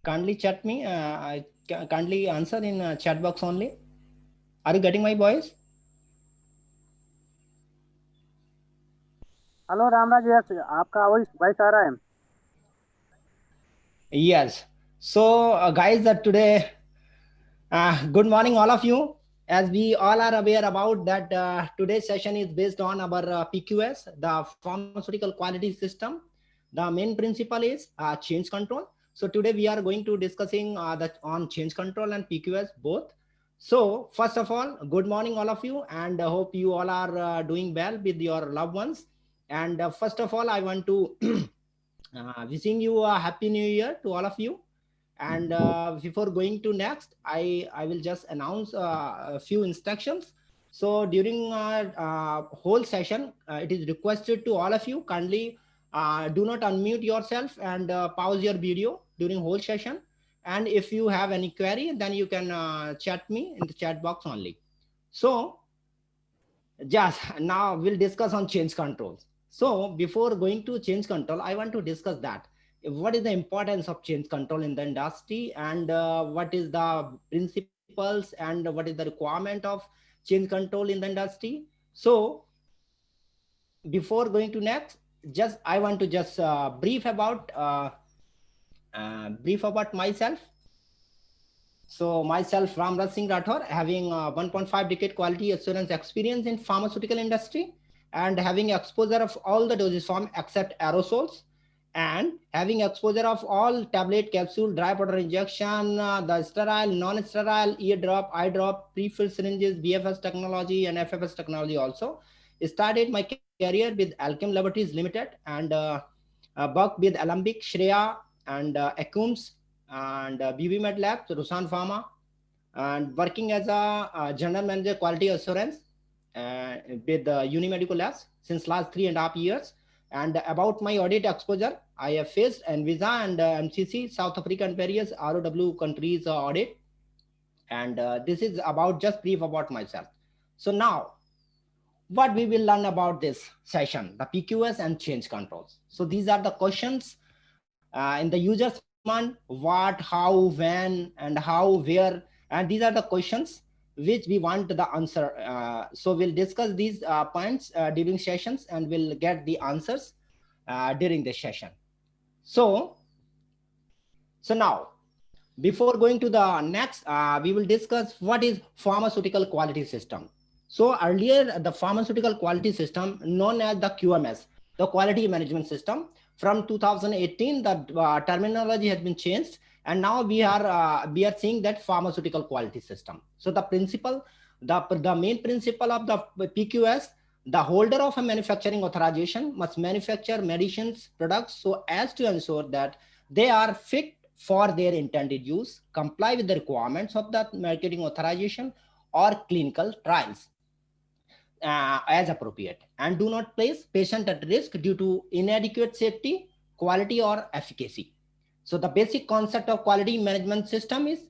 kindly chat me. Kindly answer in chat box only. Are you getting my voice? Hello Ramraj, yes आपका voice voice आ रहा है। Yes. So, guys, today, good morning, all of you. As we all are aware about that, today's session is based on our PQS, the pharmaceutical quality system. The main principle is change control. So today we are going to discussing on change control and PQS both. So first of all, good morning, all of you, and hope you all are doing well with your loved ones. And first of all, I want to wishing you a happy new year to all of you. And before going to next, I will just announce a few instructions. So during whole session, it is requested to all of you kindly do not unmute yourself and pause your video during whole session. And if you have any query, then you can chat me in the chat box only. So just now we'll discuss on change controls. So before going to change control, I want to discuss that what is the importance of change control in the industry, and what is the principles and what is the requirement of change control in the industry. So before going to next, just I want to just brief about myself. So myself, Ramraj Singh Rathore, having 1.5 decade quality assurance experience in pharmaceutical industry, and having exposure of all the dosage form except aerosols, and having exposure of all tablet, capsule, dry powder injection, the sterile, non-sterile, ear drop, eye drop, pre-filled syringes, BFS technology and FFS technology also. Started my career with Alchem Laboratories Limited, and worked with Alembic, Shreya, and Acumes, and BB Med Labs, Rusan Pharma, and working as a general manager quality assurance with Unimedical Labs since last 3.5 years. And about my audit exposure, I have faced Anvisa and MCC, South Africa and various ROW countries audit. And this is about just brief about myself. So now, what we will learn about this session, the PQS and change controls. So these are the questions in the user's mind: what, how, when, and how, where, and these are the questions which we want the answer. So we'll discuss these points during sessions, and we'll get the answers during the session. So, so now, before going to the next, we will discuss what is pharmaceutical quality system. So earlier, the pharmaceutical quality system known as the QMS, the quality management system, from 2018, the terminology has been changed, and now we are seeing that pharmaceutical quality system. So the principle, the main principle of the PQS: the holder of a manufacturing authorization must manufacture medicines products so as to ensure that they are fit for their intended use, comply with the requirements of the marketing authorization or clinical trials as appropriate, and do not place patient at risk due to inadequate safety, quality, or efficacy. So the basic concept of quality management system is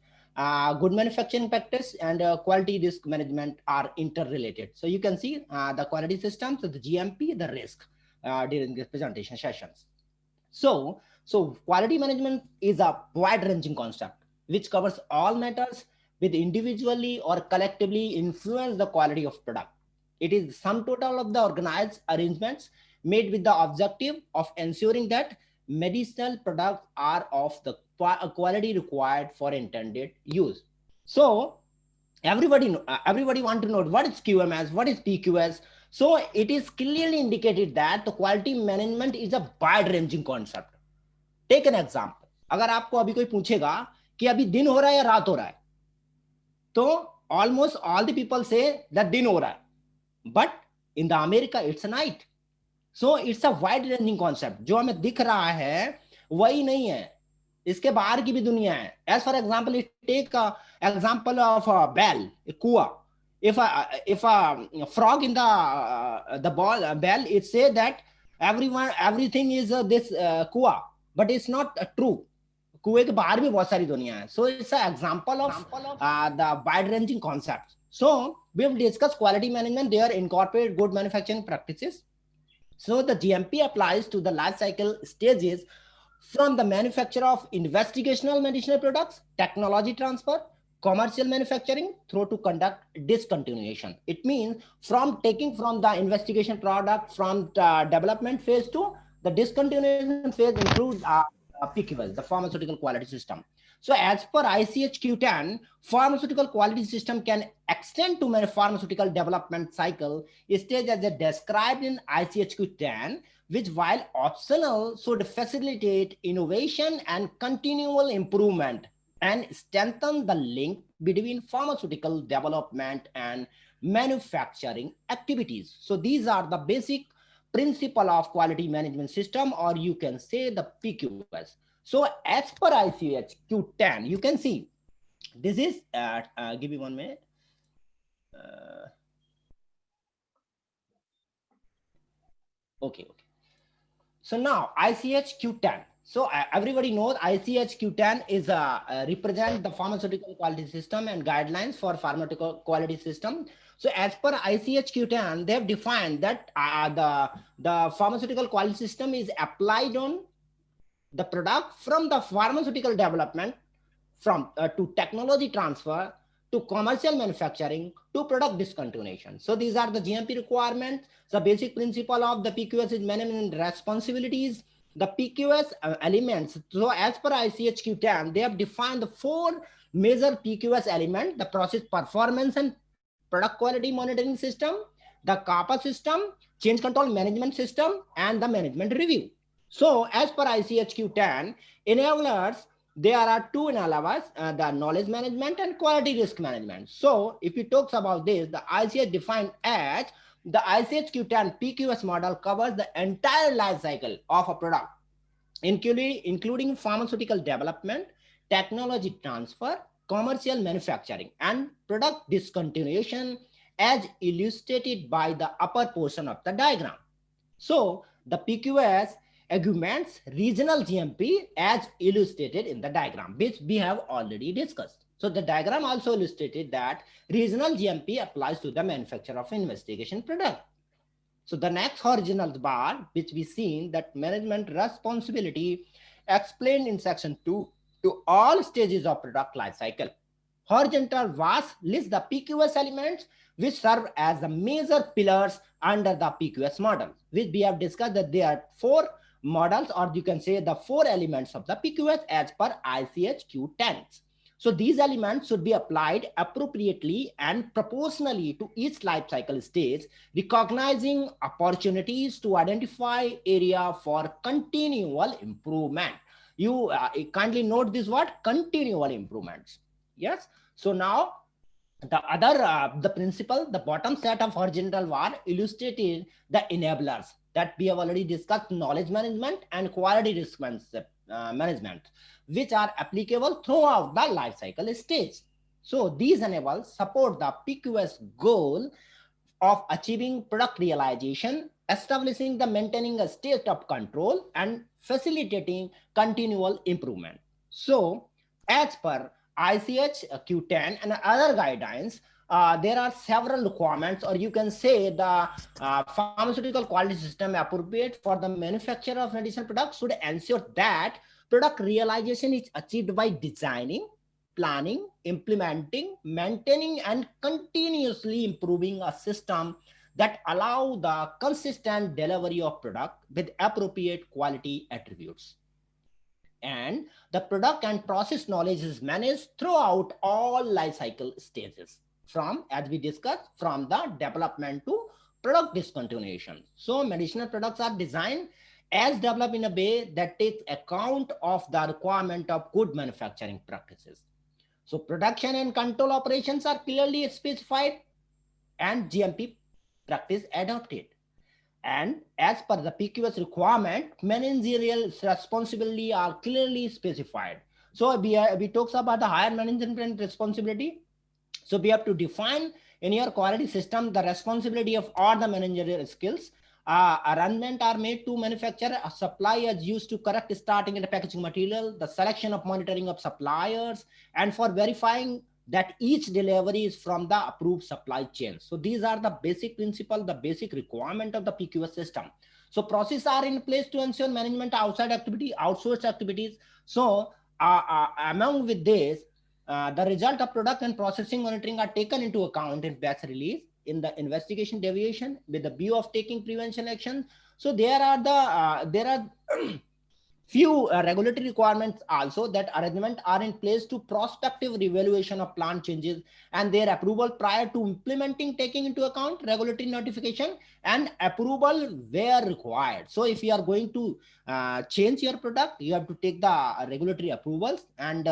good manufacturing practice and quality risk management are interrelated. So you can see the quality systems, the GMP, the risk during this presentation sessions. So quality management is a wide-ranging concept which covers all matters with individually or collectively influence the quality of product. It is the sum total of the organized arrangements made with the objective of ensuring that medicinal products are of the quality required for intended use. So everybody want to know what is QMS, what is PQS. So it is clearly indicated that the quality management is a wide ranging concept. Take an example, अगर आपको अभी कोई पूछेगा कि अभी दिन हो रहा है या रात हो रहा है, तो almost all the people say that दिन हो रहा है, but in the America it's night. So it's a wide ranging concept. जो हमें दिख रहा है वही नहीं है, इसके बाहर की भी दुनिया है. As for example, take example of bell, कुआ. If a frog in the ball bell, it say that everything is this kua, but it's not true. कुएं के बाहर भी बहुत सारी दुनिया है. So it's an example of the wide ranging concepts. So we have discussed quality management. They are incorporate good manufacturing practices. So the GMP applies to the life cycle stages from the manufacture of investigational medicinal products, technology transfer, commercial manufacturing through to conduct discontinuation. It means from taking from the investigation product from the development phase to the discontinuation phase includes PQS, the pharmaceutical quality system. So as per ICH-Q10, pharmaceutical quality system can extend to pharmaceutical development cycle stage as described in ICH-Q10, which while optional should facilitate innovation and continual improvement and strengthen the link between pharmaceutical development and manufacturing activities. So these are the basic principle of quality management system, or you can say the PQS. So as per ICH Q10, you can see this is give me 1 minute. Okay. So now ICH Q10. So everybody knows ICH Q10 is represent the pharmaceutical quality system and guidelines for pharmaceutical quality system. So as per ICH Q10, they have defined that the pharmaceutical quality system is applied on the product from the pharmaceutical development from to technology transfer to commercial manufacturing to product discontinuation. So these are the GMP requirements. The basic principle of the PQS is management responsibilities. The PQS elements. So as per ICH Q10, they have defined the 4 major PQS elements: the process performance and product quality monitoring system, the CAPA system, change control management system, and the management review. So as per ICH Q10, enablers, there are 2 enablers, the knowledge management and quality risk management. So if we talk about this, the ICH defined as the ICH Q10 PQS model covers the entire life cycle of a product, including pharmaceutical development, technology transfer, commercial manufacturing, and product discontinuation, as illustrated by the upper portion of the diagram. So the PQS augments regional GMP as illustrated in the diagram, which we have already discussed. So the diagram also illustrated that regional GMP applies to the manufacture of investigation product. So the next horizontal bar, which we seen that management responsibility explained in section 2 to all stages of product life cycle. Horizontal bars list the PQS elements which serve as the major pillars under the PQS model, which we have discussed that there are 4 models, or you can say the 4 elements of the PQS as per ICH Q10. So these elements should be applied appropriately and proportionally to each life cycle stage, recognizing opportunities to identify area for continual improvement. You kindly note this word, continual improvements. Yes. So now the other the principle, the bottom set of horizontal bar illustrated the enablers that we have already discussed: knowledge management and quality risk management, which are applicable throughout the life cycle stage. So these enablers support the PQS goal of achieving product realization, establishing the maintaining a state of control, and facilitating continual improvement. So as per ICH Q10 and other guidelines, there are several requirements, or you can say the pharmaceutical quality system appropriate for the manufacturer of medicinal products should ensure that product realization is achieved by designing, planning, implementing, maintaining, and continuously improving a system that allow the consistent delivery of product with appropriate quality attributes. And the product and process knowledge is managed throughout all life cycle stages, from, as we discussed, from the development to product discontinuation. So medicinal products are designed as developed in a way that takes account of the requirement of good manufacturing practices. So production and control operations are clearly specified and GMP practice adopted. And as per the PQS requirement, managerial responsibility are clearly specified. So we talk about the higher management responsibility. So we have to define in your quality system the responsibility of all the managerial skills. Arrangement are made to manufacture a supply as used to correct starting and packaging material, the selection of monitoring of suppliers, and for verifying that each delivery is from the approved supply chain. So these are the basic principle, the basic requirement of the PQS system. So processes are in place to ensure management outsourced activities. So among with this, the result of product and processing monitoring are taken into account in batch release in the investigation deviation with the view of taking prevention action. So there are few regulatory requirements also that arrangement are in place to prospective evaluation of plant changes and their approval prior to implementing, taking into account regulatory notification and approval where required. So if you are going to change your product, you have to take the regulatory approvals, and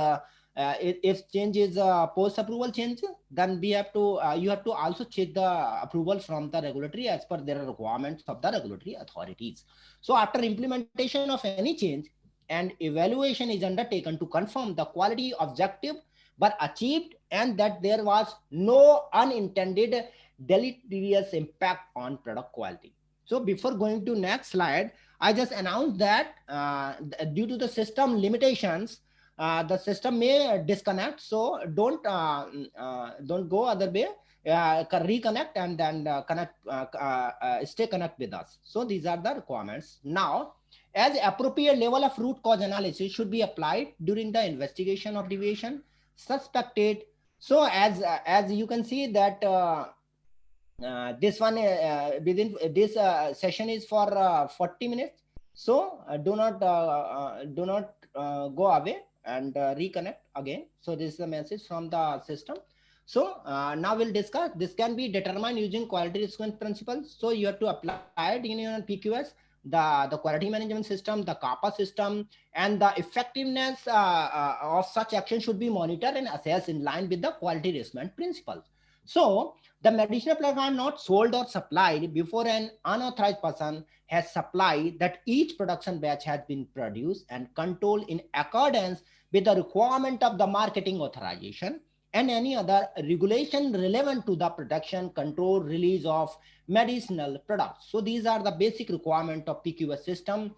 if change is post approval change, then we have to you have to also check the approval from the regulatory as per their requirements of the regulatory authorities. So after implementation of any change, and evaluation is undertaken to confirm the quality objective were achieved and that there was no unintended deleterious impact on product quality. So before going to next slide, I just announced that due to the system limitations, the system may disconnect. So don't go other way. Reconnect and then stay connect with us. So these are the requirements. Now, as appropriate level of root cause analysis should be applied during the investigation of deviation suspected. So as you can see that this one within this session is for 40 minutes. So do not go away and reconnect again. So this is the message from the system. So now we'll discuss. This can be determined using quality risk management principles. So you have to apply it in your PQS, the quality management system, the CAPA system, and the effectiveness of such action should be monitored and assessed in line with the quality risk management principles. So the medicinal products are not sold or supplied before an unauthorized person has supplied that each production batch has been produced and controlled in accordance with the requirement of the marketing authorization and any other regulation relevant to the production, control, release of medicinal products. So these are the basic requirement of PQS system.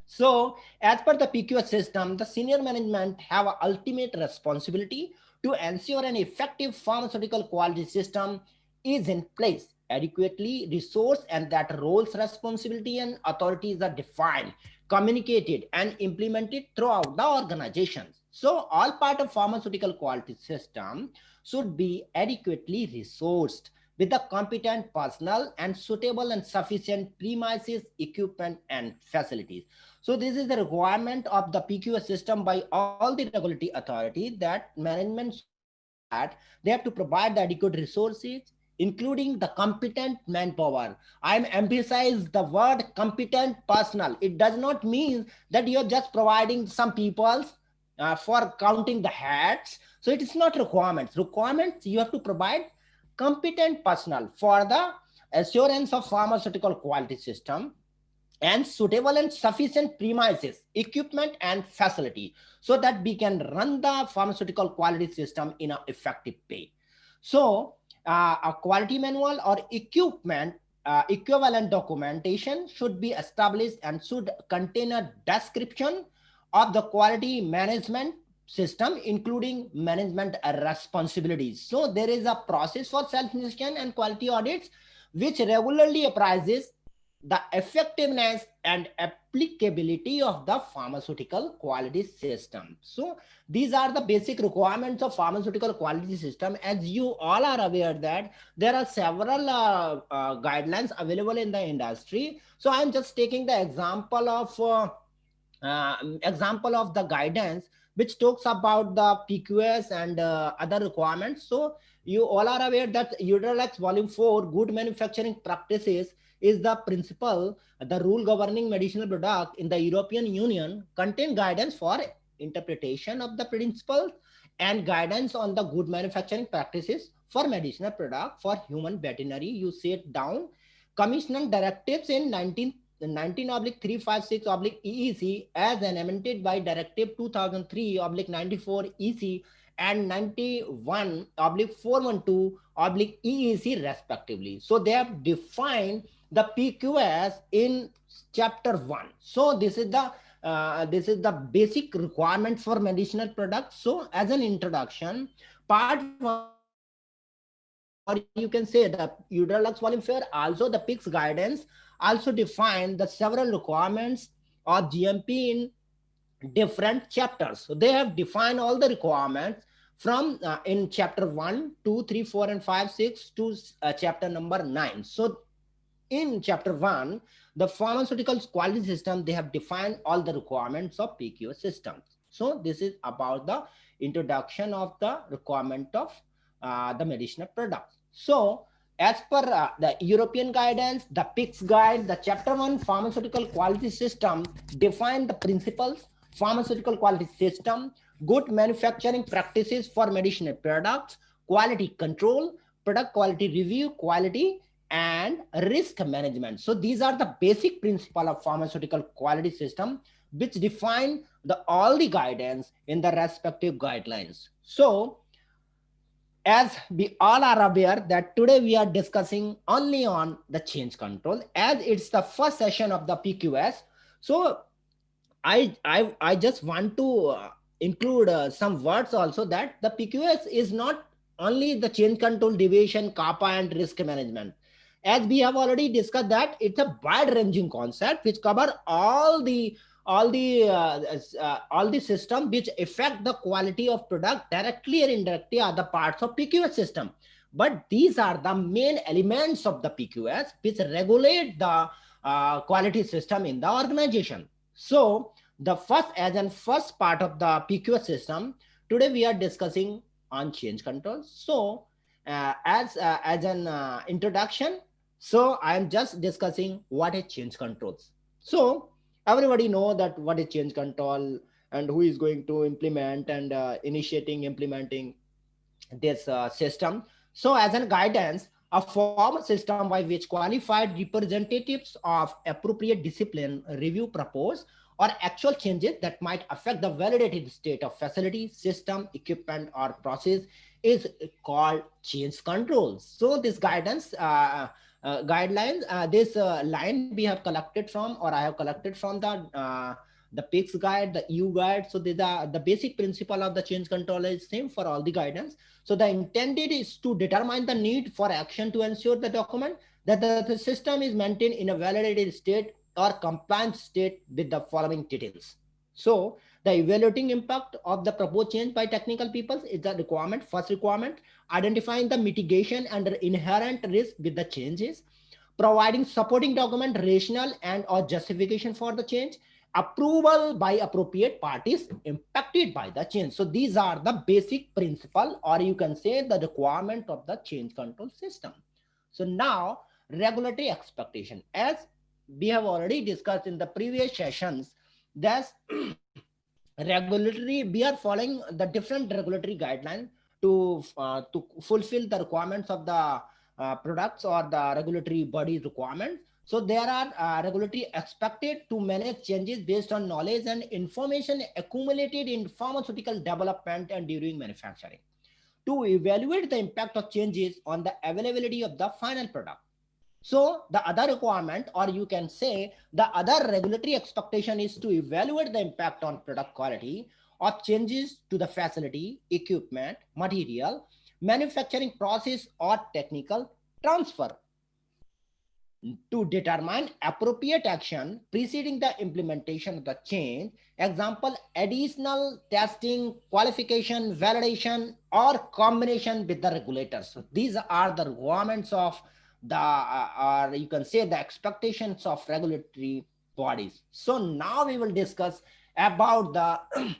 So as per the PQS system, the senior management have an ultimate responsibility to ensure an effective pharmaceutical quality system is in place, adequately resourced, and that roles, responsibility, and authorities are defined, communicated, and implemented throughout the organization. So all part of pharmaceutical quality system should be adequately resourced with the competent personnel and suitable and sufficient premises, equipment, and facilities. So this is the requirement of the PQS system by all the regulatory authorities, that management that they have to provide the adequate resources, including the competent manpower. I'm emphasize the word competent personnel. It does not mean that you're just providing some people for counting the hats. So it is not requirements. Requirements, you have to provide competent personnel for the assurance of pharmaceutical quality system and suitable and sufficient premises, equipment, and facility so that we can run the pharmaceutical quality system in an effective way. So a quality manual or equipment equivalent documentation should be established and should contain a description of the quality management system, including management responsibilities. So there is a process for self-inspection and quality audits which regularly appraises the effectiveness and applicability of the pharmaceutical quality system. So these are the basic requirements of pharmaceutical quality system. As you all are aware that there are several guidelines available in the industry. So I'm just taking the example of the guidance which talks about the PQS and other requirements. So you all are aware that Uteralex Volume 4, Good Manufacturing Practices, is the principle, the rule governing medicinal product in the European Union, contain guidance for interpretation of the principles and guidance on the good manufacturing practices for medicinal product for human veterinary use set down. Commission directives in 19/356/EEC as amended by Directive 2003/94 EC and 91/412/EEC respectively. So they have defined the PQS in chapter 1. So this is the basic requirement for medicinal products. So as an introduction, part 1 or you can say the Udalux volume fair, also the PICS guidance also define the several requirements of GMP in different chapters. So they have defined all the requirements from in chapter 1, 2, 3, 4, and 5, 6 to chapter number 9. So in chapter 1, the pharmaceuticals quality system, they have defined all the requirements of PQS systems. So this is about the introduction of the requirement of the medicinal products. So as per the European guidance, the PICS guide, the chapter 1 pharmaceutical quality system define the principles, pharmaceutical quality system, good manufacturing practices for medicinal products, quality control, product quality review, quality and risk management. So these are the basic principle of pharmaceutical quality system, which define the all the guidance in the respective guidelines. So as we all are aware that today we are discussing only on the change control, as it's the first session of the PQS. So I just want to include some words also, that the PQS is not only the change control, deviation, kappa, and risk management. As we have already discussed that it's a wide ranging concept which cover all the system which affect the quality of product directly or indirectly are the parts of PQS system. But these are the main elements of the PQS which regulate the quality system in the organization. So the first part of the PQS system, today we are discussing on change control. So as an introduction, so I am just discussing what is change controls. So everybody know that what is change control and who is going to implement and initiating implementing this system. So as a guidance, a formal system by which qualified representatives of appropriate discipline review, propose, or actual changes that might affect the validated state of facility, system, equipment, or process is called change controls. So this guidance guidelines, this line we have collected from, or I have collected from the PICS guide, the EU guide. So these are the basic principle of the change control is same for all the guidance. So the intended is to determine the need for action to ensure the document that the system is maintained in a validated state or compliant state with the following details. So the evaluating impact of the proposed change by technical people is the requirement. First requirement, identifying the mitigation and the inherent risk with the changes, providing supporting document, rationale and or justification for the change, approval by appropriate parties impacted by the change. So these are the basic principle, or you can say the requirement of the change control system. So now regulatory expectation, as we have already discussed in the previous sessions, that's regulatory, we are following the different regulatory guidelines to fulfill the requirements of the products or the regulatory body requirements. So there are regulatory expected to manage changes based on knowledge and information accumulated in pharmaceutical development and during manufacturing, to evaluate the impact of changes on the availability of the final product. So the other requirement, or you can say the other regulatory expectation, is to evaluate the impact on product quality of changes to the facility, equipment, material, manufacturing process, or technical transfer, to determine appropriate action preceding the implementation of the change. Example, additional testing, qualification, validation, or combination with the regulators. So these are the requirements of the, or you can say the expectations of regulatory bodies. So now we will discuss about the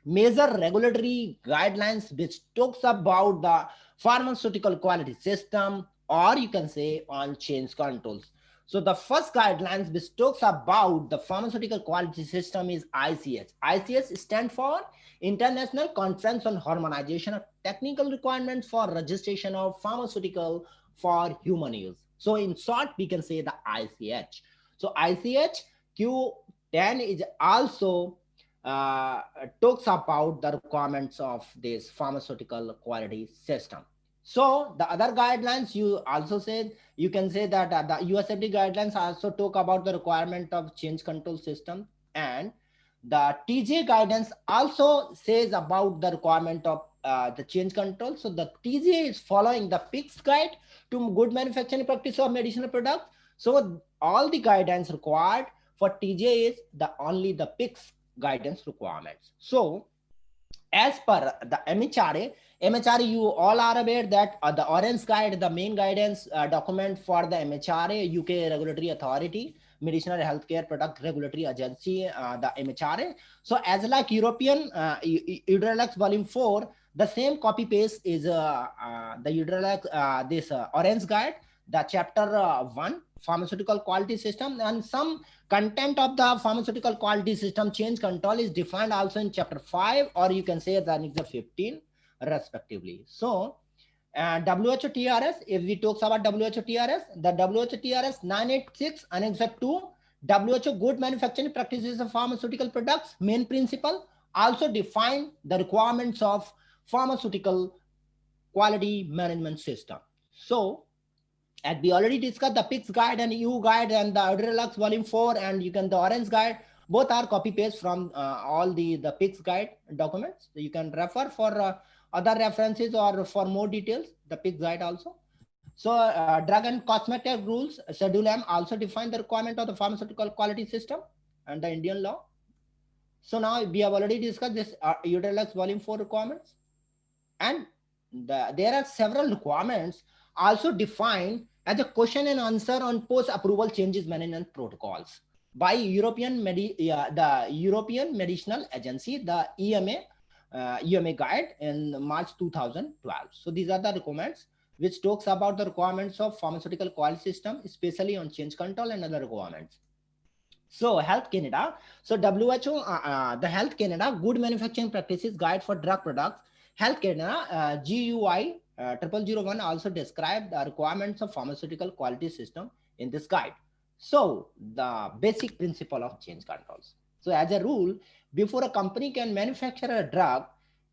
major regulatory guidelines which talks about the pharmaceutical quality system, or you can say on change controls. So the first guidelines which talks about the pharmaceutical quality system is ICH. ICH stands for International Conference on Harmonization of Technical Requirements for Registration of Pharmaceutical for Human Use. So in short, we can say the ICH. So ICH Q10 is also talks about the requirements of this pharmaceutical quality system. So the other guidelines, you also said, you can say that the USFDA guidelines also talk about the requirement of change control system, and The TJ guidance also says about the requirement of the change control. So the TJ is following the PICS guide to good manufacturing practice of medicinal products. So all the guidance required for TJ is the only the PICS guidance requirements. So as per the MHRA, you all are aware that the Orange Guide, the main guidance document for the MHRA, UK Regulatory Authority, Medicinal Healthcare Product Regulatory Agency, the MHRA. So as like European Udrelex Volume 4, the same copy paste is the Udrelex, this Orange Guide, the chapter 1, pharmaceutical quality system, and some content of the pharmaceutical quality system change control is defined also in chapter 5, or you can say the Annexure 15 respectively. So WHO TRS, if we talk about WHO TRS, the WHO TRS 986 Annexure 2, WHO Good Manufacturing Practices of Pharmaceutical Products main principle also define the requirements of pharmaceutical quality management system. So as we already discussed, the PICS guide and EU guide and the Udrelex Volume 4 and you can the Orange guide, both are copy paste from all the PICS guide documents. So you can refer for other references or for more details, the PICS guide also. So drug and cosmetic rules, Schedule M also define the requirement of the pharmaceutical quality system and the Indian law. So now we have already discussed this Udrelex Volume 4 requirements. And there are several requirements also defined as a question and answer on post-approval changes management protocols by the European Medicinal Agency, the EMA guide in March 2012. So these are the requirements which talks about the requirements of pharmaceutical quality system, especially on change control and other requirements. So Health Canada, so WHO, the Health Canada Good Manufacturing Practices Guide for Drug Products, Health Canada GUI 0001 also described the requirements of pharmaceutical quality system in this guide. So the basic principle of change controls. So as a rule, before a company can manufacture a drug,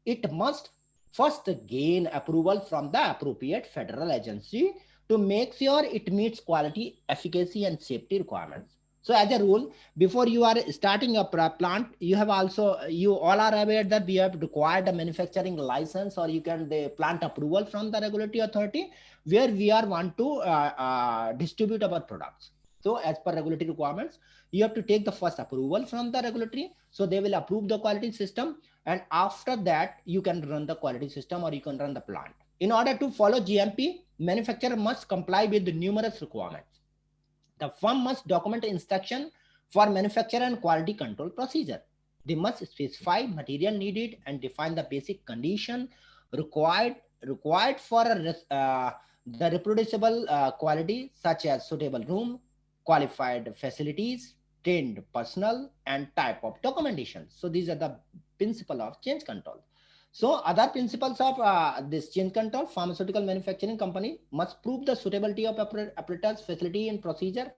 it must first gain approval from the appropriate federal agency to make sure it meets quality, efficacy, and safety requirements. So as a rule, before you are starting a plant, you all are aware that we have required a manufacturing license, or you can the plant approval from the regulatory authority where we are want to distribute our products. So as per regulatory requirements, you have to take the first approval from the regulatory. So they will approve the quality system. And after that, you can run the quality system or you can run the plant. In order to follow GMP, manufacturer must comply with the numerous requirements. The firm must document instruction for manufacture and quality control procedure. They must specify material needed and define the basic condition required for the reproducible quality, such as suitable room, qualified facilities, trained personnel, and type of documentation. So these are the principle of change control. So other principles of this change control, pharmaceutical manufacturing company must prove the suitability of apparatus, facility, and procedure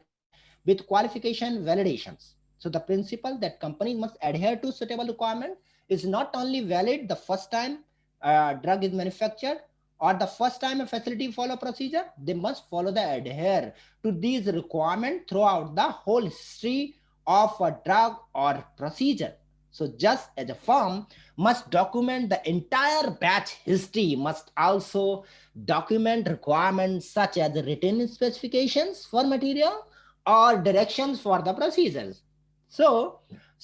with qualification validations. So the principle that company must adhere to suitable requirement is not only valid the first time drug is manufactured or the first time a facility follow procedure, they must follow the adhere to these requirements throughout the whole history of a drug or procedure. So just as a firm must document the entire batch history, must also document requirements such as the written specifications for material or directions for the procedures. So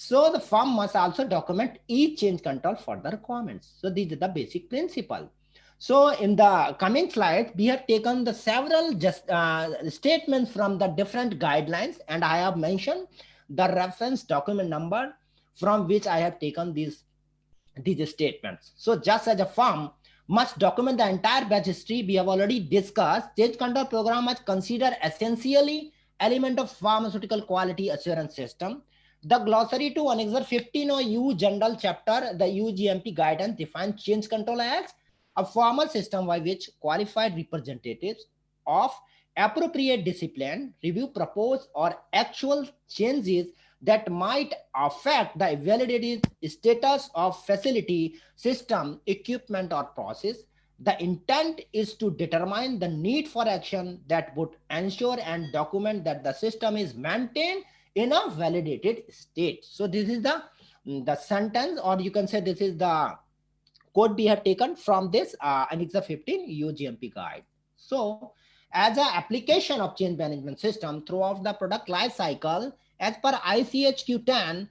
the firm must also document each change control for the requirements. So these are the basic principle. So in the coming slide, we have taken the several statements from the different guidelines, and I have mentioned the reference document number from which I have taken these statements. So just as a firm must document the entire batch history, we have already discussed, change control program must consider essentially element of pharmaceutical quality assurance system. The glossary to Annexure 15 or EU General Chapter, the EU GMP guidance defines change control as a formal system by which qualified representatives of appropriate discipline review propose or actual changes that might affect the validated status of facility, system, equipment, or process. The intent is to determine the need for action that would ensure and document that the system is maintained in a validated state. So this is the the sentence, or you can say this is the code we have taken from this Annexa 15 UGMP guide. So as an application of change management system throughout the product life cycle, as per ICH Q10,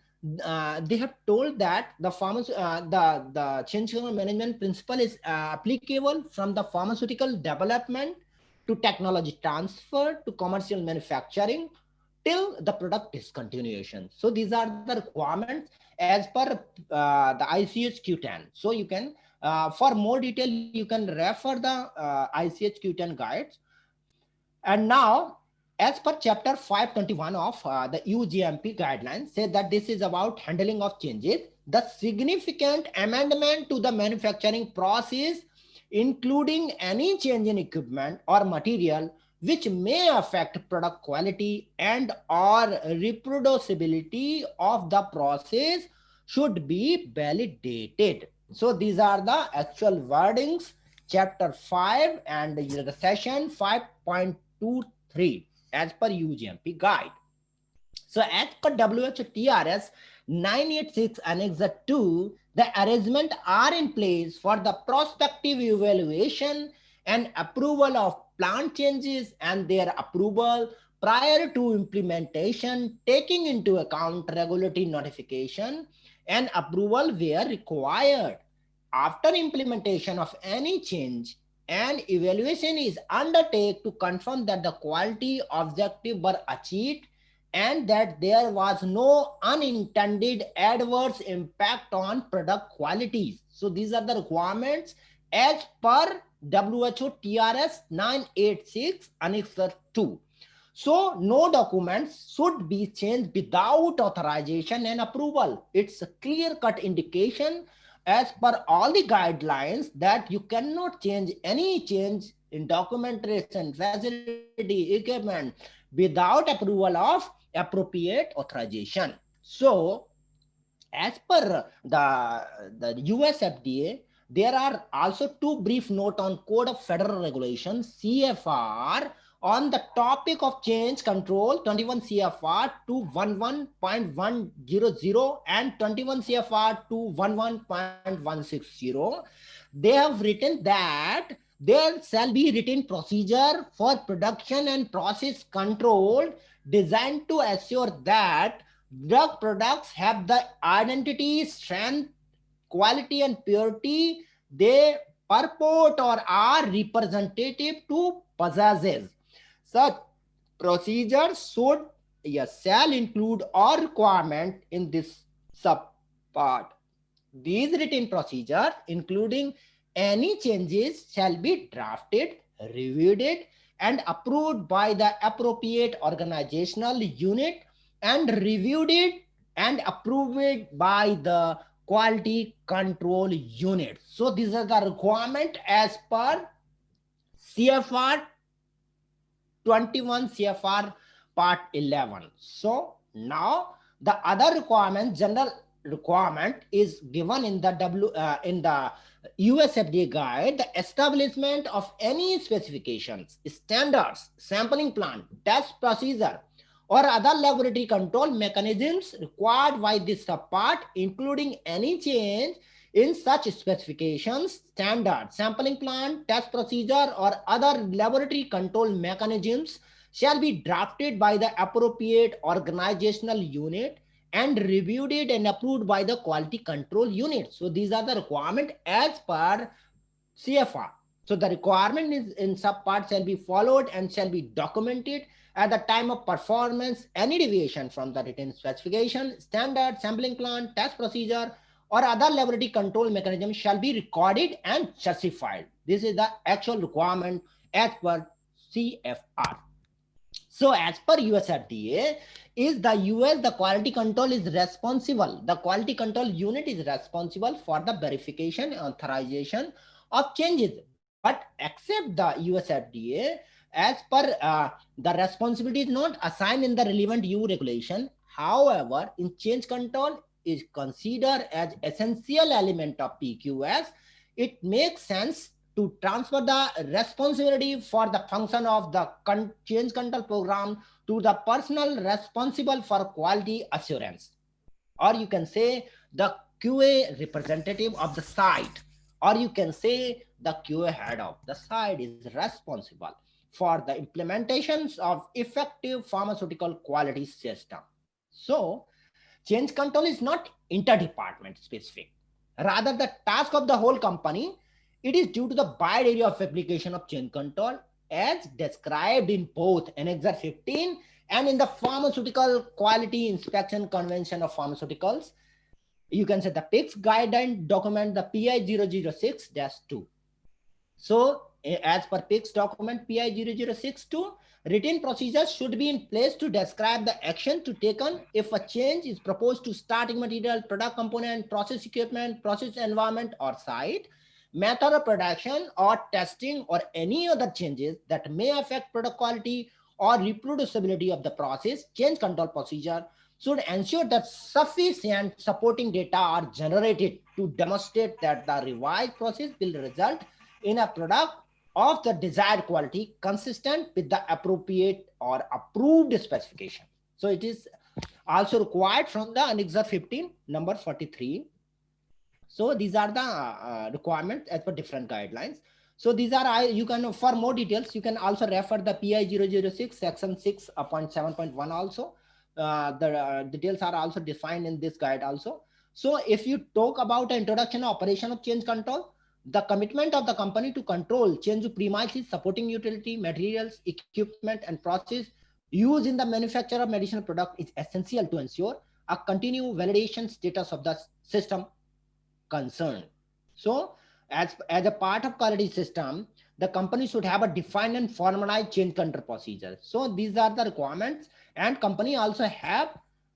they have told that the change management principle is applicable from the pharmaceutical development to technology transfer to commercial manufacturing till the product discontinuation. So these are the requirements as per the ICH Q10. So you can, for more detail, you can refer the ICH Q10 guides. And now, as per chapter 521 of the UGMP guidelines, say that this is about handling of changes. The significant amendment to the manufacturing process, including any change in equipment or material which may affect product quality and or reproducibility of the process, should be validated. So these are the actual wordings, chapter 5 and the session 5.23 as per UGMP guide. So as per WHO TRS 986 Annex 2, the arrangements are in place for the prospective evaluation and approval of plant changes and their approval prior to implementation, taking into account regulatory notification and approval where required. After implementation of any change, an evaluation is undertaken to confirm that the quality objective were achieved and that there was no unintended adverse impact on product qualities. So these are the requirements as per WHO TRS 986 Annex 2. So no documents should be changed without authorization and approval. It's a clear-cut indication as per all the guidelines that you cannot change any change in documentation, facility, equipment without approval of appropriate authorization. So as per the US FDA, there are also two brief notes on Code of Federal Regulations, CFR, on the topic of change control, 21 CFR 211.100 and 21 CFR 211.160. They have written that there shall be written procedure for production and process control designed to assure that drug products have the identity, strength, quality, and purity they purport or are representative to possesses. Such procedures should, yes, shall include all requirement in this subpart. These written procedures, including any changes, shall be drafted, reviewed, and approved by the appropriate organizational unit and reviewed it and approved by the quality control unit. So these are the requirement as per CFR 21 CFR part 11. So now the other requirement, general requirement, is given in the US FDA guide. The establishment of any specifications, standards, sampling plan, test procedure, or other laboratory control mechanisms required by this subpart, including any change in such specifications, standard, sampling plan, test procedure, or other laboratory control mechanisms shall be drafted by the appropriate organizational unit and reviewed and approved by the quality control unit. So these are the requirements as per CFR. So the requirement is in subpart shall be followed and shall be documented at the time of performance. Any deviation from the written specification, standard, sampling plan, test procedure, or other laboratory control mechanism shall be recorded and justified. This is the actual requirement as per CFR. So as per US FDA, the quality control is responsible. The quality control unit is responsible for the verification and authorization of changes. But except the US FDA, as per the responsibility is not assigned in the relevant EU regulation. However, in change control is considered as essential element of PQS, it makes sense to transfer the responsibility for the function of the change control program to the personnel responsible for quality assurance. Or you can say the QA representative of the site, or you can say the QA head of the site, is responsible for the implementations of effective pharmaceutical quality system. So change control is not interdepartment specific. Rather, the task of the whole company. It is due to the wide area of application of change control as described in both Annexure 15 and in the Pharmaceutical Quality Inspection Convention of Pharmaceuticals. You can say the PICS guideline document, the PI 006-2. So, as per PICS document PI 006-2, written procedures should be in place to describe the action to taken if a change is proposed to starting material, product component, process equipment, process environment or site, method of production or testing, or any other changes that may affect product quality or reproducibility of the process. Change control procedure should ensure that sufficient supporting data are generated to demonstrate that the revised process will result in a product of the desired quality consistent with the appropriate or approved specification. So it is also required from the Annexure 15 number 43. So these are the requirements as per different guidelines. So these are, you can, for more details, you can also refer the PI 006 section 6.7.1 also. The details are also defined in this guide also. So if you talk about the introduction and operation of change control, the commitment of the company to control change premises, supporting utility, materials, equipment, and process used in the manufacture of medicinal product is essential to ensure a continued validation status of the system concerned. So, as a part of quality system, the company should have a defined and formalized change control procedure. So these are the requirements, and company also have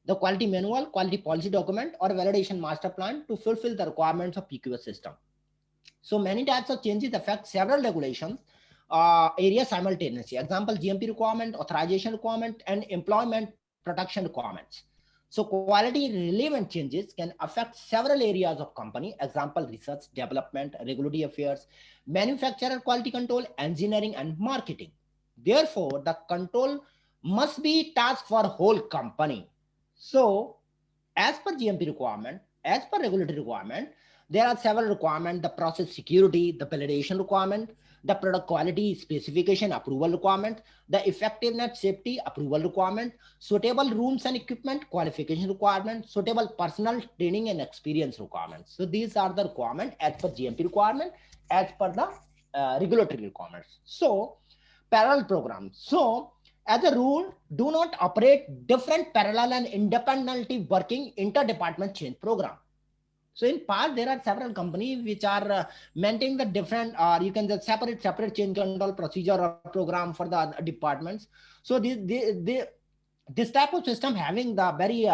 the quality manual, quality policy document, or validation master plan to fulfill the requirements of PQS system. So many types of changes affect several regulations areas simultaneously. Example, GMP requirement, authorization requirement, and employment protection requirements. So quality relevant changes can affect several areas of company. Example, research, development, regulatory affairs, manufacturer quality control, engineering, and marketing. Therefore, the control must be task for whole company. So as per GMP requirement, as per regulatory requirement, there are several requirements: the process security, the validation requirement, the product quality specification approval requirement, the effectiveness safety approval requirement, suitable rooms and equipment qualification requirement, suitable personal training and experience requirements. So these are the requirements as per GMP requirement, as per the regulatory requirements. So parallel programs. So as a rule, do not operate different parallel and independently working interdepartment change program. So in past, there are several companies which are maintaining the different, or you can just separate change control procedure or program for the departments. So this type of system having the very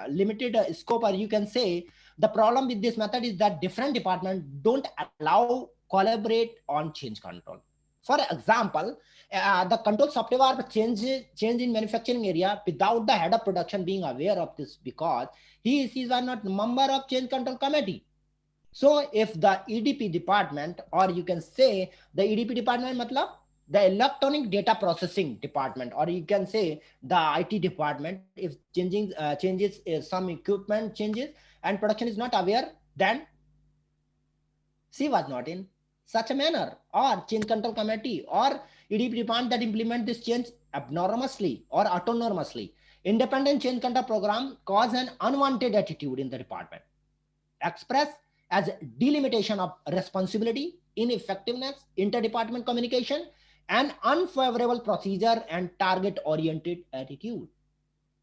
limited scope, or you can say the problem with this method is that different departments don't allow collaborate on change control. For example, the control software change in manufacturing area without the head of production being aware of this, because he are not member of change control committee. So if the EDP department, or you can say the EDP department matlab the electronic data processing department, or you can say the IT department, if changes some equipment changes and production is not aware, then she was not in such a manner, or change control committee or EDP department that implement this change abnormously or autonomously. Independent change control program cause an unwanted attitude in the department, express as delimitation of responsibility, ineffectiveness, interdepartment communication, and unfavorable procedure and target-oriented attitude.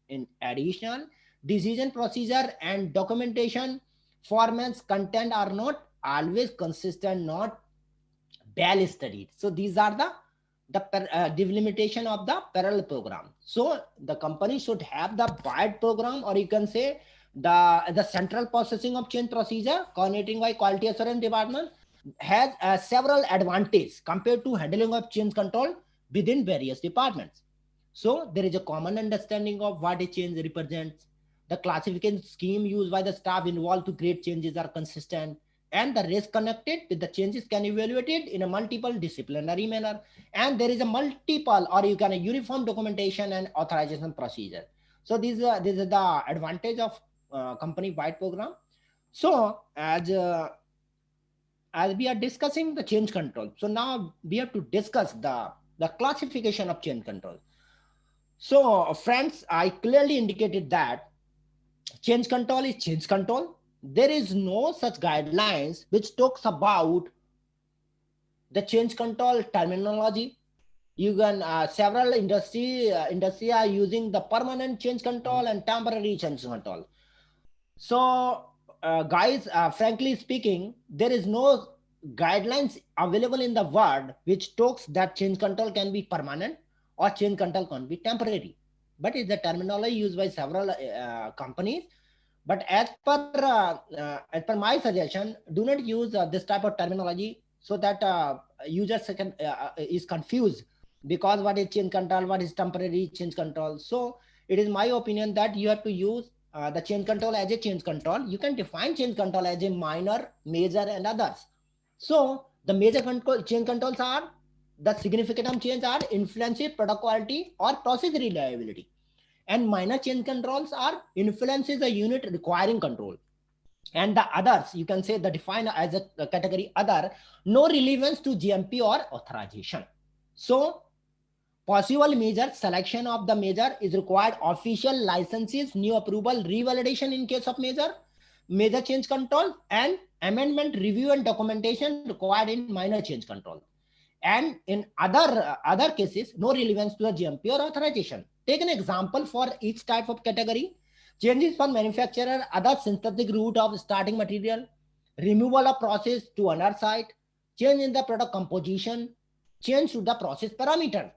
In addition, decision procedure and documentation formats content are not always consistent, not well studied. So these are the delimitation of the parallel program. So the company should have the wide program, or you can say the central processing of change procedure coordinating by quality assurance department has several advantages compared to handling of change control within various departments. So there is a common understanding of what a change represents. The classification scheme used by the staff involved to create changes are consistent, and the risk connected with the changes can be evaluated in a multiple disciplinary manner. And there is a multiple, or you can a uniform documentation and authorization procedure. So this is the advantage of company wide program. So as we are discussing the change control, so now we have to discuss the classification of change control. So friends, I clearly indicated that change control is change control. There is no such guidelines which talks about the change control terminology. You can several industry are using the permanent change control and temporary change control. So guys, frankly speaking, there is no guidelines available in the world which talks that change control can be permanent or change control can be temporary, but it's the terminology used by several companies. But as per my suggestion, do not use this type of terminology, so that users is confused, because what is change control, what is temporary change control. So it is my opinion that you have to use the change control as a change control. You can define change control as a minor, major, and others. So the major control change controls are the significant change are influences product quality or process reliability, and minor change controls are influences a unit requiring control. And the others, you can say the define as a category other, no relevance to GMP or authorization. So possible measure selection of the measure is required official licenses, new approval, revalidation in case of major change control, and amendment review and documentation required in minor change control. And in other cases, no relevance to the GMP or authorization. Take an example for each type of category. Changes for manufacturer, other synthetic route of starting material, removal of process to another site, change in the product composition, change to the process parameter.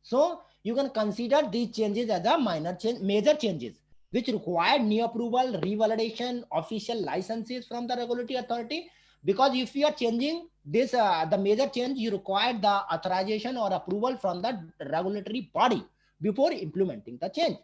So you can consider these changes as a minor change, major changes, which require new approval, revalidation, official licenses from the regulatory authority. Because if you are changing this, the major change, you require the authorization or approval from the regulatory body before implementing the change.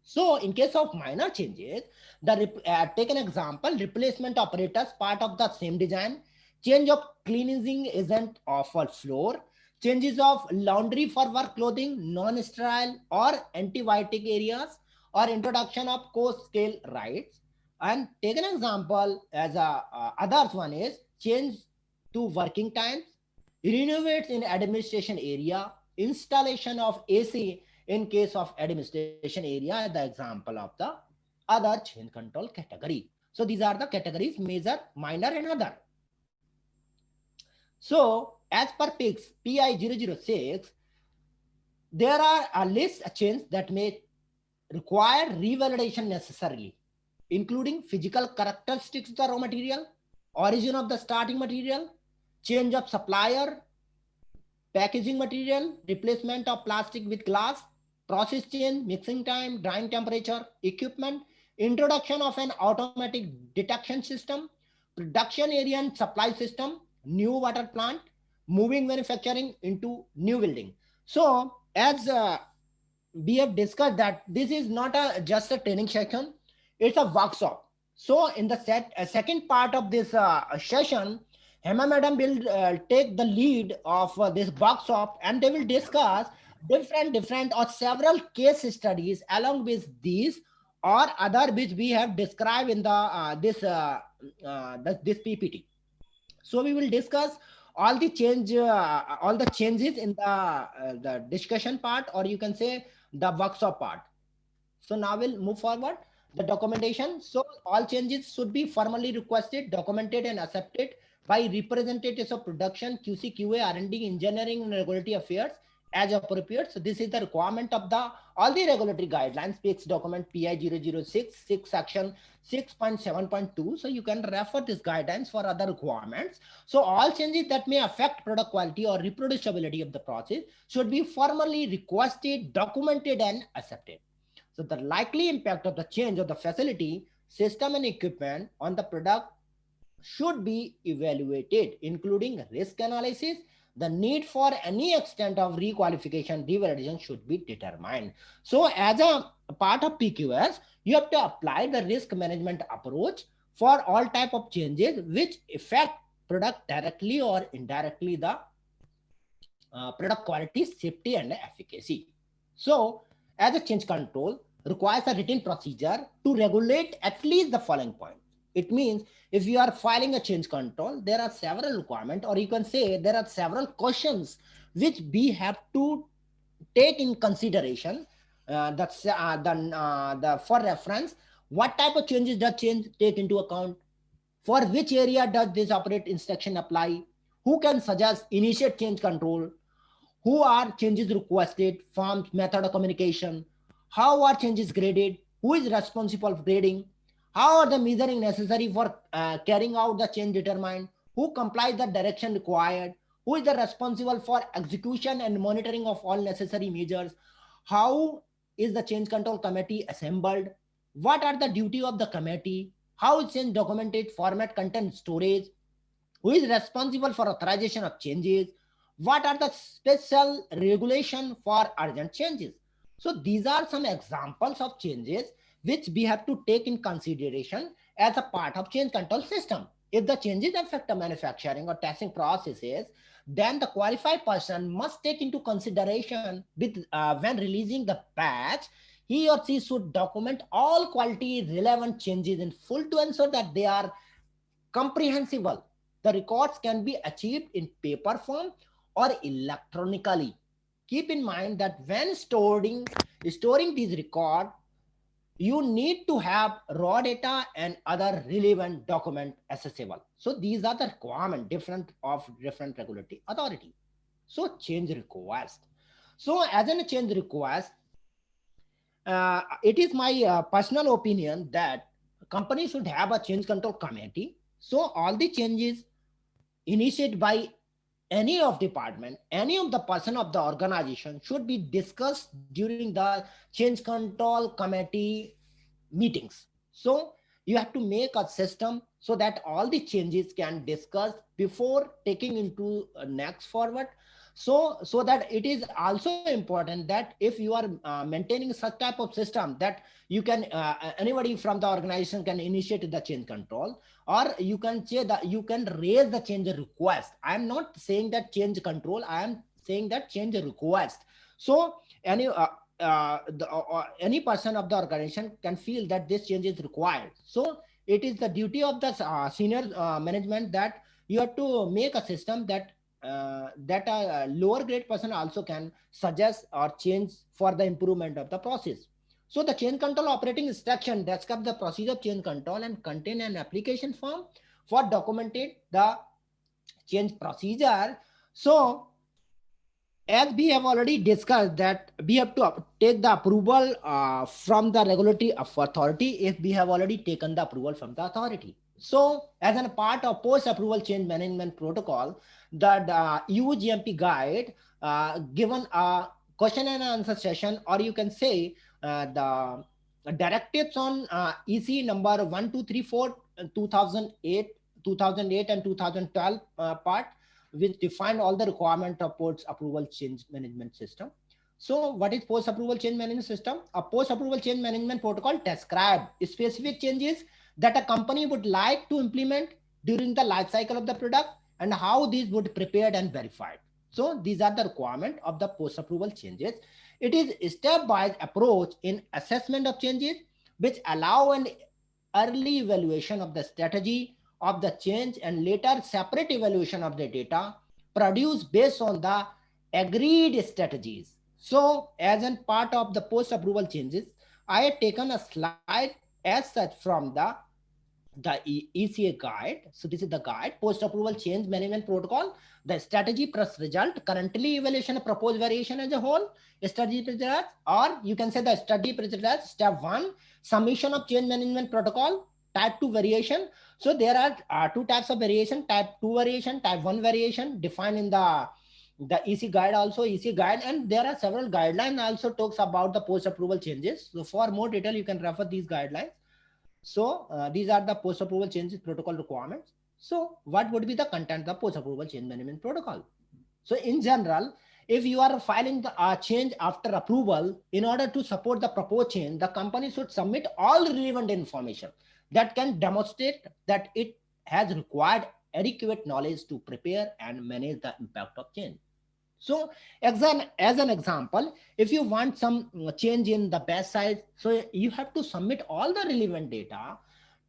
So in case of minor changes, take an example, replacement operators part of the same design, change of cleansing agent of a floor, changes of laundry for work clothing, non-sterile or antibiotic areas, or introduction of co-scale rights. And take an example as a others one is change to working times, renovates in administration area, installation of AC in case of administration area, the example of the other change control category. So these are the categories: major, minor, and other. So as per PICS PI 006, there are a list of changes that may require revalidation necessarily, including physical characteristics of the raw material, origin of the starting material, change of supplier, packaging material, replacement of plastic with glass, process change, mixing time, drying temperature, equipment, introduction of an automatic detection system, production area and supply system, new water plant, moving manufacturing into new building. So as we have discussed that this is not a just a training session, it's a workshop. So in the second part of this session, Hema madam will take the lead of this workshop, and they will discuss different or several case studies along with these or other which we have described in the this PPT. So we will discuss all the changes in the discussion part, or you can say the workshop part. So now we'll move forward. The documentation. So all changes should be formally requested, documented, and accepted by representatives of production, QC, QA, R&D, engineering, and regulatory affairs as appropriate. So this is the requirement of the all the regulatory guidelines, PICS document PI 006, section 6.7.2. So you can refer this guidelines for other requirements. So all changes that may affect product quality or reproducibility of the process should be formally requested, documented, and accepted. So the likely impact of the change of the facility, system, and equipment on the product should be evaluated, including risk analysis. The need for any extent of requalification, revalidation should be determined. So as a part of PQS, you have to apply the risk management approach for all type of changes which affect product directly or indirectly the product quality, safety, and efficacy. So as a change control requires a written procedure to regulate at least the following point. It means if you are filing a change control, there are several requirements, or you can say there are several questions which we have to take in consideration. For reference, what type of changes does change take into account? For which area does this operate instruction apply? Who can suggest initiate change control? Who are changes requested? Forms, method of communication. How are changes graded? Who is responsible for grading? How are the measuring necessary for carrying out the change determined? Who complies the direction required? Who is the responsible for execution and monitoring of all necessary measures? How is the change control committee assembled? What are the duty of the committee? How is change documented, format, content, storage? Who is responsible for authorization of changes? What are the special regulation for urgent changes? So these are some examples of changes which we have to take in consideration as a part of change control system. If the changes affect the manufacturing or testing processes, then the qualified person must take into consideration when releasing the batch. He or she should document all quality relevant changes in full to ensure that they are comprehensible. The records can be achieved in paper form or electronically. Keep in mind that when storing these records, you need to have raw data and other relevant document accessible. So these are the requirement different regulatory authority. So change request. So as in a change request, it is my personal opinion that company should have a change control committee. So all the changes initiated by any of department, any of the person of the organization should be discussed during the change control committee meetings. So you have to make a system so that all the changes can discuss before taking into next forward. So that it is also important that if you are maintaining such type of system, that you can anybody from the organization can initiate the change control, or you can say that you can raise the change request. I am not saying that change control, I am saying that change request. So any person of the organization can feel that this change is required. So it is the duty of the senior management that you have to make a system that a lower grade person also can suggest or change for the improvement of the process. So the change control operating instruction describes the procedure of change control and contain an application form for documented the change procedure. So as we have already discussed that we have to take the approval from the regulatory authority if we have already taken the approval from the authority. So as a part of post-approval change management protocol, the EU GMP guide given a question and answer session, or you can say the directives on EC number 1234 2008 and 2012 part, which define all the requirement of post-approval change management system. So what is post-approval change management system? A post-approval change management protocol describes specific changes that a company would like to implement during the life cycle of the product and how these would be prepared and verified. So these are the requirement of the post-approval changes. It is a step-wise approach in assessment of changes which allow an early evaluation of the strategy of the change and later separate evaluation of the data produced based on the agreed strategies. So as a part of the post-approval changes, I have taken a slide as such from the ECA guide. So this is the guide, post-approval change management protocol, the strategy plus result, currently evaluation of proposed variation as a whole, strategy results, or you can say the study results. Step 1, submission of change management protocol, type 2 variation. So there are two types of variation, type 2 variation, type 1 variation defined in the EC guide also, EC guide, and there are several guidelines also talks about the post-approval changes. So for more detail, you can refer these guidelines. So these are the post-approval changes protocol requirements. So what would be the content of the post-approval change management protocol? So in general, if you are filing the change after approval, in order to support the proposed change, the company should submit all relevant information that can demonstrate that it has required adequate knowledge to prepare and manage the impact of change. So as an example, if you want some change in the batch size, so you have to submit all the relevant data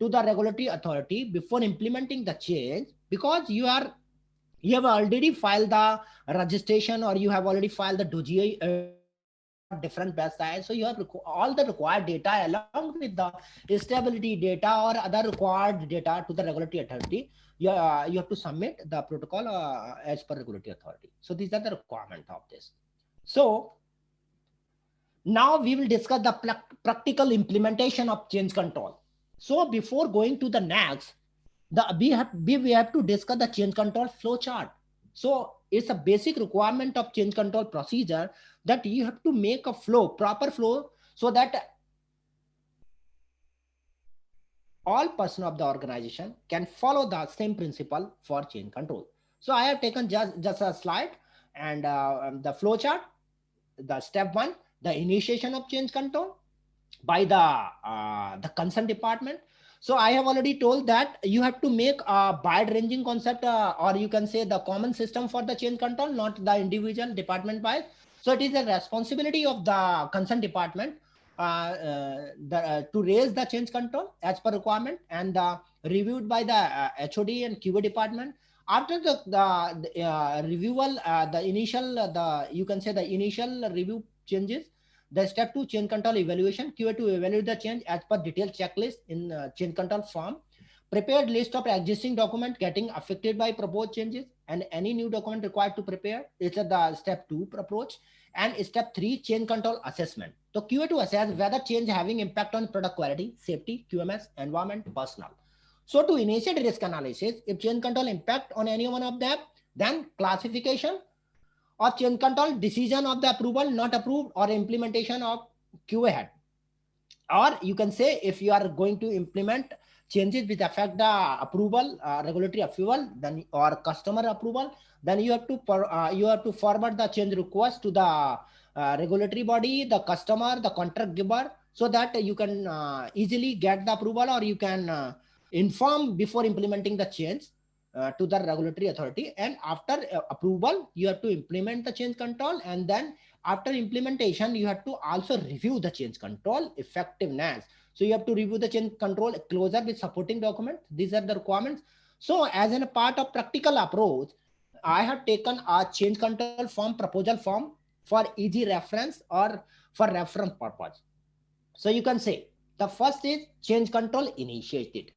to the regulatory authority before implementing the change, because you have already filed the registration, or you have already filed the dossier for different pesticides. So you have all the required data along with the stability data or other required data to the regulatory authority. You have to submit the protocol as per regulatory authority. So these are the requirement of this. So now we will discuss the practical implementation of change control. So before going to the next, we have to discuss the change control flow chart. So it's a basic requirement of change control procedure that you have to make a proper flow, so that all person of the organization can follow the same principle for change control. So I have taken just a slide and the flow chart. The step one, the initiation of change control by the concerned department. So I have already told that you have to make a wide ranging concept, or you can say the common system for the change control, not the individual department wise. So it is a responsibility of the concerned department to raise the change control as per requirement, and reviewed by the HOD and QA department. After the reviewal, the initial you can say the initial review changes, the step two, change control evaluation, QA to evaluate the change as per detailed checklist in change control form. Prepared list of existing document getting affected by proposed changes, and any new document required to prepare. It's the step two approach. And step three, change control assessment. So QA to assess whether change having impact on product quality, safety, QMS, environment, personnel. So to initiate risk analysis, if change control impact on any one of them, then classification or change control, decision of the approval, not approved, or implementation of QA head. Or you can say if you are going to implement changes which affect the approval, regulatory approval, then or customer approval, then you have to forward the change request to the regulatory body, the customer, the contract giver, so that you can easily get the approval, or you can inform before implementing the change to the regulatory authority. And after approval, you have to implement the change control, and then after implementation, you have to also review the change control effectiveness. So you have to review the change control closer with supporting documents. These are the requirements. So as in a part of practical approach, I have taken a change control form, proposal form, for easy reference or for reference purpose. So you can say the first is change control initiated.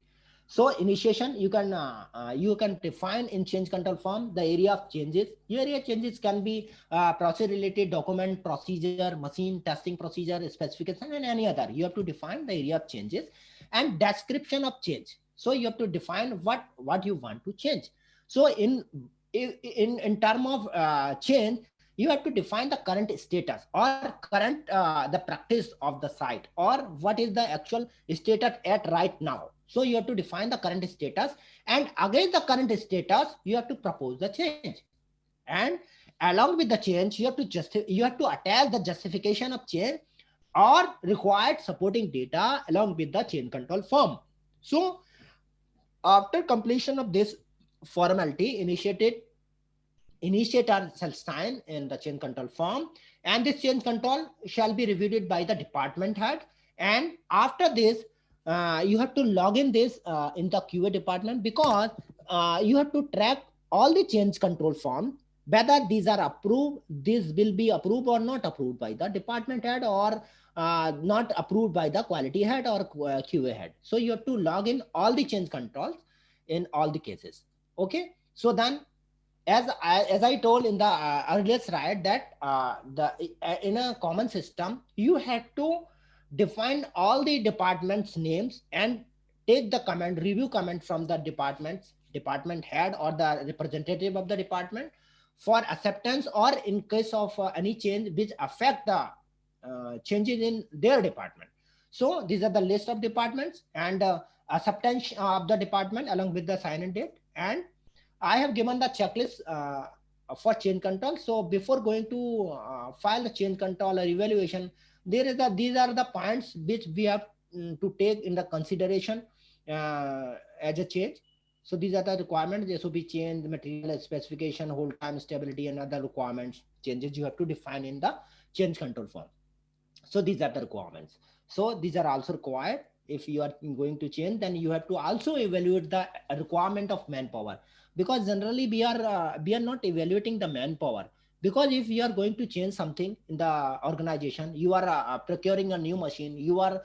So initiation, you can define in change control form the area of changes. Your area changes can be process related, document, procedure, machine, testing procedure, specification, and any other. You have to define the area of changes. And description of change. So you have to define what you want to change. So in term of change, you have to define the current status, or current the practice of the site, or what is the actual status at right now. So you have to define the current status, and against the current status, you have to propose the change. And along with the change, you have to attach the justification of change or required supporting data along with the change control form. So after completion of this formality, initiator shall sign in the change control form, and this change control shall be reviewed by the department head. And after this, you have to log in this in the QA department, because you have to track all the change control form, whether these are approved, this will be approved or not approved by the department head, or not approved by the quality head or QA head. So you have to log in all the change controls in all the cases. Okay. So then, as I told in the earlier slide, that in a common system, you had to define all the departments names and take the review comment from the department head or the representative of the department for acceptance, or in case of any change which affect the changes in their department. So these are the list of departments and acceptance of the department along with the sign and date. And I have given the checklist for change control. So before going to file the change control or evaluation, these are the points which we have to take in the consideration as a change. So these are the requirements: SOP change, material specification, hold time, stability, and other requirements changes you have to define in the change control form. So these are the requirements. So these are also required. if you are going to change, then you have to also evaluate the requirement of manpower, because generally we are not evaluating the manpower. Because if you are going to change something in the organization, you are procuring a new machine, you are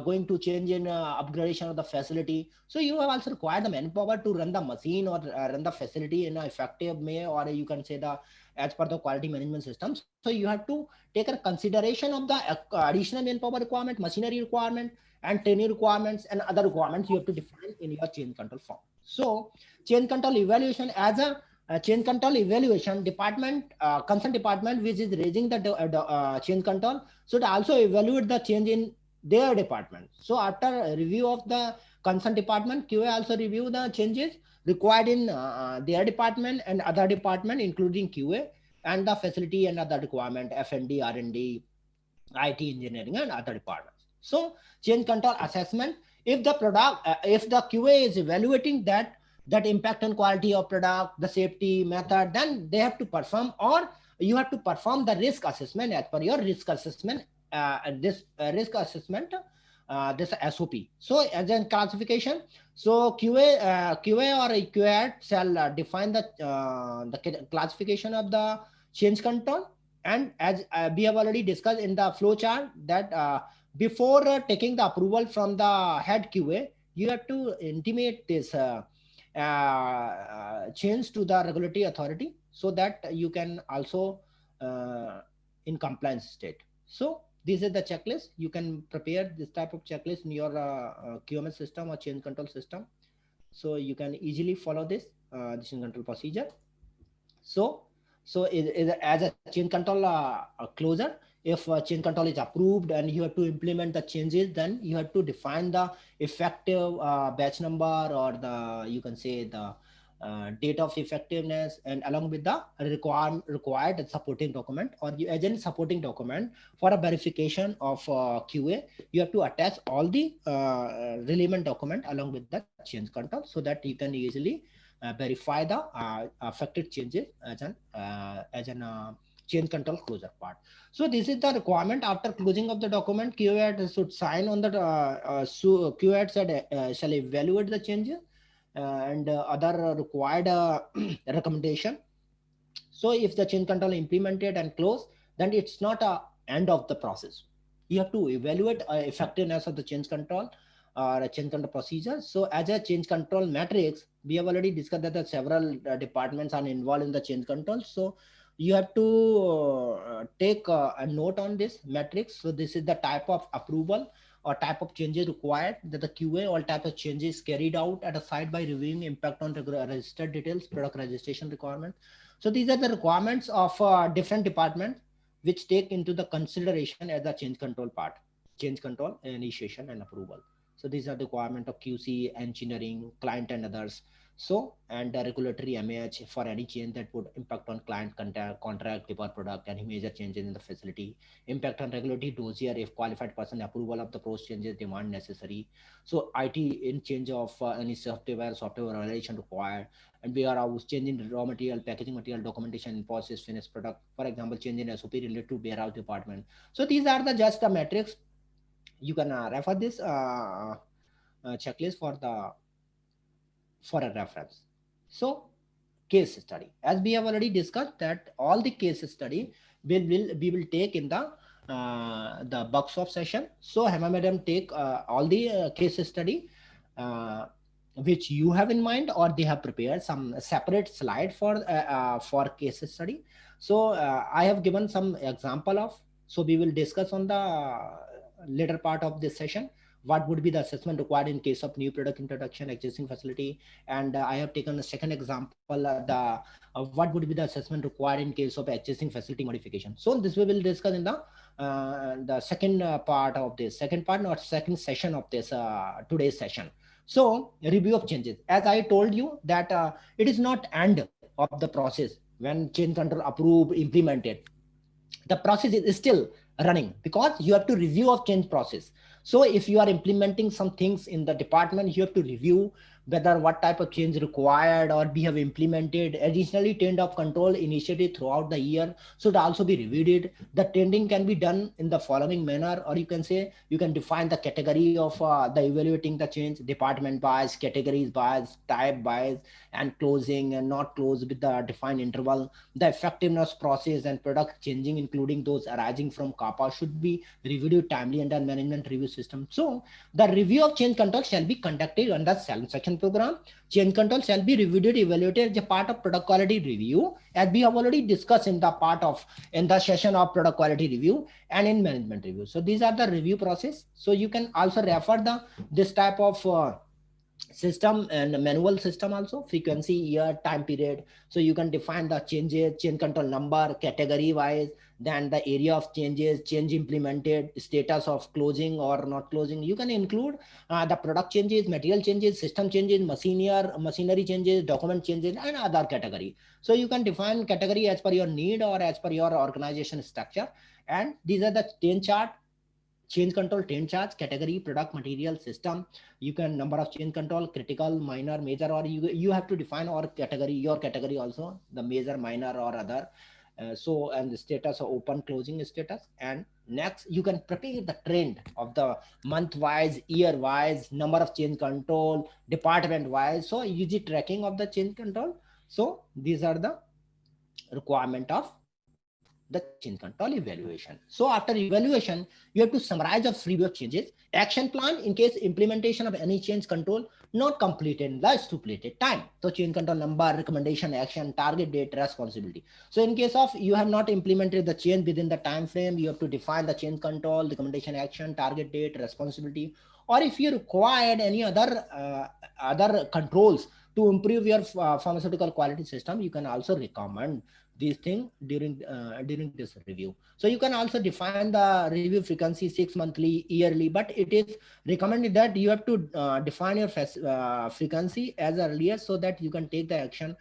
going to change in upgradation of the facility, so you have also required the manpower to run the machine or run the facility in an effective way, or you can say the as per the quality management system. So you have to take a consideration of the additional manpower requirement, machinery requirement, and training requirements and other requirements you have to define in your change control form. So change control evaluation, as a change control evaluation department, concern department which is raising the change control should also evaluate the change in their department. So after a review of the concern department, QA also review the changes required in their department and other department, including QA and the facility and other requirement, F&D, R&D, IT engineering, and other departments. So change control assessment, if the product, if the QA is evaluating that impact on quality of product, the safety method, then they have to perform, or you have to perform the risk assessment as per your risk assessment, this risk assessment, this SOP. So as a classification, so QA or QA shall define the classification of the change control. And as we have already discussed in the flow chart, that before taking the approval from the head QA, you have to intimate this change to the regulatory authority, so that you can also in compliance state. So this is the checklist. You can prepare this type of checklist in your QMS system or change control system. So you can easily follow this change control procedure. So as a change control closer, if change control is approved and you have to implement the changes, then you have to define the effective batch number, or the, you can say, the date of effectiveness, and along with the required supporting document, or as a supporting document for a verification of QA, you have to attach all the relevant document along with the change control, so that you can easily verify the affected changes as an change control closure part. So this is the requirement. After closing of the document, QA should sign on the QA said shall evaluate the changes and other required recommendation. So if the change control implemented and closed, then it's not a end of the process. You have to evaluate effectiveness of the change control or a change control procedure. So as a change control matrix, we have already discussed that the several departments are involved in the change control. So you have to take a note on this matrix. So this is the type of approval or type of changes required, that the QA all type of changes carried out at a site by reviewing impact on registered details, product registration requirement. So these are the requirements of different departments which take into the consideration as a change control part, change control initiation and approval. So these are the requirement of QC, engineering, client and others. So, and the regulatory MAH for any change that would impact on client contract, paper product, any major changes in the facility, impact on regulatory dossier if qualified person approval of the post changes demand necessary. So IT in change of any software relation required, and warehouse change in raw material, packaging material, documentation, process, finished product. For example, change in SOP related to warehouse department. So these are the just the metrics. You can refer this checklist for a reference. So case study, as we have already discussed, that all the case study we will take in the workshop session. So Hema madam take all the case study which you have in mind, or they have prepared some separate slide for case study. So I have given some example of, so we will discuss on the later part of this session what would be the assessment required in case of new product introduction, existing facility. And I have taken a second example, what would be the assessment required in case of existing facility modification. So this we will discuss in the second part of this, second session of this today's session. So review of changes, as I told you that it is not end of the process. When change control approved, implemented, the process is still running, because you have to review of change process. So if you are implementing some things in the department, you have to review whether what type of change required or we have implemented. Additionally, trend of control initiative throughout the year should also be reviewed. The trending can be done in the following manner, or you can say you can define the category of the evaluating the change, department bias, categories bias, type bias, and closing and not close with the defined interval. The effectiveness process and product changing, including those arising from CAPA, should be reviewed timely under management review system. So the review of change control shall be conducted under section program. Change control shall be reviewed, evaluated as a part of product quality review, as we have already discussed in the session of product quality review and in management review. So these are the review process. So you can also refer this type of system and manual system also, frequency, year, time period. So you can define the changes, change control number, category wise, then the area of changes, change implemented, status of closing or not closing. You can include the product changes, material changes, system changes, machinery changes, document changes, and other category. So you can define category as per your need or as per your organization structure. And these are the 10 chart. Change control 10 charts: category, product, material, system. You can number of change control, critical, minor, major, or you have to define your category also, the major, minor, or other. So, and the status of open, closing status. And next, you can prepare the trend of the month wise, year wise, number of change control, department wise. So use tracking of the change control. So these are the requirement of the change control evaluation. So after evaluation, you have to summarize of review of changes, action plan in case implementation of any change control not completed in the stipulated time. So change control number, recommendation, action, target date, responsibility. So in case of you have not implemented the change within the time frame, you have to define the change control, recommendation, action, target date, responsibility. Or if you required any other controls to improve your pharmaceutical quality system, you can also recommend these things during this review. So you can also define the review frequency, 6 monthly, yearly, but it is recommended that you have to define your frequency as earlier, so that you can take the action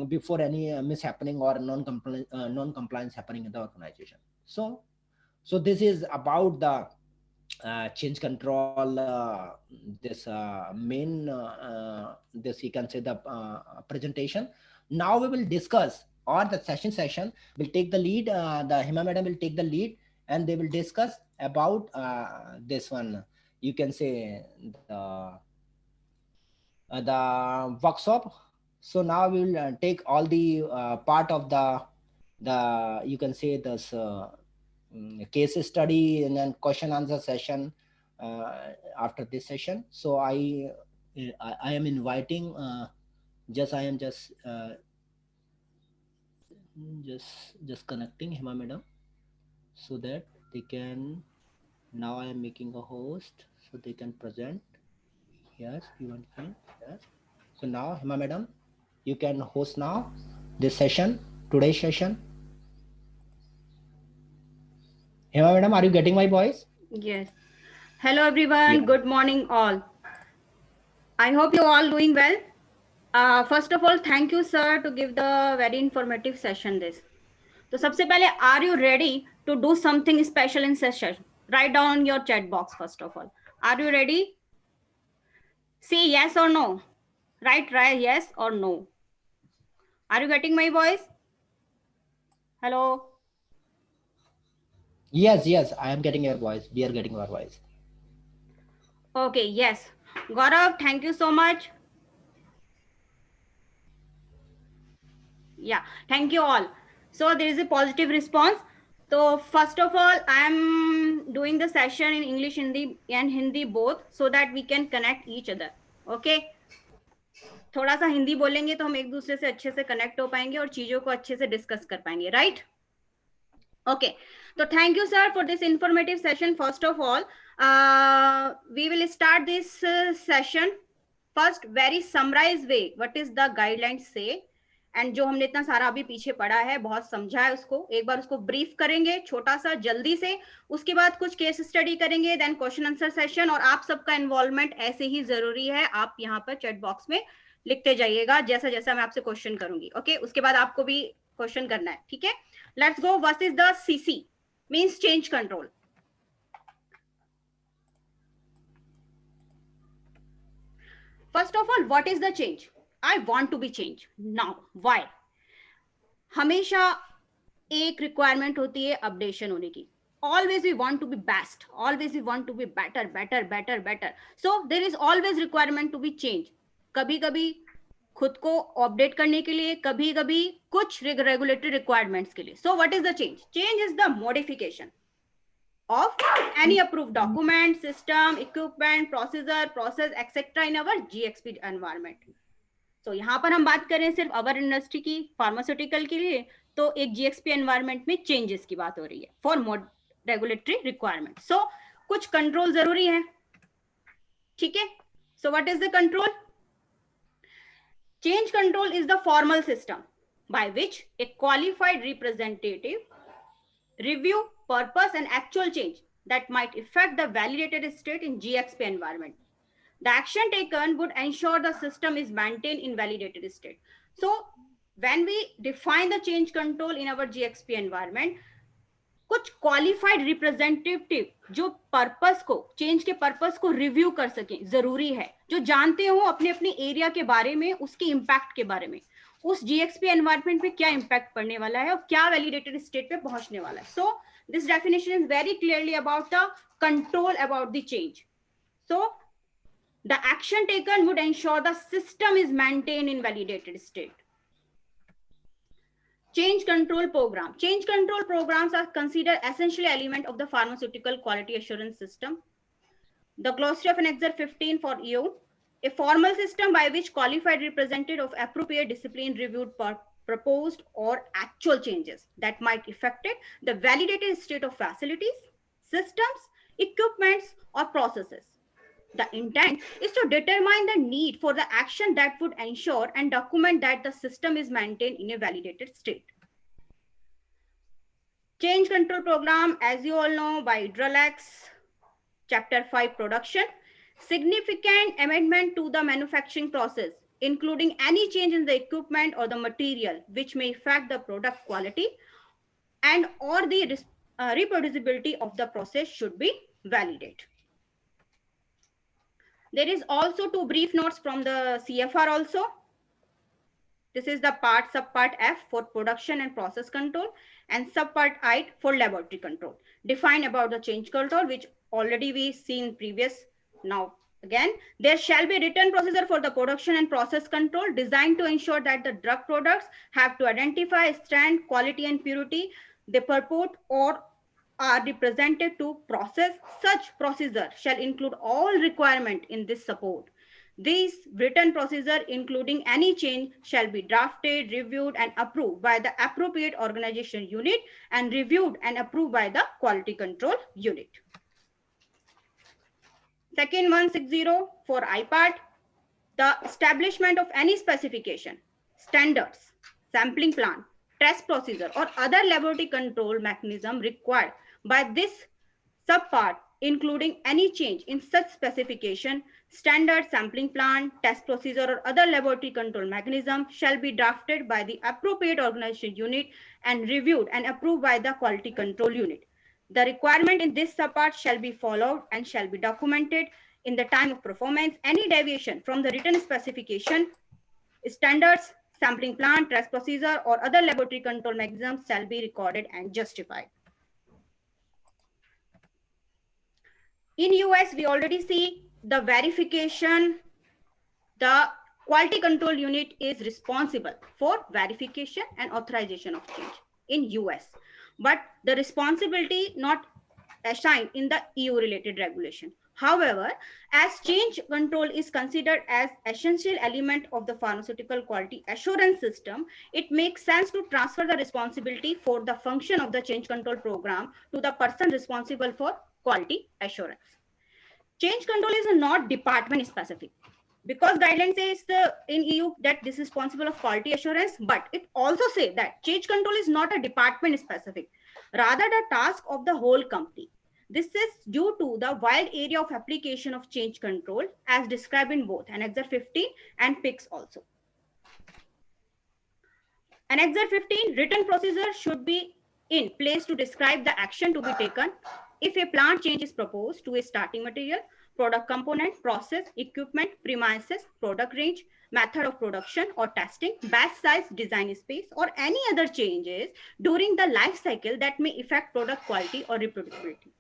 before any mishappening or non-compliance happening in the organization. So this is about the change control, this you can say the presentation. Now we will discuss, or the session will take the lead, the Hima madam will take the lead, and they will discuss about this one, you can say the workshop. So now we will take all the part of the you can say this case study and then question answer session after this session. So I am inviting I am just connecting Hima madam, so that they can, now I am making a host so they can present. Yes, you want to, yes. So now Hima madam, you can host now this session, today's session. Hima madam, are you getting my voice? Yes. Hello everyone. Yeah. Good morning all. I hope you all doing well. First of all, thank you sir to give the very informative session this. So सबसे पहले, are you ready to do something special in session? Write down your chat box first of all. Are you ready? See yes or no. Write yes or no. Are you getting my voice? Hello. Yes, I am getting your voice. We are getting your voice. Okay, yes. Gaurav, thank you so much. Yeah, thank you all. So there is a positive response. So first of all, I am doing the session in English, Hindi both, so that we can connect each other. Okay. थोड़ा सा हिंदी बोलेंगे तो हम एक दूसरे से अच्छे से कनेक्ट हो पाएंगे और चीजों को अच्छे से डिस्कस कर पाएंगे, right? Okay, so thank you sir for this informative session. First of all, we will start this session first very summarized way. What is the guidelines say? And जो हमने इतना सारा अभी पीछे पढ़ा है, बहुत समझा है, उसको एक बार उसको ब्रीफ करेंगे छोटा सा जल्दी से. उसके बाद कुछ केस स्टडी करेंगे, देन क्वेश्चन आंसर सेशन. और आप सबका इन्वॉल्वमेंट ऐसे ही जरूरी है. आप यहाँ पर चैट बॉक्स में लिखते जाइएगा जैसा जैसा मैं आपसे क्वेश्चन करूंगी. ओके, उसके बाद आपको भी क्वेश्चन करना है, ठीक है? Let's go. What is the CC? Means change control. First of all, what is the change? I want to be changed. Now, why? हमेशा एक रिक्वायरमेंट होती है अपडेशन होने की. Always we want to be best. Always we want to be better, better, better, better. So there is always requirement to be changed. कभी कभी खुद को अपडेट करने के लिए, कभी कभी कुछ रेगुलेटरी रिक्वायरमेंट्स के लिए. So what is the change? Change is the modification of any approved document, system, equipment, process, etc. in our GXP environment. So यहाँ पर हम बात करें सिर्फ अवर इंडस्ट्री की, फार्मास्यूटिकल के लिए, तो एक GXP एनवायरनमेंट में चेंजेस की बात हो रही है फॉर रेगुलेटरी रिक्वायरमेंट. सो कुछ कंट्रोल जरूरी है, ठीक है. So what is the control? Change control is the formal system by which a qualified representative review purpose and actual change that might affect the validated state in GXP environment. The action taken would ensure the system is maintained in validated state. So when we define the change control in our GXP environment, कुछ qualified representative जो purpose को, change के purpose को review कर सके जरूरी है, जो जानते हो अपने अपने एरिया के बारे में, उसके इम्पैक्ट के बारे में, उस जीएक्सपी एनवायरनमेंट पे क्या इम्पैक्ट पड़ने वाला है और क्या वैलिडेटेड स्टेट पे पहुंचने वाला है. So this definition is very clearly about the control about the change. So the action taken would ensure the system is maintain in validated state. Change control program. Change control programs are considered essential element of the pharmaceutical quality assurance system. The glossary of Annexure 15 for EU, a formal system by which qualified representative of appropriate discipline reviewed proposed or actual changes that might affect the validated state of facilities, systems, equipments, or processes. The intent is to determine the need for the action that would ensure and document that the system is maintained in a validated state. Change control program, as you all know, by Hydralex, Chapter 5 Production. Significant amendment to the manufacturing process, including any change in the equipment or the material which may affect the product quality and or the reproducibility of the process should be validated. There is also two brief notes from the CFR also. This is the subpart F for production and process control and subpart I for laboratory control. Define about the change control, which already we seen previous. Now again, there shall be written procedure for the production and process control designed to ensure that the drug products have to identify strength, quality and purity they purport or are represented to process. Such procedure shall include all requirement in this support. These written procedure, including any change, shall be drafted, reviewed and approved by the appropriate organization unit and reviewed and approved by the quality control unit. Second 160 for IPART, the establishment of any specification, standards, sampling plan, test procedure or other laboratory control mechanism required by this subpart, including any change in such specification, standard, sampling plan, test procedure or other laboratory control mechanism shall be drafted by the appropriate organization unit and reviewed and approved by the quality control unit. The requirement in this subpart shall be followed and shall be documented in the time of performance. Any deviation from the written specification, standards, sampling plan, test procedure or other laboratory control mechanisms shall be recorded and justified. In US, we already see the verification, the quality control unit is responsible for verification and authorization of change in US, but the responsibility not assigned in the EU related regulation. However, as change control is considered as essential element of the pharmaceutical quality assurance system, it makes sense to transfer the responsibility for the function of the change control program to the person responsible for quality assurance. Change control is not department specific because guidelines says in EU that this is responsible of quality assurance, but it also says that change control is not a department specific, rather the task of the whole company. This is due to the wide area of application of change control as described in both Annexure 15 and PICS also. Annexure 15 written procedure should be in place to describe the action to be taken if a plant change is proposed to a starting material, product component, process, equipment, premises, product range, method of production or testing, batch size, design space, or any other changes during the life cycle that may affect product quality or reproducibility.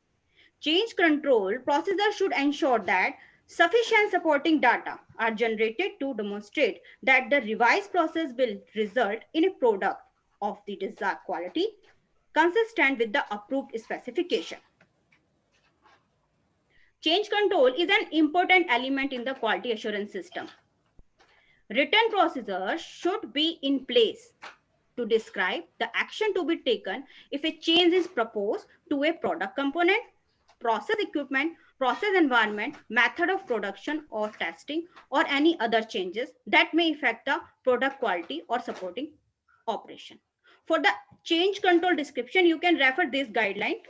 Change control procedure should ensure that sufficient supporting data are generated to demonstrate that the revised process will result in a product of the desired quality consistent with the approved specification. Change control is an important element in the quality assurance system. Written procedures should be in place to describe the action to be taken if a change is proposed to a product component, process equipment, process environment, method of production or testing, or any other changes that may affect the product quality or supporting operation. For the change control description, you can refer this guideline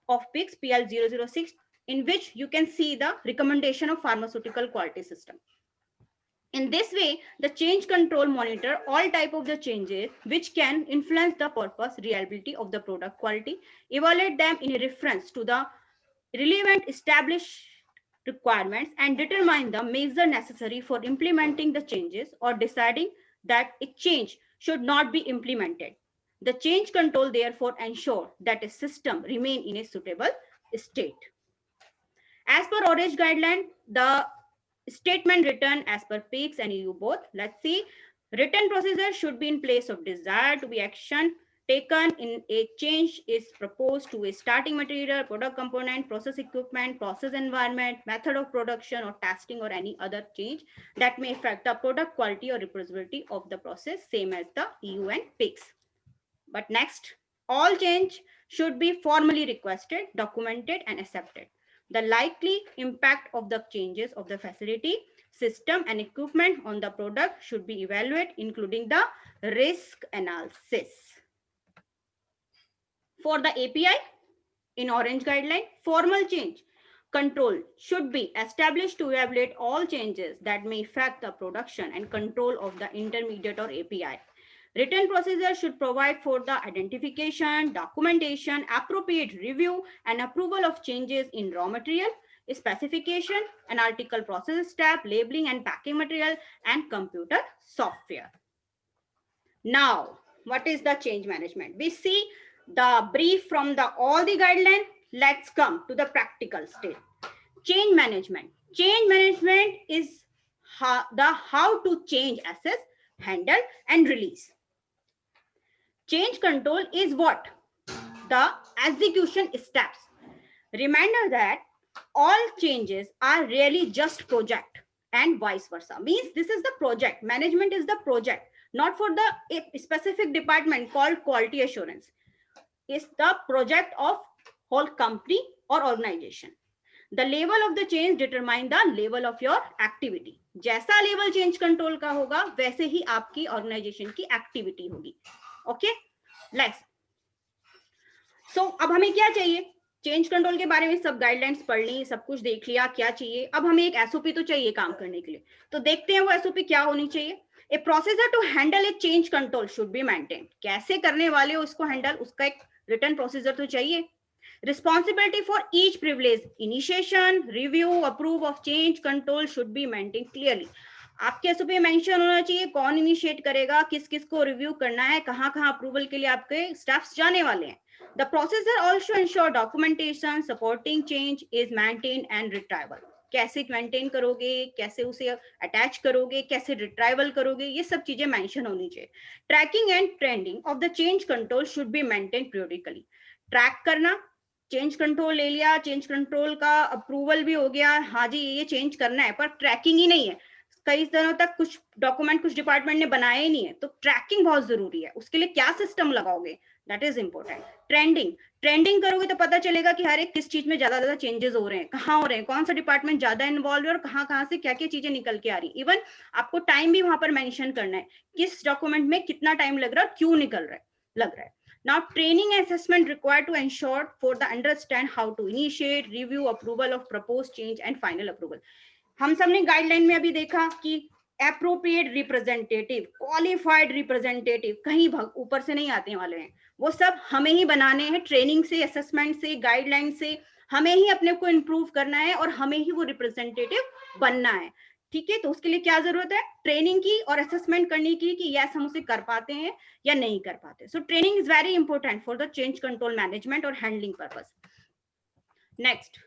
of PICS PL006, in which you can see the recommendation of pharmaceutical quality system. In this way, the change control monitor all type of the changes which can influence the purpose, reliability of the product quality, evaluate them in reference to the relevant established requirements, and determine the measure necessary for implementing the changes or deciding that a change should not be implemented. The change control therefore ensure that a system remain in a suitable state. As per Orange guideline, the statement written as per PICS and EU both. Let's see. Written procedure should be in place of desire to be action taken in a change is proposed to a starting material, product component, process equipment, process environment, method of production or testing, or any other change that may affect the product quality or reproducibility of the process, same as the EU and PICS. But next, all change should be formally requested, documented, and accepted. The likely impact of the changes of the facility, system, and equipment on the product should be evaluated, including the risk analysis. For the API, in Orange guideline, formal change control should be established to evaluate all changes that may affect the production and control of the intermediate or API. Written procedure should provide for the identification, documentation, appropriate review, and approval of changes in raw material, specification, analytical process step, labeling and packing material, and computer software. Now, what is the change management? We see the brief from all the guidelines. Let's come to the practical state. Change management. Change management is how to change, assess, handle, and release. Change control is what? The execution steps. Reminder that all changes are really just project and vice versa. Means this is the project. Management is the project, not for the specific department called quality assurance. It's the project of whole company or organization. The level of the change determine the level of your activity. जैसा level change control का होगा वैसे ही आपकी organization की activity होगी. Okay, next. So अब हमें क्या चाहिए? चेंज कंट्रोल के बारे में सब गाइडलाइंस पढ़ ली, सब कुछ देख लिया, क्या चाहिए. अब हमें एक एसओपी तो चाहिए काम करने के लिए. तो देखते हैं वो एसओपी क्या होनी चाहिए. A procedure to handle a change control should be maintain. कैसे करने वाले हो उसको हैंडल, उसका एक रिटन प्रोसीजर तो चाहिए. Responsibility for each privilege, initiation, review, approve of change control should be maintain clearly. आपके एसओपी मेंशन होना चाहिए कौन इनिशिएट करेगा, किस किस को रिव्यू करना है, कहाँ कहाँ अप्रूवल के लिए आपके स्टेप्स जाने वाले हैं. The procedure also ensure documentation supporting change is maintained and retrieval. कैसे मेंटेन करोगे, कैसे उसे अटैच करोगे, कैसे रिट्राइवल करोगे, ये सब चीजें मेंशन होनी चाहिए. Tracking and trending of the change control should be maintain periodically. Track करना, चेंज कंट्रोल ले लिया, चेंज कंट्रोल का अप्रूवल भी हो गया, हाँ जी ये चेंज करना है, पर ट्रैकिंग ही नहीं है. कई दिनों तक कुछ डॉक्यूमेंट कुछ डिपार्टमेंट ने बनाए ही नहीं है, तो ट्रैकिंग बहुत जरूरी है. उसके लिए क्या सिस्टम लगाओगे, दैट इज इंपॉर्टेंट. ट्रेंडिंग करोगे तो पता चलेगा कि हर एक किस चीज में ज्यादा चेंजेस हो रहे हैं, कहाँ हो रहे हैं, कौन सा डिपार्टमेंट ज्यादा इन्वॉल्व है और कहाँ से क्या क्या चीजें निकल के आ रही. इवन आपको टाइम भी वहां पर मेंशन करना है, किस डॉक्यूमेंट में कितना टाइम लग रहा है, क्यों लग रहा है. Now, training and assessment required to ensure for the understand how to initiate, review, approval of proposed change and final approval. हम सबने गाइडलाइन में अभी देखा कि एप्रोप्रिएट रिप्रेजेंटेटिव, क्वालिफाइड रिप्रेजेंटेटिव कहीं ऊपर से नहीं आते वाले हैं, वो सब हमें ही बनाने हैं. ट्रेनिंग से, असेसमेंट से, गाइडलाइन से, हमें ही अपने को इम्प्रूव करना है और हमें ही वो रिप्रेजेंटेटिव बनना है। ठीक है, तो उसके लिए क्या जरूरत है, ट्रेनिंग की और असेसमेंट करने की कि यस हम उसे कर पाते हैं या नहीं कर पाते। So training is very important for the change control management और handling purpose. Next,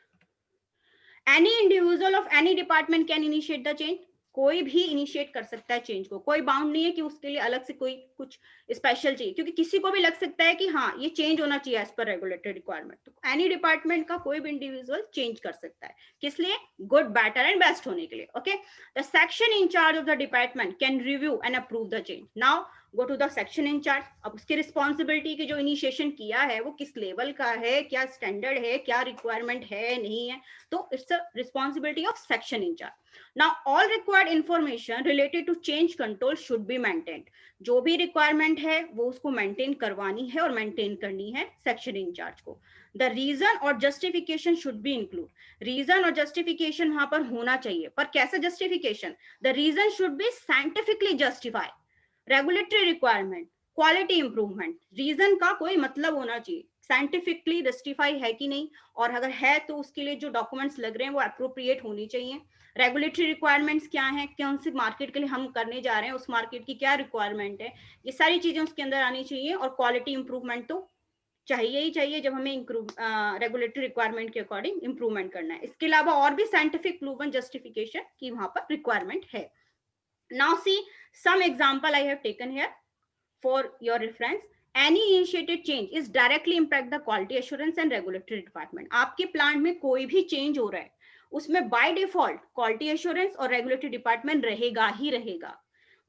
any individual of any department can initiate the change. कोई भी इनिशिएट कर सकता है चेंज को, कोई बाउंड नहीं है कि उसके लिए अलग से कोई कुछ स्पेशल चाहिए, क्योंकि किसी को भी लग सकता है कि हाँ ये चेंज होना चाहिए एज पर रेगुलेटरी रिक्वायरमेंट। तो एनी डिपार्टमेंट का कोई भी इंडिविजुअल चेंज कर सकता है, किस लिए, गुड, बेटर एंड बेस्ट होने के लिए। Okay, the section in-charge of the department can review and approve the change. Now go to the section in-charge. अब उसकी रिस्पॉन्सिबिलिटी की जो इनिशिएशन किया है वो किस लेवल का है, क्या स्टैंडर्ड है, क्या रिक्वायरमेंट है नहीं है, तो it's a responsibility of section incharge. Now all required information related to change control should be maintained. जो भी रिक्वायरमेंट है वो उसको मेंटेन करवानी है और मेंटेन करनी है सेक्शन इंचार्ज को। द रीजन और justification should be include. Reason और जस्टिफिकेशन वहां पर होना चाहिए, पर कैसा justification, the reason should be scientifically justify regulatory requirement, quality improvement. Reason का कोई मतलब होना चाहिए, साइंटिफिकली जस्टिफाई है कि नहीं, और अगर है तो उसके लिए जो डॉक्यूमेंट्स लग रहे हैं वो अप्रोप्रिएट होनी चाहिए। रेगुलेटरी रिक्वायरमेंट्स क्या है, कौन सी मार्केट के लिए हम करने जा रहे हैं, उस मार्केट की क्या रिक्वायरमेंट है, ये सारी चीजें उसके अंदर आनी चाहिए। और क्वालिटी इंप्रूवमेंट तो चाहिए ही चाहिए जब हमें रेगुलेटरी रिक्वायरमेंट के अकॉर्डिंग इंप्रूवमेंट करना है। इसके अलावा और भी साइंटिफिक प्रूवन जस्टिफिकेशन की वहां पर रिक्वायरमेंट है। Now see some example I have taken here for your reference. Any initiated change is directly impact the quality assurance and regulatory department. आपके प्लांट में कोई भी चेंज हो रहा है उसमें बाय डिफॉल्ट क्वालिटी एश्योरेंस और रेगुलेटरी डिपार्टमेंट रहेगा ही रहेगा,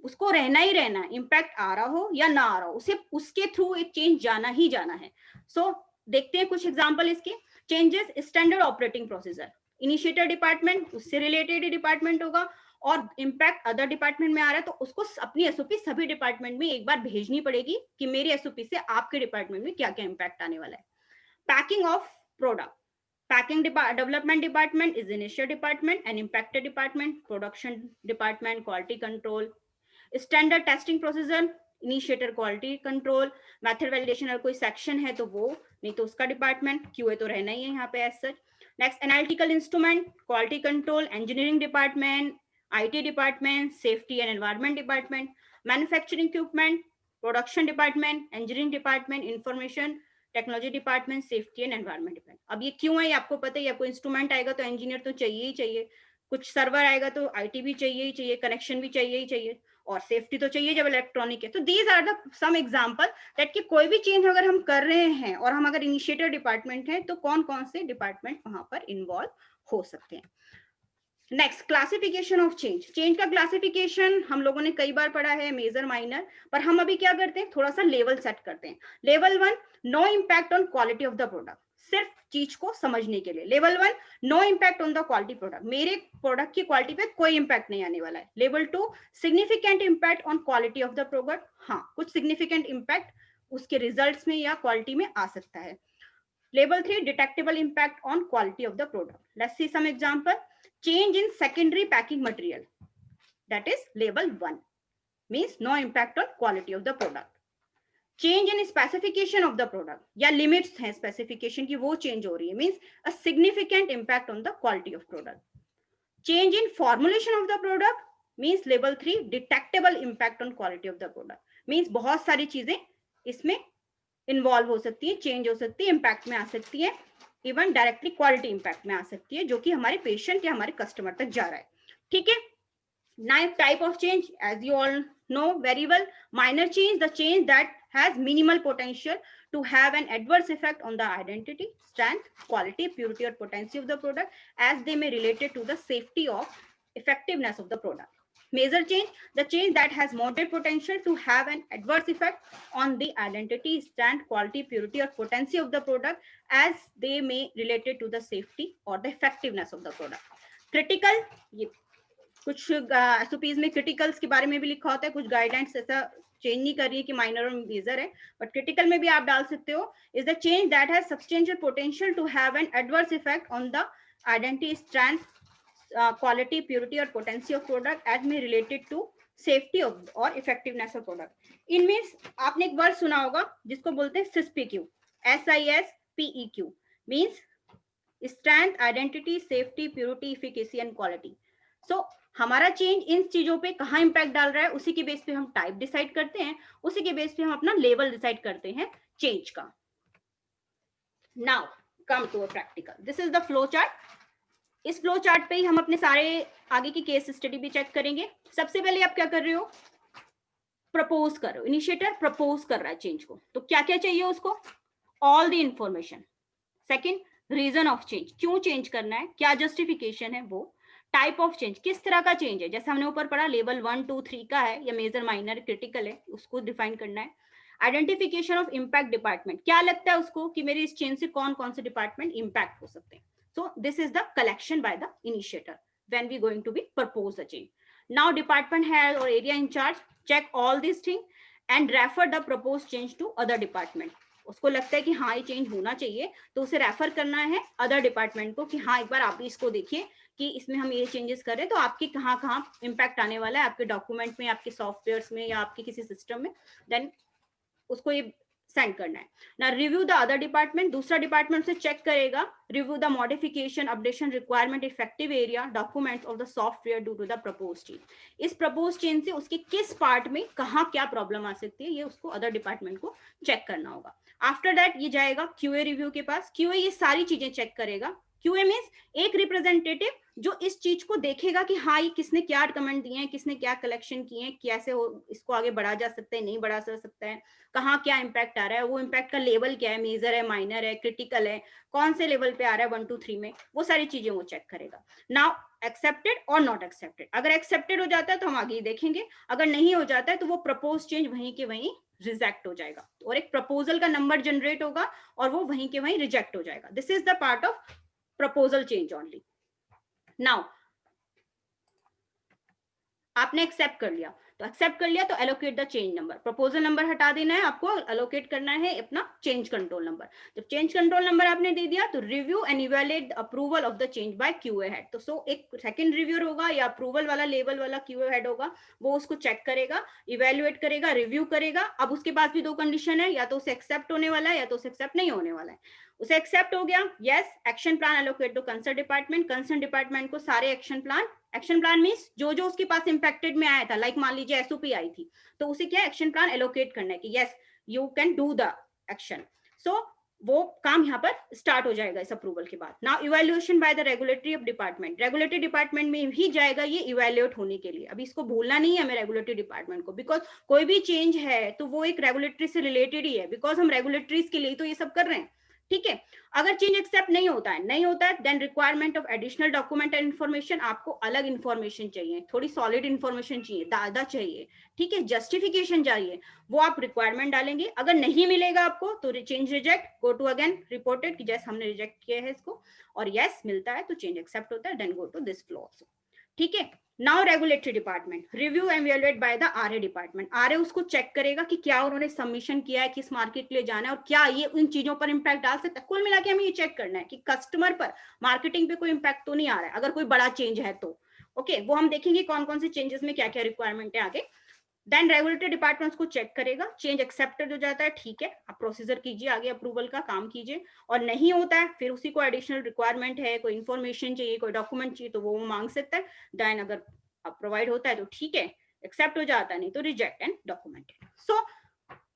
उसको रहना ही रहना, इम्पैक्ट आ रहा हो या ना आ रहा हो, उसे उसके थ्रू एक चेंज जाना ही जाना है। सो देखते हैं कुछ एग्जांपल इसके। Changes standard operating procedure, initiator department उससे रिलेटेड डिपार्टमेंट होगा, और इम्पैक्ट अदर डिपार्टमेंट में आ रहा है तो उसको अपनी एसओपी सभी डिपार्टमेंट में एक बार भेजनी पड़ेगी कि मेरी एसओपी से आपके डिपार्टमेंट में क्या क्या इम्पैक्ट आने वाला है। Packing of product, packing development department is initial department and impacted department, production department quality control, standard testing procedure initiator quality control, method validation अगर कोई सेक्शन है तो वो, नहीं तो उसका डिपार्टमेंट, क्यूए तो रहना ही है यहाँ पे as such. Next analytical instrument, quality control, engineering department, IT department, safety and environment department, manufacturing equipment, production department, engineering department, information technology department, safety and environment department. अब ये क्यों है आपको पता ही है, आपको इंस्ट्रूमेंट आएगा तो इंजीनियर तो चाहिए ही चाहिए, कुछ सर्वर आएगा तो आईटी भी चाहिए ही चाहिए, कनेक्शन भी चाहिए ही चाहिए, और सेफ्टी तो चाहिए जब इलेक्ट्रॉनिक है। तो these are the some example that कि कोई भी चेंज अगर हम कर रहे हैं और हम अगर इनिशिएटर डिपार्टमेंट है तो कौन कौन से डिपार्टमेंट वहां पर इन्वॉल्व हो सकते हैं। Next, classification of change. Change का क्लासिफिकेशन हम लोगों ने कई बार पढ़ा है, मेजर माइनर, पर हम अभी क्या करते हैं, थोड़ा सा लेवल सेट करते हैं। Level 1, no impact on quality of the product, सिर्फ चीज को समझने के लिए। Level 1, no impact on the quality product, मेरे प्रोडक्ट की क्वालिटी पे कोई इम्पैक्ट नहीं आने वाला है। Level 2, significant impact on quality of the product, हाँ कुछ सिग्निफिकेंट इम्पैक्ट उसके रिजल्ट्स में या क्वालिटी में आ सकता है। Level 3, detectable impact on quality of the product. Let's see some example. Change in secondary packing material, that is level 1, means no impact on quality of the product. Change in specification of the product, या limits है specification की वो change हो रही है, means a significant impact on the quality of product. Change in formulation of the product means level 3, detectable impact on quality of the product, means बहुत सारी चीजें इसमें इन्वॉल्व हो सकती है, चेंज हो सकती है, इम्पैक्ट में आ सकती है, इवन डायरेक्टली क्वालिटी इम्पैक्ट में आ सकती है, जो कि हमारे पेशेंट या हमारे कस्टमर तक जा रहा है। ठीक है, ninth type of change, as you all know very well, minor change, the change that has minimal potential to have an adverse effect on the identity, strength, quality, purity or potency of the product, as they may related to the safety or effectiveness of the product. Major change, the change that has moderate potential to have an adverse effect on the identity, strength, quality, purity or potency of the product, as they may related to the safety or the effectiveness of the product. Critical, ये कुछ SOPs में क्रिटिकल्स के बारे में भी लिखा होता है, कुछ गाइडलाइंस ऐसा चेंज नहीं कर रही है कि माइनर और मेजर है, बट क्रिटिकल में भी आप डाल सकते हो। Is the change that has substantial potential to have an adverse effect on the identity, strength, quality, purity और पोटेंसी ऑफ प्रोडक्ट एज में रिलेटेड टू सेफ्टी और इफेक्टिवनेस ऑफ प्रोडक्ट। इन मीन्स आपने एक वर्ड सुना होगा जिसको बोलते हैं SISPEQ, SISPEQ, means strength, identity, safety, purity, efficacy and quality. So हमारा चेंज इन चीजों पे कहाँ इंपैक्ट डाल रहा है, उसी के बेस पे हम टाइप डिसाइड करते हैं, उसी के बेस पे हम अपना लेवल डिसाइड करते हैं चेंज का। Now come to a practical, this is the flow chart. इस फ्लो चार्ट पे ही हम अपने सारे आगे की केस स्टडी भी चेक करेंगे। सबसे पहले आप क्या कर रहे हो, प्रपोज कर रहे हो, इनिशिएटर प्रपोज कर रहा है चेंज को, तो क्या क्या चाहिए उसको, all the information. Second, reason of change, क्यों चेंज करना है, क्या जस्टिफिकेशन है वो। टाइप ऑफ चेंज, किस तरह का चेंज है, जैसे हमने ऊपर पढ़ा लेवल 1 2 3 का है, या मेजर माइनर क्रिटिकल है, उसको डिफाइन करना है। आइडेंटिफिकेशन ऑफ इम्पैक्ट डिपार्टमेंट, क्या लगता है उसको कि मेरे इस चेंज से कौन कौन से डिपार्टमेंट इंपैक्ट हो सकते हैं। So this is the collection by the initiator when we going to be propose the change. Now department head और area incharge check all this thing and refer the propose change to other department. उसको लगता है कि हाँ ये change होना चाहिए, तो उसे रेफर करना है अदर डिपार्टमेंट को कि हाँ एक बार आप भी इसको देखिए कि इसमें हम ये चेंजेस कर रहे हैं, तो आपके कहाँ कहाँ इंपैक्ट आने वाला है, आपके डॉक्यूमेंट में, आपके सॉफ्टवेयर में, या आपके किसी सिस्टम में, देन उसको ये सेंड करना है ना। रिव्यू द अदर डिपार्टमेंट, दूसरा डिपार्टमेंट से चेक करेगा, review the modification, updation, requirement, effective area, documents of the software due to the propose change. इस प्रपोज चेंज से उसके किस पार्ट में कहाँ क्या प्रॉब्लम आ सकती है, ये उसको अदर डिपार्टमेंट को चेक करना होगा। आफ्टर दैट ये जाएगा क्यूए रिव्यू के पास, क्यूए ये सारी चीजें चेक करेगा। क्यूए मींस एक रिप्रेजेंटेटिव जो इस चीज को देखेगा कि हाँ ये किसने क्या कमेंट दिए हैं, किसने क्या कलेक्शन किए हैं, कैसे हो इसको आगे बढ़ा जा सकता है, नहीं बढ़ा जा सकता है, कहाँ क्या इंपैक्ट आ रहा है, वो इंपैक्ट का लेवल क्या है, मेजर है, माइनर है, क्रिटिकल है, कौन से लेवल पे आ रहा है 1 2 3 में, वो सारी चीजें वो चेक करेगा। नाउ एक्सेप्टेड और नॉट एक्सेप्टेड, अगर एक्सेप्टेड हो जाता है तो हम आगे देखेंगे, अगर नहीं हो जाता है तो वो प्रपोज चेंज वहीं के वहीं रिजेक्ट हो जाएगा, और एक प्रपोजल का नंबर जनरेट होगा और वो वहीं के वहीं रिजेक्ट हो जाएगा। This is the part of proposal change only. Now आपने एक्सेप्ट कर लिया, तो एक्सेप्ट कर लिया तो allocate the change number, proposal number हटा देना है आपको, एलोकेट करना है अपना चेंज कंट्रोल नंबर। जब चेंज कंट्रोल नंबर आपने दे दिया तो review and evaluate the approval of the change bye QA head. तो सो एक सेकंड रिव्यूअर होगा या अप्रूवल वाला लेवल वाला क्यूए हेड होगा, वो उसको चेक करेगा, इवैल्यूएट करेगा, रिव्यू करेगा। अब उसके पास भी दो कंडीशन है, या तो उसे एक्सेप्ट होने वाला है या तो उसे एक्सेप्ट नहीं होने वाला है। उसे एक्सेप्ट हो गया, yes, action plan allocate to concern department, concern department को सारे एक्शन प्लान मींस जो जो उसके पास इंपैक्टेड में आया था, लाइक मान लीजिए एसओपी आई थी, तो उसे क्या एक्शन प्लान एलोकेट करना है कि yes you can do the action. So वो काम यहाँ पर स्टार्ट हो जाएगा इस अप्रूवल के बाद। Now evaluation by the regulatory of department, regulatory department में ही जाएगा ये इवैल्यूएट होने के लिए। अभी इसको भूलना नहीं है हमें रेगुलेटरी डिपार्टमेंट को, बिकॉज कोई भी चेंज है तो वो एक रेगुलेटरी से रिलेटेड ही है, बिकॉज हम रेगुलेटरीज के लिए तो ये सब कर रहे हैं, ठीक है। अगर चेंज एक्सेप्ट नहीं होता है then requirement of additional document and information, आपको अलग इन्फॉर्मेशन चाहिए, थोड़ी सॉलिड इन्फॉर्मेशन चाहिए, ज्यादा चाहिए, ठीक है, जस्टिफिकेशन चाहिए, वो आप रिक्वायरमेंट डालेंगे। अगर नहीं मिलेगा आपको तो change reject, go to again reported कि जैसे हमने रिजेक्ट किया है इसको, और यस मिलता है तो चेंज एक्सेप्ट होता है, then go to this flow also, ठीक है। Now regulatory department, review and evaluate by the RA department, RA उसको चेक करेगा कि क्या उन्होंने सबमिशन किया है, किस मार्केट के लिए जाना है, और क्या ये उन चीजों पर इंपैक्ट डाल सकता है। कुल मिला के हमें ये चेक करना है कि कस्टमर पर, मार्केटिंग पे कोई इंपैक्ट तो नहीं आ रहा है, अगर कोई बड़ा चेंज है तो ओके, वो हम देखेंगे कौन कौन से चेंजेस में क्या क्या रिक्वायरमेंट है आगे। देन रेगुलेटरी डिपार्टमेंट को चेक करेगा, चेंज एक्सेप्टेड हो जाता है, ठीक है, आप प्रोसीजर कीजिए, आगे अप्रूवल का काम कीजिए, और नहीं होता है फिर उसी को एडिशनल रिक्वायरमेंट है, कोई इन्फॉर्मेशन चाहिए, कोई डॉक्यूमेंट चाहिए, तो वो मांग सकता है। देन अगर प्रोवाइड होता है तो ठीक है, एक्सेप्ट हो जाता है, नहीं तो रिजेक्ट एंड डॉक्यूमेंटेड। सो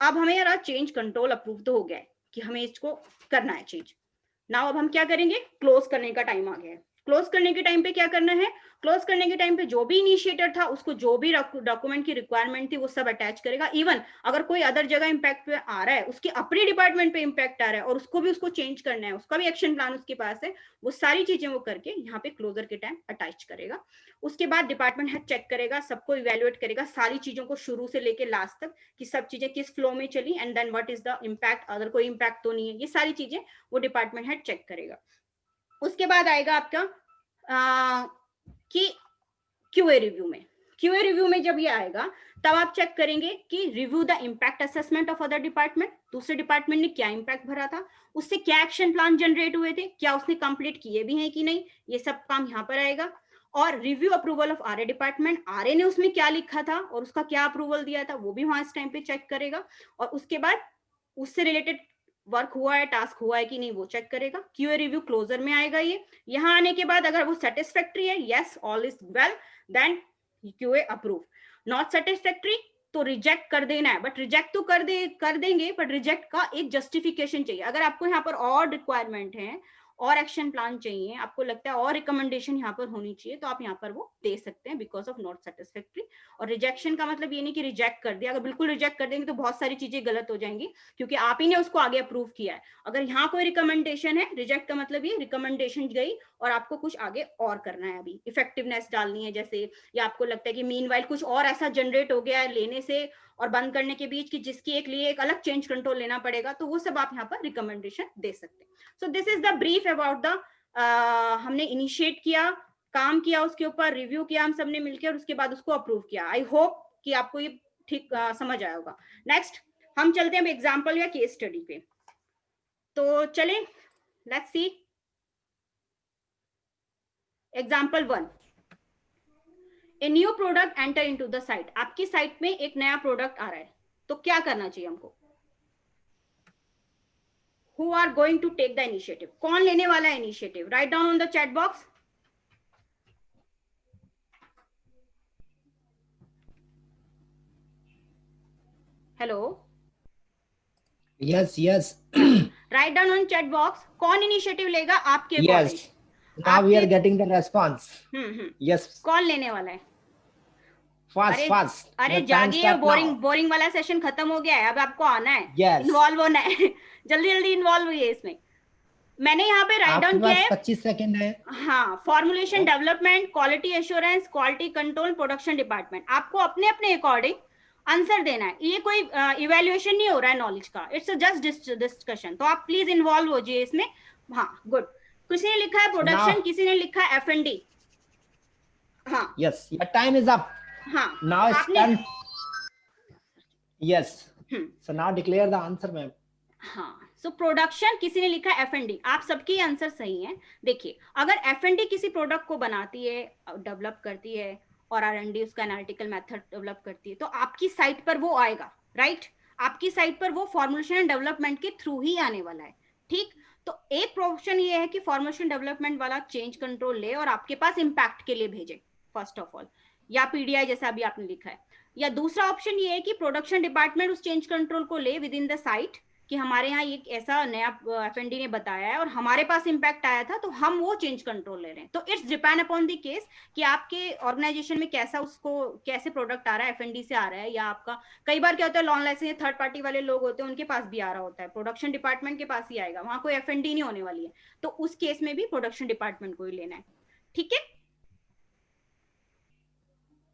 अब हमें यार चेंज कंट्रोल अप्रूव तो हो गया है कि हमें इसको करना है चेंज। नाउ अब हम क्या करेंगे, क्लोज करने का टाइम आ गया है। क्लोज करने के टाइम पे क्या करना है, क्लोज करने के टाइम पे जो भी इनिशिएटर था उसको जो भी डॉक्यूमेंट की रिक्वायरमेंट थी वो सब अटैच करेगा। इवन अगर कोई अदर जगह इंपैक्ट आ रहा है, उसके अपने डिपार्टमेंट पे इंपैक्ट आ रहा है और उसको भी उसको चेंज करना है, उसका भी एक्शन प्लान उसके पास है, वो सारी चीजें वो करके यहाँ पे क्लोजर के टाइम अटैच करेगा। उसके बाद डिपार्टमेंट हेड चेक करेगा, सबको इवेल्युएट करेगा, सारी चीजों को शुरू से लेके लास्ट तक कि सब चीजें किस फ्लो में चली, and then what is the impact, अगर कोई इम्पैक्ट तो नहीं है, ये सारी चीजें वो डिपार्टमेंट हेड चेक करेगा। उसके बाद आएगा आपका कि क्यूए रिव्यू में, क्यूए रिव्यू में जब ये आएगा तब आप चेक करेंगे कि review the impact assessment of other department, दूसरे डिपार्टमेंट ने क्या इम्पैक्ट भरा था, उससे क्या एक्शन प्लान जनरेट हुए थे, क्या उसने कंप्लीट किए भी हैं कि नहीं, ये सब काम यहाँ पर आएगा। और review approval of RA department, RA ने उसमें क्या लिखा था और उसका क्या अप्रूवल दिया था, वो भी वहां इस टाइम पे चेक करेगा। और उसके बाद उससे रिलेटेड वर्क हुआ है, टास्क हुआ है कि नहीं, वो चेक करेगा। क्यूए रिव्यू क्लोजर में आएगा ये। यहाँ आने के बाद अगर वो सेटिस्फैक्ट्री है, yes all is well, then QA approve. Not satisfactory तो रिजेक्ट कर देना है, बट रिजेक्ट तो कर देंगे, बट रिजेक्ट का एक जस्टिफिकेशन चाहिए। अगर आपको यहाँ पर और रिक्वायरमेंट है, और एक्शन प्लान चाहिए, आपको लगता है और रिकमेंडेशन यहाँ पर होनी चाहिए, तो आप यहाँ पर वो दे सकते हैं बिकॉज ऑफ नॉट सेटिस्फैक्ट्री। और रिजेक्शन का मतलब ये नहीं कि रिजेक्ट कर दिया, अगर बिल्कुल रिजेक्ट कर देंगे तो बहुत सारी चीजें गलत हो जाएंगी, क्योंकि आप ही ने उसको आगे अप्रूव किया है। अगर यहाँ कोई रिकमेंडेशन है, रिजेक्ट का मतलब ये रिकमेंडेशन गई और आपको कुछ आगे और करना है, अभी इफेक्टिवनेस डालनी है जैसे, या आपको लगता है कि मीनवाइल कुछ और ऐसा जनरेट हो गया है लेने से और बंद करने के बीच कि जिसकी एक लिए एक अलग चेंज कंट्रोल लेना पड़ेगा, तो वो सब आप यहाँ पर रिकमेंडेशन दे सकते हैं। So this is the brief about the, हमने इनिशिएट किया, काम किया, उसके ऊपर रिव्यू किया हम सबने मिलकर, और उसके बाद उसको अप्रूव किया। आई होप कि आपको ये ठीक समझ आया होगा। नेक्स्ट हम चलते हैं एग्जाम्पल या केस स्टडी पे। तो चलें, let's see example 1। A new product enter into the site. आपकी साइट में एक नया प्रोडक्ट आ रहा है, तो क्या करना चाहिए हमको? Who are going to take the initiative? कौन लेने वाला है initiative? Write down on the chat box. Hello, Yes, yes. Write down on chat box. कौन इनिशिएटिव लेगा आपके according? Yes. Now we are getting the response. Yes. कौन लेने वाला है? Fast, fast. अरे The time जागिए, start बोरिंग now. बोरिंग वाला सेशन खत्म हो गया है, अब आपको आना है, Yes. इन्वॉल्व होना है। जल्दी जल्दी इन्वॉल्व हुई है इसमें। मैंने यहाँ पे राइट डाउन किया है 25 सेकंड है। हाँ, formulation development, quality assurance, quality control, production department. आपको अपने अपने अकॉर्डिंग आंसर देना है, ये कोई इवैल्यूएशन नहीं हो रहा है नॉलेज का, इट्स जस्ट डिस्कशन। तो आप प्लीज इन्वॉल्व हो जाइए इसमें। हाँ गुड। किसी ने लिखा है प्रोडक्शन, किसी ने लिखा है F&D। हाँ yes, your time is up. हाँ, नाउ इट्स आपने done. Yes, so now declare the answer ma'am. हाँ, सो प्रोडक्शन किसी ने लिखा है F&D। आप सबके आंसर सही हैं। देखिए, अगर F&D किसी प्रोडक्ट को बनाती है, डेवलप करती है, और R&D उसका एनालिटिकल मेथड डेवलप करती है, तो आपकी साइट पर वो आएगा, राइट? आपकी साइट पर वो फॉर्मुलेशन एंड डेवलपमेंट के थ्रू ही आने वाला है, ठीक? तो एक प्रोफेशन ये है कि फॉर्मुलेशन डेवलपमेंट वाला चेंज कंट्रोल ले और आपके पास इम्पैक्ट के लिए भेजे, फर्स्ट ऑफ ऑल, या PDI जैसा अभी आपने लिखा है। या दूसरा ऑप्शन ये है कि प्रोडक्शन डिपार्टमेंट उस चेंज कंट्रोल को ले विद इन द साइट, कि हमारे यहाँ एक ऐसा नया F&D ने बताया है और हमारे पास इम्पैक्ट आया था, तो हम वो चेंज कंट्रोल ले रहे हैं। तो it's depend upon the case कि आपके ऑर्गेनाइजेशन में कैसा, उसको कैसे प्रोडक्ट आ रहा है, F&D से आ रहा है, या आपका कई बार क्या होता है, लॉन लाइसेंस थर्ड पार्टी वाले लोग होते हैं, उनके पास भी आ रहा होता है, प्रोडक्शन डिपार्टमेंट के पास ही आएगा, वहां कोई F&D नहीं होने वाली है, तो उस केस में भी प्रोडक्शन डिपार्टमेंट को ही लेना है, ठीक है?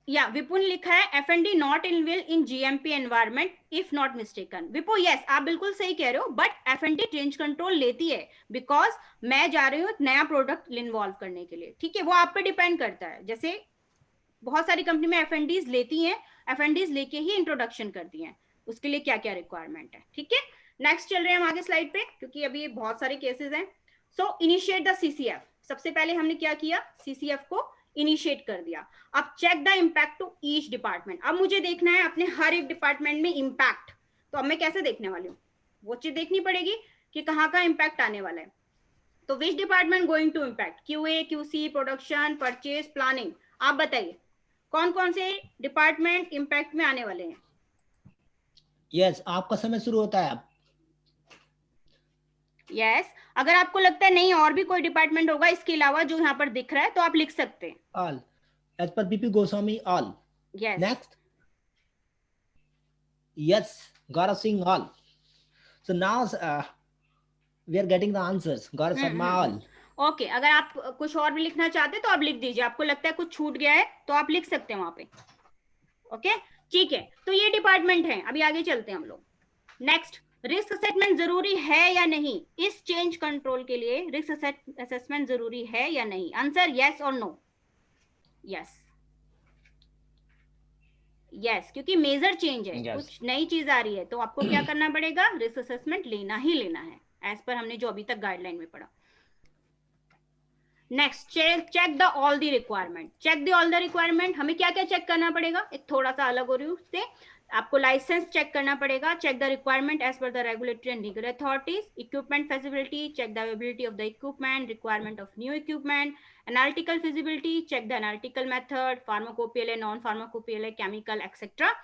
या विपुल लिखा है F&D not involve in GMP environment if not mistaken. विपो यस, आप बिल्कुल सही कह रहे हो, बट F&D चेंज कंट्रोल लेती है बिकॉज मैं जा रही हूँ एक नया प्रोडक्ट इन्वॉल्व करने के लिए, ठीक है? वो आप पे डिपेंड करता है। जैसे बहुत सारी कंपनी में F&Ds लेती हैं, F&Ds लेके ही इंट्रोडक्शन करती हैं, उसके लिए क्या क्या रिक्वायरमेंट है, ठीक है? नेक्स्ट चल रहे हैं हम आगे स्लाइड पे, क्योंकि अभी बहुत सारे केसेस हैं। सो इनिशिएट द CCF। सबसे पहले हमने क्या किया, CCF को इनिशिएट कर दिया। अब check the impact to each department. अब मुझे देखना है अपने हर एक डिपार्टमेंट में इम्पैक्ट। तो अब मैं कैसे देखने वाली हूँ, वो चीज देखनी पड़ेगी कि कहाँ का इम्पैक्ट आने वाला है। तो which department going to impact, QA, QC, production, purchase, planning. आप बताइए कौन कौन से डिपार्टमेंट इम्पैक्ट में आने वाले हैं? यस, आपका समय शुरू होता है अब। यस, अगर आपको लगता है नहीं और भी कोई डिपार्टमेंट होगा इसके अलावा जो यहाँ पर दिख रहा है, तो आप लिख सकते हैं all, as per BP Goswami all. Yes, next, yes, Gaurav Singh all. So now we are getting the answers. Gaurav Sharma all. Okay, अगर आप कुछ और भी लिखना चाहते हैं तो आप लिख दीजिए, आपको लगता है कुछ छूट गया है तो आप लिख सकते हैं वहां पे, ओके ठीक है? तो ये डिपार्टमेंट है। अभी आगे चलते हैं हम लोग। नेक्स्ट, रिस्क असेसमेंट जरूरी है या नहीं? इस चेंज कंट्रोल के लिए रिस्क असेसमेंट जरूरी है या नहीं? आंसर यस और नो। यस, यस, क्योंकि मेजर चेंज है, Yes. कुछ नई चीज आ रही है, तो आपको क्या करना पड़ेगा, रिस्क असेसमेंट लेना ही लेना है, एज पर हमने जो अभी तक गाइडलाइन में पढ़ा। Next, check the all the requirement. Check the all the requirement, हमें क्या क्या चेक करना पड़ेगा? एक थोड़ा सा अलग हो रही है उससे। आपको लाइसेंस चेक करना पड़ेगा, check the requirement as per the regulatory and legal authorities, equipment feasibility, check the availability of the equipment, requirement of new equipment, analytical feasibility, check the analytical method, pharmacopoeial, non pharmacopoeial, chemical etcetera.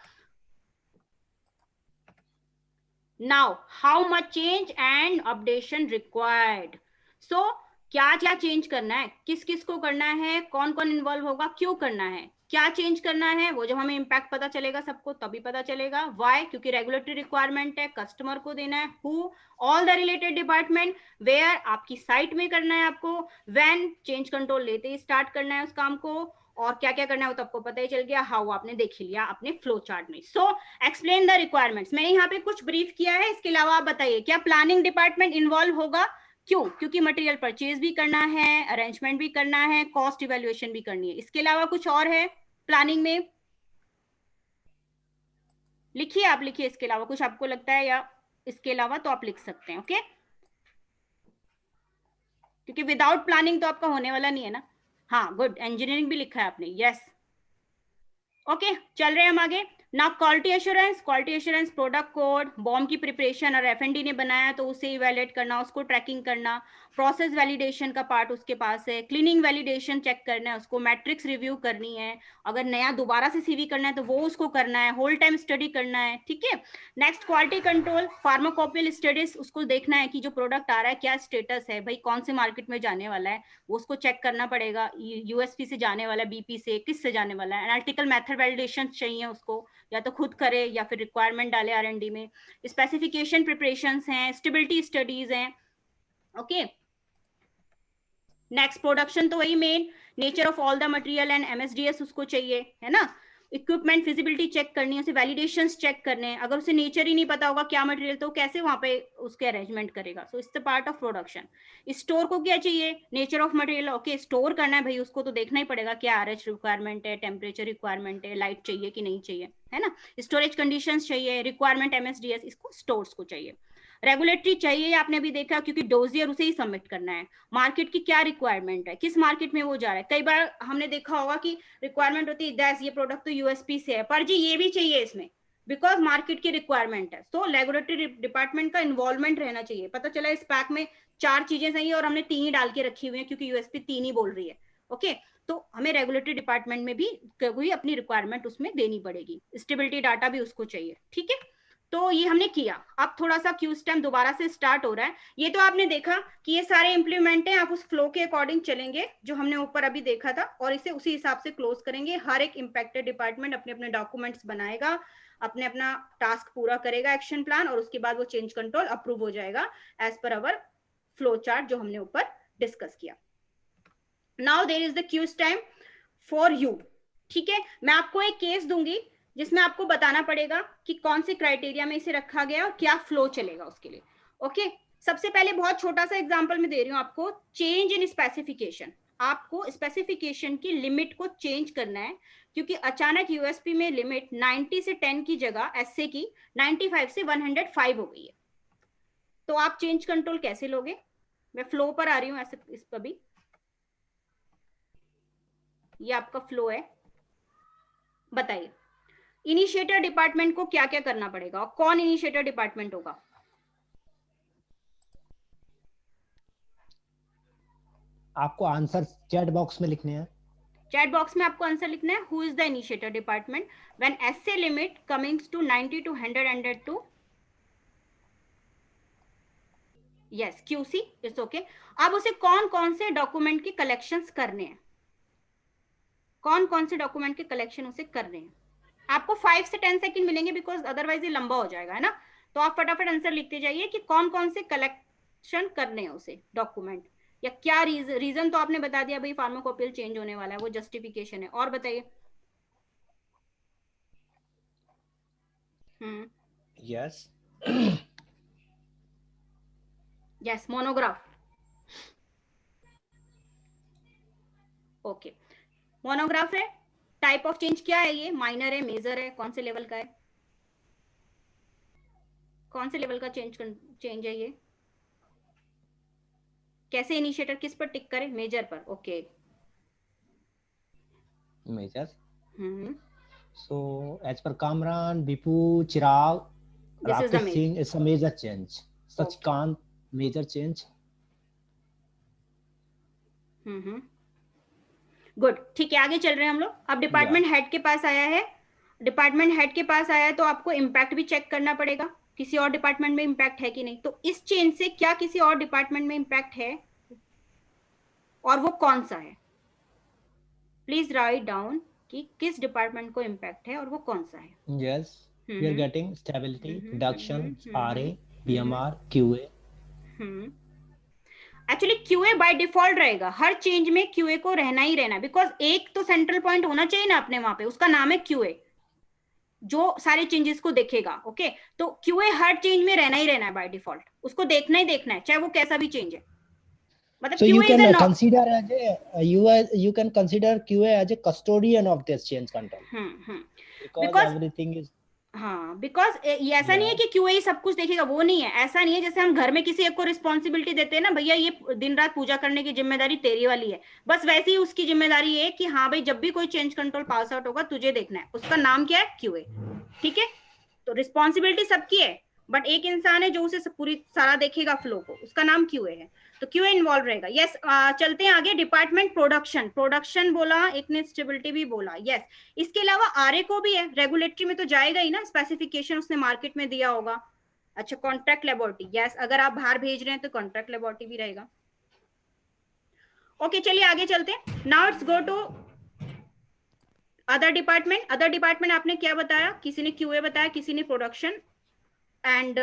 Now, how much change and updation required? So, क्या क्या change करना है, किस किस को करना है, कौन कौन इन्वॉल्व होगा, क्यों करना है, क्या चेंज करना है, वो जब हमें इम्पैक्ट पता चलेगा सबको तभी पता चलेगा. वाई? क्योंकि रेगुलेटरी रिक्वायरमेंट है, कस्टमर को देना है. Who? All the related department. Where? आपकी साइट में करना है आपको. व्हेन? चेंज कंट्रोल लेते ही स्टार्ट करना है उस काम को. और क्या क्या करना है वो तो आपको पता ही चल गया. हाउ आपने देख लिया अपने फ्लो चार्ट में. So explain the requirements. मैंने यहाँ पे कुछ ब्रीफ किया है, इसके अलावा आप बताइए क्या प्लानिंग डिपार्टमेंट इन्वॉल्व होगा? क्यों? क्योंकि मटेरियल परचेज भी करना है, अरेंजमेंट भी करना है, कॉस्ट इवैल्यूएशन भी करनी है. इसके अलावा कुछ और है प्लानिंग में? लिखिए, आप लिखिए इसके अलावा कुछ आपको लगता है, या इसके अलावा तो आप लिख सकते हैं. ओके, क्योंकि विदाउट प्लानिंग तो आपका होने वाला नहीं है ना. हाँ, गुड, इंजीनियरिंग भी लिखा है आपने. यस, ओके, चल रहे हैं हम आगे. ना quality assurance. Quality assurance product code, BOM की प्रिपरेशन और एफएनडी ने बनाया तो उसे इवैल्यूएट करना, उसको ट्रैकिंग करना. प्रोसेस वैलिडेशन का पार्ट उसके पास है. क्लीनिंग वैलिडेशन चेक करना है उसको, मैट्रिक्स रिव्यू करनी है, अगर नया दोबारा से सीवी करना है तो वो उसको करना है, होल टाइम स्टडी करना है. ठीक है. Next, quality control, pharmacopoeial studies, उसको देखना है कि जो प्रोडक्ट आ रहा है क्या स्टेटस है भाई, कौन से मार्केट में जाने वाला है, वो उसको चेक करना पड़ेगा. यूएसपी से जाने वाला है, बीपी से, किस से जाने वाला है. एनालिटिकल मेथड वैलिडेशन चाहिए उसको, या तो खुद करे या फिर रिक्वायरमेंट डाले आरएनडी में. स्पेसिफिकेशन प्रिपरेशंस हैं, स्टेबिलिटी स्टडीज हैं. ओके, नेक्स्ट, प्रोडक्शन तो वही main, nature of all the material and MSDS उसको चाहिए, है ना. इक्विपमेंट फिजिबिलिटी चेक करनी है उसे, वैलिडेशंस चेक करने हैं. अगर उसे नेचर ही नहीं पता होगा क्या मटेरियल, तो कैसे वहां पे उसके अरेंजमेंट करेगा. So it's the part of production. Store को क्या चाहिए? Nature of material. Okay, store करना है भाई, उसको तो देखना ही पड़ेगा क्या आरएच रिक्वायरमेंट है, टेम्परेचर रिक्वायरमेंट है, लाइट चाहिए कि नहीं चाहिए, है ना. स्टोरेज कंडीशंस चाहिए, रिक्वायरमेंट एमएसडीएस, इसको स्टोर्स को चाहिए. रेगुलेटरी चाहिए, आपने अभी देखा, क्योंकि डोजियर उसे ही सबमिट करना है. मार्केट की क्या रिक्वायरमेंट है, किस मार्केट में वो जा रहा है. कई बार हमने देखा होगा कि रिक्वायरमेंट होती है 10, ये प्रोडक्ट तो यूएसपी से है, पर जी ये भी चाहिए इसमें, बिकॉज मार्केट की रिक्वायरमेंट है. तो रेगुलेटरी डिपार्टमेंट का इन्वॉल्वमेंट रहना चाहिए. पता चला इस पैक में 4 चीजें सही है और हमने 3 ही डाल के रखी हुई है क्योंकि यूएसपी 3 ही बोल रही है. ओके, तो हमें रेगुलेटरी डिपार्टमेंट में भी कोई अपनी रिक्वायरमेंट उसमें देनी पड़ेगी. स्टेबिलिटी डाटा भी उसको चाहिए. ठीक है, तो ये हमने किया. अब थोड़ा सा क्यू स्टेम दोबारा से स्टार्ट हो रहा है. ये तो आपने देखा कि ये सारे इंप्लीमेंट हैं, आप उस फ्लो के अकॉर्डिंग चलेंगे जो हमने ऊपर अभी देखा था, और इसे उसी हिसाब से क्लोज करेंगे. हर एक इम्पैक्टेड डिपार्टमेंट अपने अपने डॉक्यूमेंट्स बनाएगा, अपने अपना टास्क पूरा करेगा, एक्शन प्लान, और उसके बाद वो चेंज कंट्रोल अप्रूव हो जाएगा एज पर अवर फ्लो चार्ट जो हमने ऊपर डिस्कस किया. Now there is the Q stem for you. ठीक है, मैं आपको एक केस दूंगी जिसमें आपको बताना पड़ेगा कि कौन से क्राइटेरिया में इसे रखा गया और क्या फ्लो चलेगा उसके लिए. ओके, सबसे पहले बहुत छोटा सा एग्जांपल मैं दे रही हूं आपको. Change in specification. आपको स्पेसिफिकेशन की लिमिट को चेंज करना है, क्योंकि अचानक यूएसपी में लिमिट 90 से 10 की जगह एसए की 95 से 105 हो गई है. तो आप चेंज कंट्रोल कैसे लोगे? मैं फ्लो पर आ रही हूँ ऐसे इस पर भी. ये आपका फ्लो है. बताइए इनिशिएटर डिपार्टमेंट को क्या क्या करना पड़ेगा, और कौन इनिशिएटर डिपार्टमेंट होगा? आपको आंसर चैट बॉक्स में लिखने हैं. चैट बॉक्स में आपको आंसर लिखना है. Who is the initiator department when SA limit comings to 90 to 102. Yes, QC, it's okay. अब उसे कौन कौन से डॉक्यूमेंट के कलेक्शंस करने हैं, कौन कौन से डॉक्यूमेंट के कलेक्शन उसे करने हैं. आपको 5 से 10 सेकंड मिलेंगे, बिकॉज अदरवाइज ये लंबा हो जाएगा, है ना. तो आप फटाफट आंसर लिखते जाइए कि कौन कौन से कलेक्शन करने हैं उसे डॉक्यूमेंट, या क्या रीजन तो आपने बता दिया भाई, फार्माकोपियल चेंज होने वाला है, वो जस्टिफिकेशन है. और बताइए. Yes. Yes, monograph. Okay, monograph है. टाइप ऑफ चेंज क्या है? ये माइनर है, मेजर है, कौन से लेवल का है? कौन से लेवल का चेंज है ये? कैसे इनिशिएटर किस पर टिक करे? मेजर पर. Okay, major. So as per Kamran, Bipu, Chirag, This is the Rakesh major. Singh, it's a major change. Okay. Sachkant, major change. Good, ठीक है, आगे चल रहे हैं हम लोग. अब डिपार्टमेंट हेड के पास आया है. डिपार्टमेंट हेड के पास आया है तो आपको इम्पैक्ट भी चेक करना पड़ेगा, किसी और डिपार्टमेंट में इम्पैक्ट है कि नहीं. तो इस चेंज से क्या किसी और डिपार्टमेंट में इम्पैक्ट है और वो कौन सा है? प्लीज राइट डाउन कि किस डिपार्टमेंट को इम्पैक्ट है और वो कौन सा है. Yes, we are getting stability, production, RA, BMR, QA. Actually QA by default रहेगा, हर चेंज में क्यूए को रहना ही रहना, बिकॉज एक तो सेंट्रल पॉइंट होना चाहिए ना अपने वहां पे, उसका नाम है क्यूए, जो सारे चेंजेस को देखेगा. ओके, तो क्यूए हर चेंज में रहना ही रहना है बाय डिफॉल्ट, उसको देखना ही देखना है, चाहे वो कैसा भी चेंज है. मतलब So you QA is can a consider as a you can consider QA as a custodian of this change control. Because everything is. हाँ, बिकॉज ये ऐसा नहीं है कि क्यूए ही सब कुछ देखेगा, वो नहीं है. ऐसा नहीं है जैसे हम घर में किसी एक को रिस्पॉन्सिबिलिटी देते हैं ना, भैया ये दिन रात पूजा करने की जिम्मेदारी तेरी वाली है, बस वैसे ही उसकी जिम्मेदारी है कि हाँ भाई जब भी कोई चेंज कंट्रोल पास आउट होगा तुझे देखना है, उसका नाम क्या है? क्यूए. ठीक है, तो रिस्पॉन्सिबिलिटी सबकी है, बट एक इंसान है जो उसे पूरी सारा देखेगा फ्लो को, उसका नाम क्यूए है. तो क्यूए इन्वॉल्व रहेगा. यस, चलते हैं आगे. डिपार्टमेंट प्रोडक्शन, प्रोडक्शन बोला, एक ने स्टेबिलिटी भी बोला. यस, इसके अलावा आरए को भी है, रेगुलेटरी में तो जाएगा ही ना, स्पेसिफिकेशन उसने मार्केट में दिया होगा. अच्छा, कॉन्ट्रैक्ट लेबोरेटरी, यस, अगर आप बाहर भेज रहे हैं तो कॉन्ट्रैक्ट लेबोरेटरी भी रहेगा. ओके, चलिए आगे चलते हैं. Now it's go to other department. Other department आपने क्या बताया? किसी ने क्यूए बताया, किसी ने प्रोडक्शन. एंड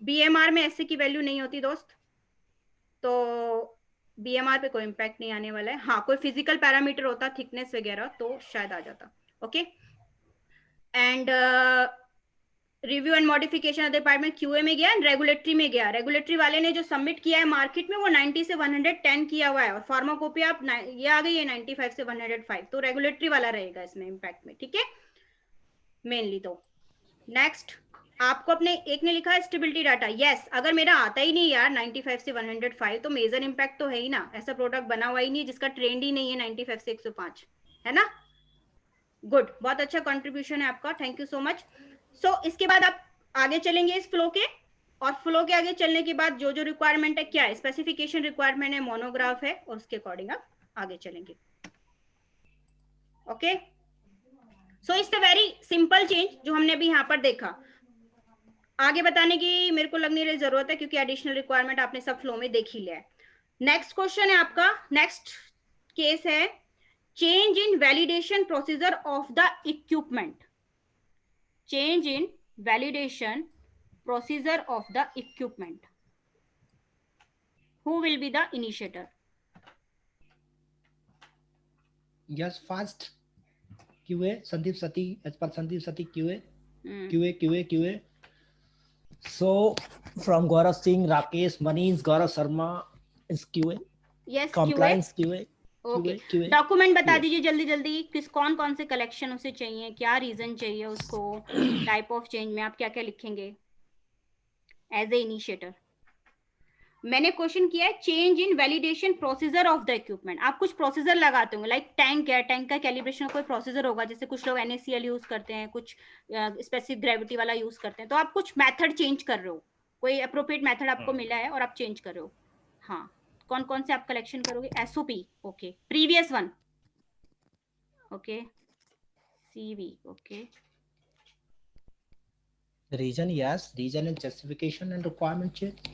बीएमआर में ऐसे की वैल्यू नहीं होती दोस्त, तो बीएमआर पे कोई इम्पैक्ट नहीं आने वाला है. हाँ, कोई फिजिकल पैरामीटर होता, थिकनेस वगैरह, तो शायद आ जाता. Okay, and review and modification department QA में गया एंड रेगुलेटरी में गया. रेगुलेटरी वाले ने जो सबमिट किया है मार्केट में वो 90 से 110 किया हुआ है, और फार्माकोपी आप ये आ गई है 95 से 105, तो रेगुलेटरी वाला रहेगा इसमें इम्पैक्ट में. ठीक है, मेनली. तो नेक्स्ट आपको अपने एक ने लिखा है स्टेबिलिटी डाटा. यस, अगर मेरा आता ही नहीं यार 95 से 105 तो मेजर इम्पैक्ट तो है ही ना, ऐसा प्रोडक्ट बना हुआ ही नहीं जिसका ट्रेंड ही नहीं है 95 से 105, है ना. गुड, बहुत अच्छा कंट्रीब्यूशन है आपका, थैंक यू सो मच. सो इसके बाद आप आगे चलेंगे इस फ्लो के, और फ्लो के आगे चलने के बाद जो जो रिक्वायरमेंट है, क्या है स्पेसिफिकेशन रिक्वायरमेंट है, मोनोग्राफ है, और उसके अकॉर्डिंग आप आगे चलेंगे. Okay, so it's a very simple change जो हमने अभी यहाँ पर देखा. आगे बताने की मेरे को लग नहीं रही जरूरत है, क्योंकि एडिशनल रिक्वायरमेंट आपने सब फ्लो में देख ही लिया है. नेक्स्ट क्वेश्चन है आपका, नेक्स्ट केस है change in validation procedure of the equipment. Change in validation procedure of the equipment. Who will be the initiator? Yes, first QA, Sandeep Sati, as per Sandeep Sati QA, QA. So from Gaurav Singh, Rakesh, Manish, Gaurav Sharma is QA. Yes, compliance QA. Okay, document बता दीजिए जल्दी जल्दी, किस कौन कौन से collection उसे चाहिए, क्या रीजन चाहिए उसको, टाइप ऑफ चेंज में आप क्या क्या लिखेंगे एज ए इनिशिएटर. मैंने क्वेश्चन किया है change in validation procedure of the equipment. आप कुछ प्रोसीजर लगाते होंगे, लाइक टैंक है, टैंक का कैलिब्रेशन का कोई प्रोसीजर होगा, जैसे कुछ लोग NaCl यूज करते हैं, कुछ स्पेसिफिक ग्रेविटी वाला यूज करते हैं, तो आप कुछ मेथड चेंज कर रहे हो, कोई अप्रोप्रिएट मेथड आपको मिला है और आप चेंज कर रहे हो. हाँ, कौन कौन से आप कलेक्शन करोगे? SOP, okay, previous one, okay, CV, okay. Reason, yes, reason and justification and requirement change.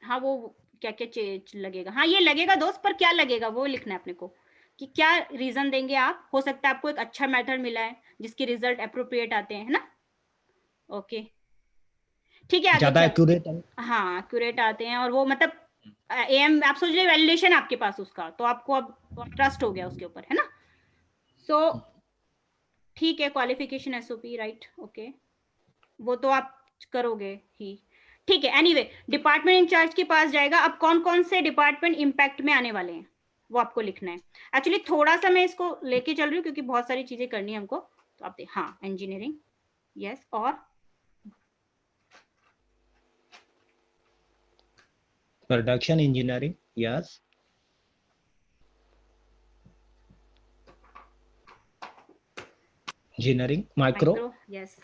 हाँ, वो क्या क्या चेंज लगेगा? हाँ, ये लगेगा दोस्त, पर क्या लगेगा वो लिखना है अपने को, कि क्या रीजन देंगे आप. हो सकता है आपको एक अच्छा मेथड मिला है जिसके रिजल्ट अप्रोप्रिएट आते हैं, है ना. ओके, ठीक है, आगे ज्यादा एक्यूरेट. हाँ, एक्यूरेट आते हैं, और वो मतलब AM आप सोच रहे वैलिडेशन आपके पास उसका, तो आपको अब ट्रस्ट हो गया उसके ऊपर, है ना. सो ठीक है, क्वालिफिकेशन SOP, राइट, ओके, वो तो आप करोगे ही. ठीक है, एनीवे डिपार्टमेंट इंचार्ज के पास जाएगा. अब कौन कौन से डिपार्टमेंट इम्पैक्ट में आने वाले हैं वो आपको लिखना है. एक्चुअली थोड़ा सा मैं इसको लेके चल रही हूँ क्योंकि बहुत सारी चीजें करनी है हमको, तो आप हाँ, इंजीनियरिंग, यस, और production engineering, yes. Engineering, micro. Yes.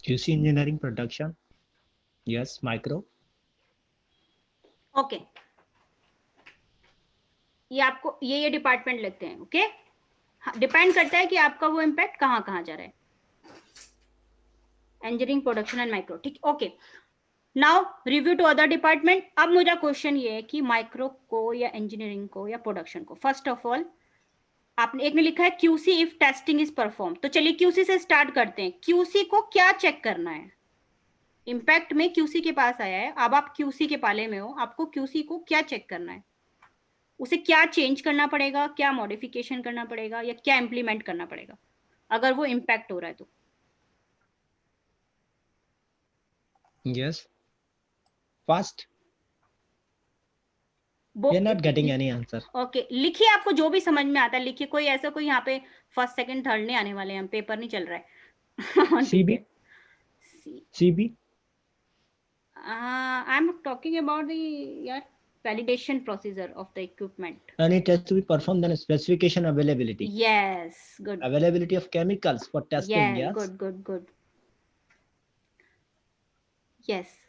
QC engineering, production. Yes, micro. Okay, ये आपको ये डिपार्टमेंट लगते हैं. ओके, डिपेंड करता है कि आपका वो इम्पैक्ट कहाँ कहाँ जा रहा है. Engineering, production and micro. ठीक, okay. Now review to other department. अब मुझे क्वेश्चन ये है कि माइक्रो को या इंजीनियरिंग को या प्रोडक्शन को, फर्स्ट ऑफ ऑल आपने एक ने लिखा है QC if testing is perform. तो चलिए क्यूसी से स्टार्ट करते हैं. क्यूसी को क्या चेक करना है? इम्पैक्ट में क्यूसी के पास आया है, अब आप क्यूसी के पाले में हो, आपको क्यूसी को क्या चेक करना है? उसे क्या चेंज करना पड़ेगा, क्या मॉडिफिकेशन करना पड़ेगा, या क्या इंप्लीमेंट करना पड़ेगा अगर वो इम्पैक्ट हो रहा है तो? Yes. First. You're not getting any answer. Okay, लिखिए, आपको जो भी समझ में आता है लिखिए. कोई ऐसा कोई यहाँ पे फर्स्ट सेकंड थर्ड नहीं आने वाले हैं, पेपर नहीं चल रहा है. CB. CB. I am talking about the यार validation procedure of the equipment. Any test to be performed, then specification availability. Yes, good. Availability of chemicals for testing. Yeah, yes. good. Yes.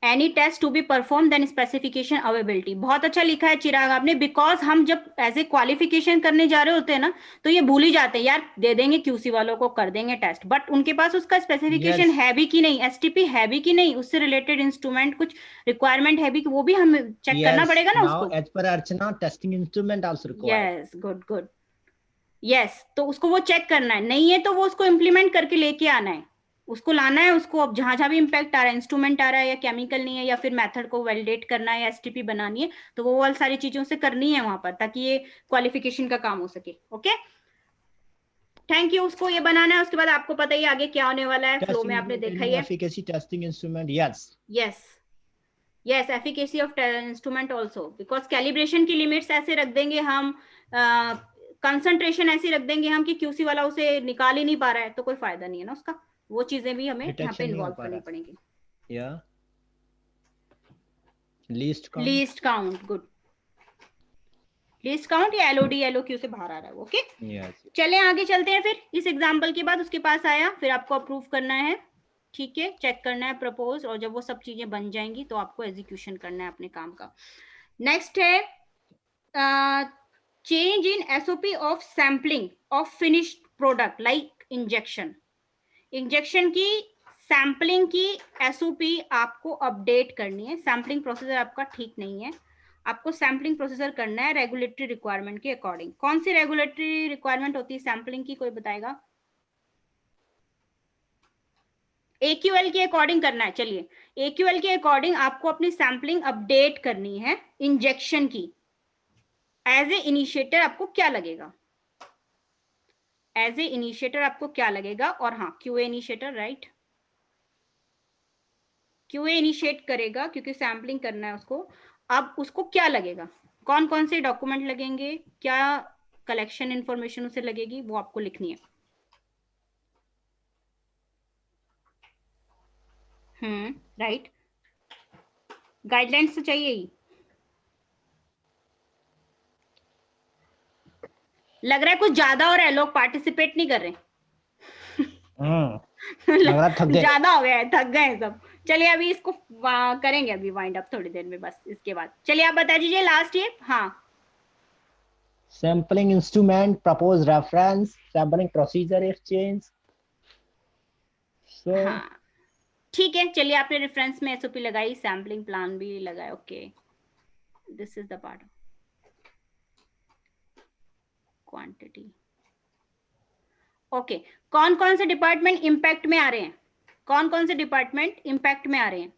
Any test to be performed, then specification availability. बहुत अच्छा लिखा है चिराग आपने. Because हम जब as a qualification करने जा रहे होते हैं ना, तो ये भूल ही जाते हैं यार, दे देंगे क्यूसी वालों को, कर देंगे टेस्ट, बट उनके पास उसका स्पेसिफिकेशन है भी कि नहीं, एसटीपी है भी कि नहीं, उससे रिलेटेड इंस्ट्रूमेंट कुछ रिक्वायरमेंट है भी कि वो भी हमें चेक करना पड़ेगा ना उसको. As per Archana, testing instrument also required. Yes, good. Yes, तो उसको वो चेक करना है. नहीं है तो वो उसको इम्प्लीमेंट करके लेके आना है, उसको लाना है उसको. अब जहां जहां भी इम्पैक्ट आ रहा है, इंस्ट्रूमेंट आ रहा है या केमिकल नहीं है या फिर मेथड को वैलिडेट करना है या एसटीपी बनानी है, तो वो वाली सारी चीजों से करनी है वहां पर, ताकि ये क्वालिफिकेशन का काम हो सके. Okay, thank you. उसको ये बनाना है, उसके बाद आपको पता ही आगे क्या होने वाला है. फ्लो में आपने देखा ही है. Efficacy testing instrument. yes, efficacy of instrument also, because calibration की लिमिट्स ऐसे रख देंगे हम, कंसंट्रेशन ऐसी रख देंगे हम कि क्यूसी वाला उसे निकाल ही नहीं पा रहा है, तो कोई फायदा नहीं है ना उसका. वो चीजें भी हमें यहाँ पे इन्वॉल्व करनी पड़ेंगी. Least count, good. Least count या एलओडी एलओक्यू से बाहर आ रहा है. ओके, चले आगे चलते हैं. फिर इस एग्जांपल के बाद उसके पास आया, फिर आपको अप्रूव करना है, ठीक है, चेक करना है, प्रपोज, और जब वो सब चीजें बन जाएंगी तो आपको एग्जीक्यूशन करना है अपने काम का. नेक्स्ट है change in SOP of sampling of finished product like injection. Injection की सैम्पलिंग की एसओपी आपको अपडेट करनी है. सैम्पलिंग प्रोसीजर आपका ठीक नहीं है, आपको सैम्पलिंग प्रोसीजर करना है रेगुलेटरी रिक्वायरमेंट के अकॉर्डिंग. कौन सी रेगुलेटरी रिक्वायरमेंट होती है सैम्पलिंग की, कोई बताएगा? AQL के अकॉर्डिंग करना है. चलिए, AQL के अकॉर्डिंग आपको अपनी सैम्पलिंग अपडेट करनी है इंजेक्शन की. एज ए इनिशिएटर आपको क्या लगेगा? एज ए इनिशिएटर आपको क्या लगेगा? और हाँ, QA initiator, right, QA initiate करेगा क्योंकि सैम्पलिंग करना है उसको. अब उसको क्या लगेगा, कौन कौन से डॉक्यूमेंट लगेंगे, क्या कलेक्शन इंफॉर्मेशन उसे लगेगी, वो आपको लिखनी है. राइट, गाइडलाइंस तो चाहिए ही. लग रहा है कुछ ज्यादा हो रहा है, लोग पार्टिसिपेट नहीं कर रहे. लग रहा थक गए, ज्यादा हो गया है, थक गए हैं सब. चलिए अभी इसको करेंगे अभी वाइंड अप थोड़ी देर में, बस इसके बाद. चलिए आप बता दीजिए लास्ट ये. हाँ, sampling instrument, propose reference, sampling procedure if change. हाँ ठीक है. चलिए आपने रेफरेंस में एसओपी लगाई, सैम्पलिंग प्लान भी लगाया. Okay, this is the part quantity. Okay, कौन कौन से डिपार्टमेंट इंपैक्ट में आ रहे हैं? कौन कौन से डिपार्टमेंट इंपैक्ट में आ रहे हैं?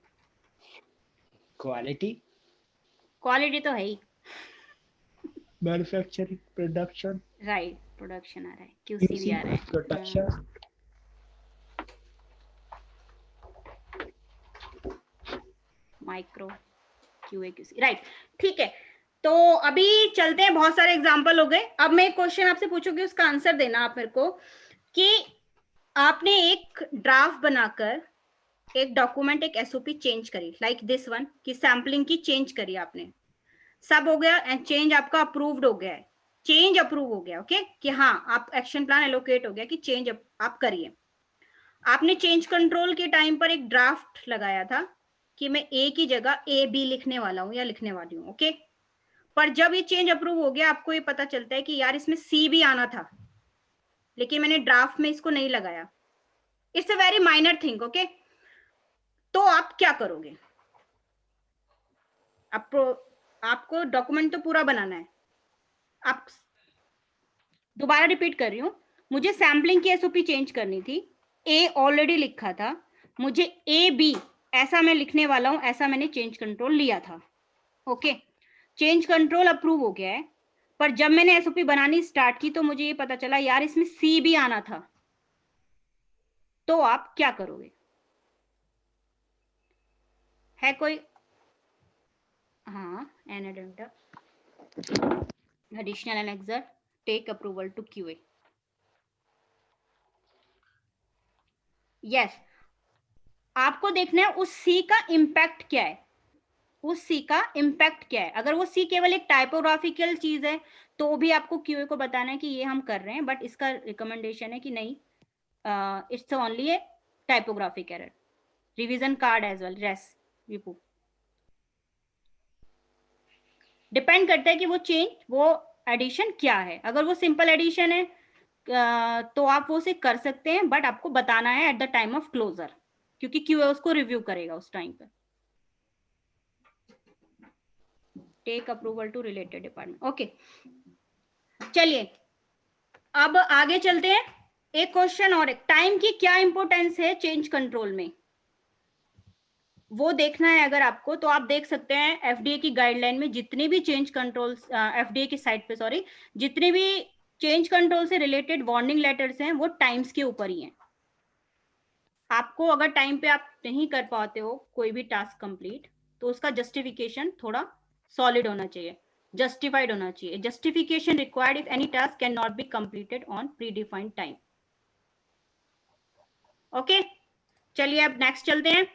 क्वालिटी तो है ही. मैन्युफैक्चरिंग, प्रोडक्शन, राइट, प्रोडक्शन आ रहा है, क्यूसी भी आ रहा है, production. Micro, QA QC, right. ठीक है, तो अभी चलते हैं, बहुत सारे एग्जाम्पल हो गए। अब मैं एक क्वेश्चन आपसे पूछूंगी, उसका आंसर देना आप मेरे को, कि आपने एक ड्राफ्ट बनाकर एक डॉक्यूमेंट, एक एसओपी चेंज करी, लाइक दिस वन, कि सैम्पलिंग की चेंज करी आपने, सब हो गया एंड चेंज आपका अप्रूव्ड हो गया है, चेंज अप्रूव हो गया, ओके, कि हाँ आप एक्शन प्लान एलोकेट हो गया कि चेंज आप करिए। आपने चेंज कंट्रोल के टाइम पर एक ड्राफ्ट लगाया था कि मैं ए की जगह ए बी लिखने वाला हूं या लिखने वाली हूं, ओके। पर जब ये चेंज अप्रूव हो गया, आपको ये पता चलता है कि यार इसमें सी भी आना था, लेकिन मैंने ड्राफ्ट में इसको नहीं लगाया। It's a very minor thing, okay. तो आप क्या करोगे? आपको डॉक्यूमेंट तो पूरा बनाना है। आप, दोबारा रिपीट कर रही हूं, मुझे सैम्पलिंग की एसओपी चेंज करनी थी, ए ऑलरेडी लिखा था, मुझे ए बी ऐसा मैं लिखने वाला हूं, ऐसा मैंने चेंज कंट्रोल लिया था, ओके। चेंज कंट्रोल अप्रूव हो गया है, पर जब मैंने एसओपी बनानी स्टार्ट की तो मुझे ये पता चला यार इसमें सी भी आना था। तो आप क्या करोगे? है कोई? हाँ, an additional annexer take approval to QA. यस, आपको देखना है उस सी का इम्पैक्ट क्या है, उस सी का इम्पैक्ट क्या है। अगर वो सी केवल एक टाइपोग्राफिकल चीज है तो भी आपको क्यूए को बताना है कि ये हम कर रहे हैं, बट इसका रिकमेंडेशन है कि नहीं, it's only a typographic error, revision card as well, रेस विपू। डिपेंड करता है कि वो चेंज, वो एडिशन क्या है। अगर वो सिंपल एडिशन है तो आप वो उसे कर सकते हैं, बट आपको बताना है at the time of closure, क्योंकि क्यूए उसको रिव्यू करेगा उस टाइम पर। Take approval to related department, okay. चलिए अब आगे चलते हैं। एक क्वेश्चन और, एक टाइम की क्या इंपॉर्टेंस है चेंज कंट्रोल में, वो देखना है अगर आपको, तो आप देख सकते हैं एफडीए की गाइडलाइन में जितने भी चेंज कंट्रोल, एफडीए की साइट पे सॉरी, जितने भी चेंज कंट्रोल से रिलेटेड वार्निंग लेटर्स हैं वो टाइम्स के ऊपर ही हैं। आपको अगर टाइम पे आप नहीं कर पाते हो कोई भी टास्क कंप्लीट, तो उसका जस्टिफिकेशन थोड़ा सॉलिड होना चाहिए, जस्टिफाइड होना चाहिए। Justification required if any task can not be completed on pre defined time, okay. चलिए अब नेक्स्ट चलते हैं।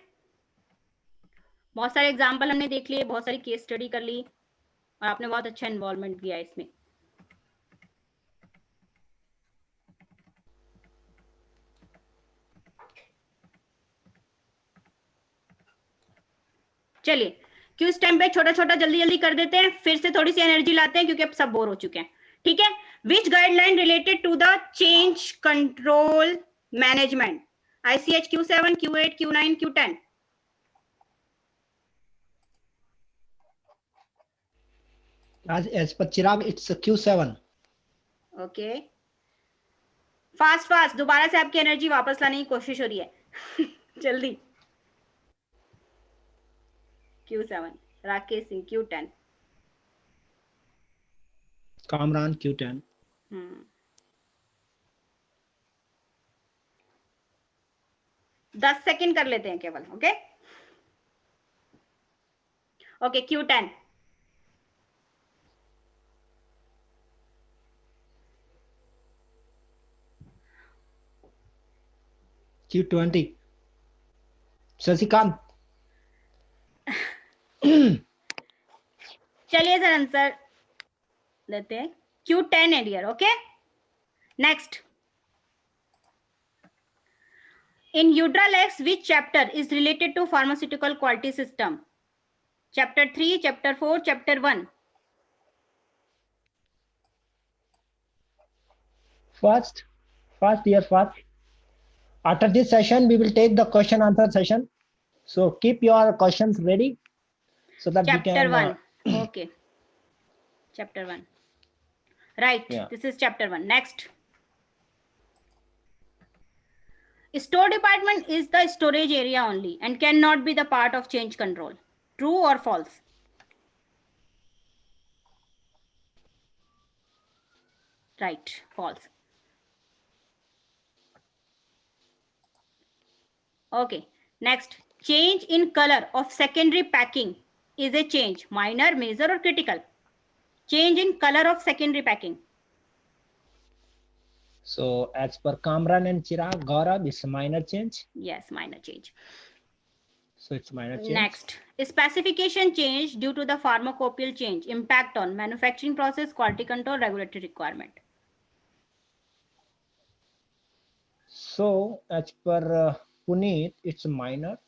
बहुत सारे एग्जाम्पल हमने देख लिए, बहुत सारी केस स्टडी कर ली, और आपने बहुत अच्छा इन्वॉल्वमेंट किया इसमें। चलिए क्यूज टाइम पे छोटा छोटा जल्दी जल्दी कर देते हैं, फिर से थोड़ी सी एनर्जी लाते हैं क्योंकि अब सब बोर हो चुके हैं, ठीक है। Which guideline related to the change control management, ICH Q7, Q8, Q9, Q10? As per Chirag, it's Q7. Okay, fast fast, दोबारा से आपकी एनर्जी वापस लाने की कोशिश हो रही है जल्दी। Q7, Rakesh Singh Q10, Kamran Q10. 10 second कर लेते हैं केवल, okay okay. Q10, Q20. Sasikant. चलिए सर आंसर देते हैं, Q10 है dear, okay. Next, in Udralex which chapter is related to pharmaceutical quality system? Chapter 3, chapter 4, chapter 1? First year first. After this session, we will take the question answer session. So keep your questions ready so that chapter we can. 1. Okay. Chapter 1. Right. Yeah. This is chapter 1. Next. Store department is the storage area only and cannot be the part of change control. True or false? Right. False. Okay. Next. Change in color of secondary packing is a change, minor, major or critical? Change in color of secondary packing. So as per Kamran and Chirag, Gaurav, it's a minor change. Yes, minor change. So it's minor change. Next, specification change due to the pharmacopoeial change. Impact on manufacturing process, quality control, regulatory requirement. So as per Puneet, it's minor.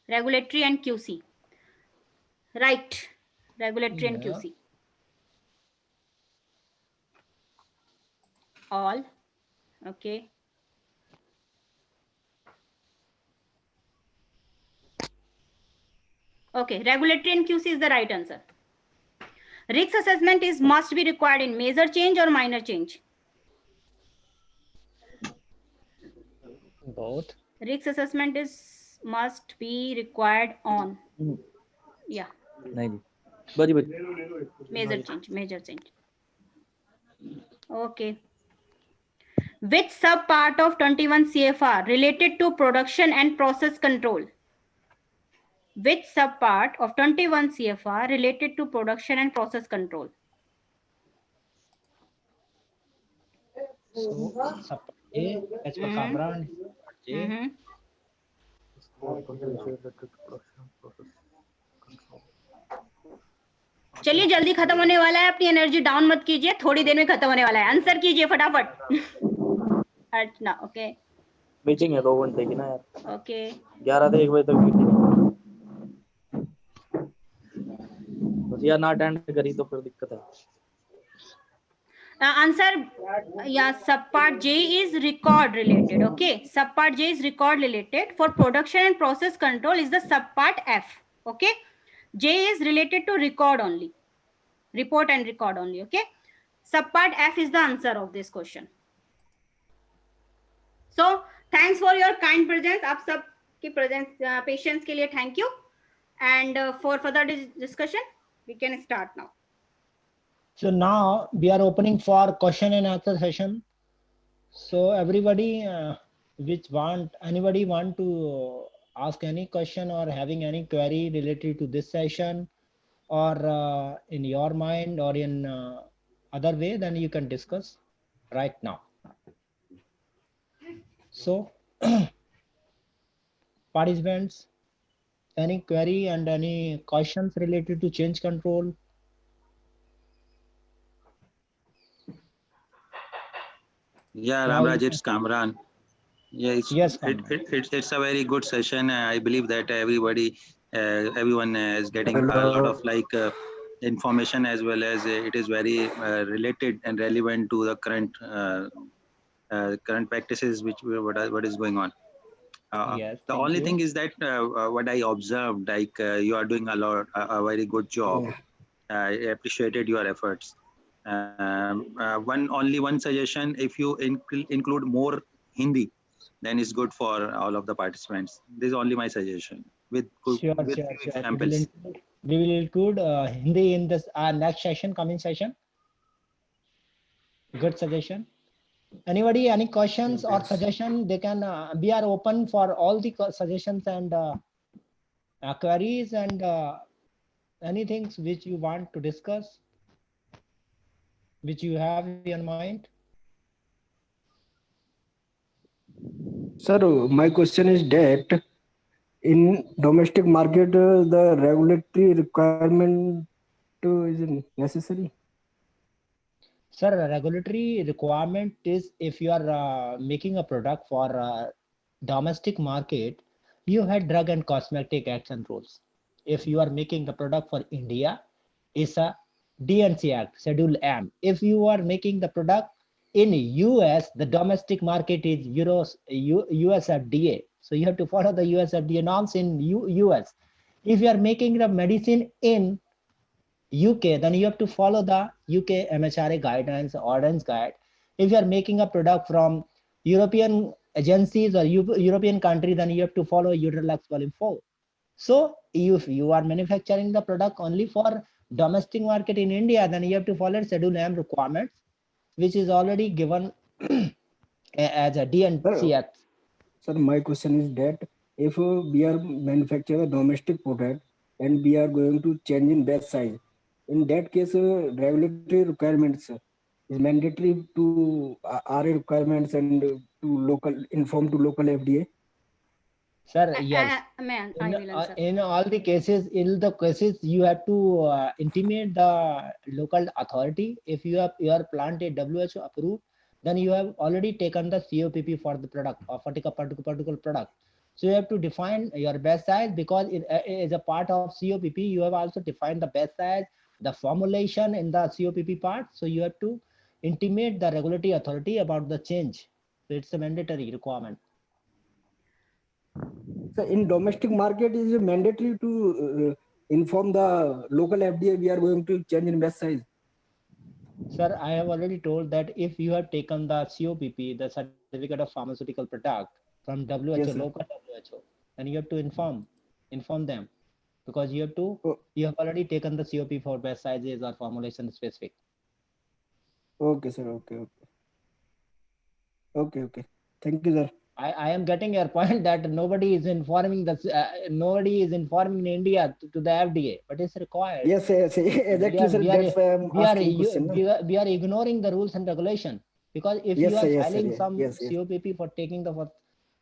Regulatory and QC. Right. Regulatory and QC. All. Okay. Okay. Regulatory and QC is the right answer. Risk assessment is must be required in major change or minor change. Both. Risk assessment is must be required on. Yeah. Major change. Major change. Okay. Which sub part of 21 CFR related to production and process control? Which sub part of 21 CFR related to production and process control? So sub A, as per Kamran, J. चलिए जल्दी खत्म होने वाला है, अपनी energy down मत कीजिए, थोड़ी देर में खत्म होने वाला है. आंसर कीजिए फटाफट. अर्चना, ओके. मीटिंग है 2 घंटे की ना यार. ओके. 11 से 1 बजे तक मीटिंग है. बस यार ना अटेंड करी तो फिर दिक्कत है. Answer, yeah, subpart J is record related. Okay, subpart J is record related. For production and process control is the subpart F. Okay, J is related to record only, report and record only. Okay, subpart F is the answer of this question. So thanks for your kind presence. आप सब की presence, patience के लिए thank you. And for further discussion, we can start now. So now we are opening for question and answer session. So everybody, anybody want to ask any question or having any query related to this session, or in your mind or in other way, then you can discuss right now. So participants, any query and any questions related to change control? Yeah, Ramraj, it's Kamran. Yeah, it's a very good session. I believe that everyone is getting a lot of information, as well as it is very related and relevant to the current practices what is going on. Yes, the only thing is that what I observed, you are doing a very good job. I appreciated your efforts. Only one suggestion: if you include more Hindi, then it's good for all of the participants. This is only my suggestion. With examples. We will include Hindi in this next session, coming session. Good suggestion. Anybody, any questions or suggestion? They can. We are open for all the suggestions and queries and anything which you want to discuss, which you have in mind. Sir, my question is that in domestic market, the regulatory requirement is necessary. Sir, regulatory requirement is if you are making a product for domestic market, you had Drug and Cosmetic Acts and rules. If you are making the product for India, it's a DNC Act, Schedule M. If you are making the product in US, the domestic market is US FDA. So you have to follow the US FDA norms in US. If you are making the medicine in UK, then you have to follow the UK MHRA guidelines, ordinance guide. If you are making a product from European agencies or European country, then you have to follow Eurolux Volume 4. So if you are manufacturing the product only for domestic market in India, then you have to follow Schedule M requirements, which is already given as a DNC Act. Sir, my question is that if we are manufacturing a domestic product and we are going to change in batch size, in that case, regulatory requirements is mandatory to RA requirements and to local inform to local FDA. Sir, yes. Man, I will answer. In all the cases, you have to intimate the local authority. If your plant is WHO approved, then you have already taken the COPP for the product or for the particular product. So you have to define your best size, because it is a part of COPP. You have also defined the best size, the formulation in the COPP part. So you have to intimate the regulatory authority about the change. So it's a mandatory requirement. So in domestic market, is it mandatory to inform the local FDA we are going to change in best size? Sir, I have already told that if you have taken the COPP, the certificate of pharmaceutical product from WHO, Yes, sir. local WHO, then you have to inform them, because you Oh, have already taken the COP for best sizes or formulation specific. okay, sir. Okay. Thank you, sir. I am getting your point that nobody is informing in India to the FDA, but it's required. Yes, exactly, sir. That's why I'm asking question. We are ignoring the rules and regulation, because if Yes, you sir. are Yes, sir. filing some Yes. COPP for taking the for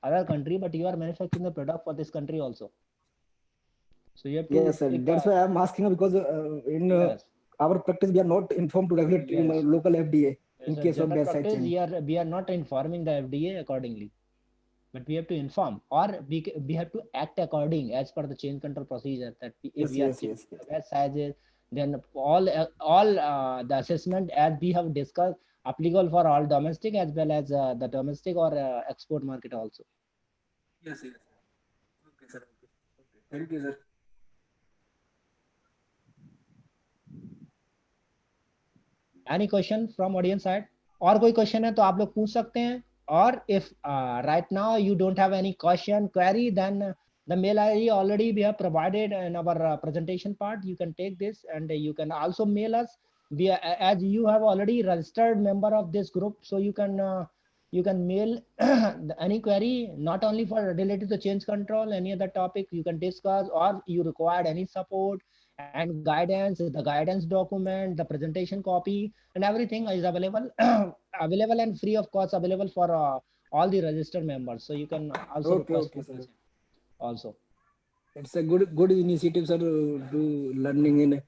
other country, but you are manufacturing the product for this country also. So you have to Yes, sir. take That's why I'm asking, because in yes. our practice we are not informed to regulatory Yes. local FDA in As a case of general best size practice, change. we are not informing the FDA accordingly, but we have to inform, or we have to act according as per the change control procedure. That if we are Yes. changing the best sizes, then all the assessment, as we have discussed, applicable for all domestic as well as the domestic or export market also. Yes. Okay, sir. Thank you, sir. Any question from audience side? और कोई question है तो आप लोग पूछ सकते हैं. Or if right now you don't have any question query, then the mail ID already we have provided in our presentation part. You can take this, and you can also mail us. As you have already registered member of this group, so you can mail any query, not only for related to change control, any other topic you can discuss, or you required any support and guidance, the guidance document, the presentation copy, and everything is available available and free of cost, available for all the registered members. So you can also request Okay, for sir. this also. It's a good initiative, sir, to learning in.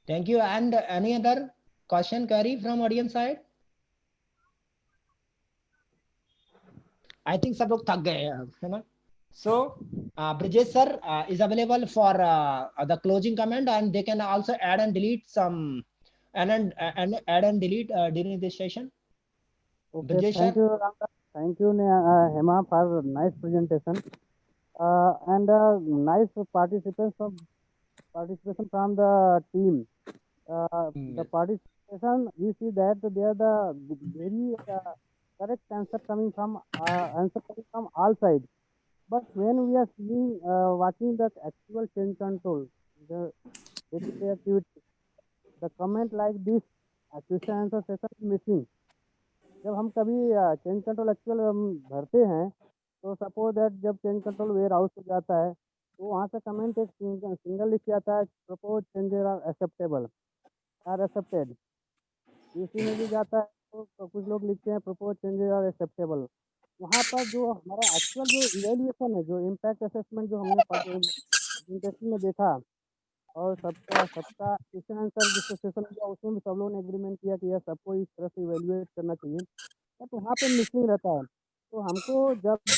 Thank you. And any other question query from audience side? I think सब लोग थक गए हैं, है ना? So Brijesh sir is available for the closing comment, and they can also add and delete some and add and delete during this session. Okay, Brijesh thank sir. you, Ramdas. Thank you, Hema, for nice presentation and nice participation from the team. The participation, we see that they are the very correct answer coming from all sides. But when we are seeing, watching the actual change control, the day-to-day activity, the comment like this, question answer session is missing. जब हम कभी change control actual भरते हैं, तो suppose that जब change control ware house हो जाता है, तो वहाँ से कमेंट एक सिंगल लिख जाता है, propose changes are acceptable are accepted. UC में भी जाता है तो कुछ लोग लिखते हैं प्रपोज चेंजेस आर एक्सेप्टेबल. वहाँ पर जो हमारा एक्चुअल जो इवेल्युएशन है, जो इम्पैक्ट असेसमेंट जो हमने प्रेजेंटेशन में देखा, और सबका क्वेश्चन आंसर जिस सेशन हुआ उसमें भी सब लोगों ने एग्रीमेंट किया कि यह सबको इस तरह से इवेल्युएट करना चाहिए, तो वहाँ पे मिसिंग रहता है. तो हमको जब भी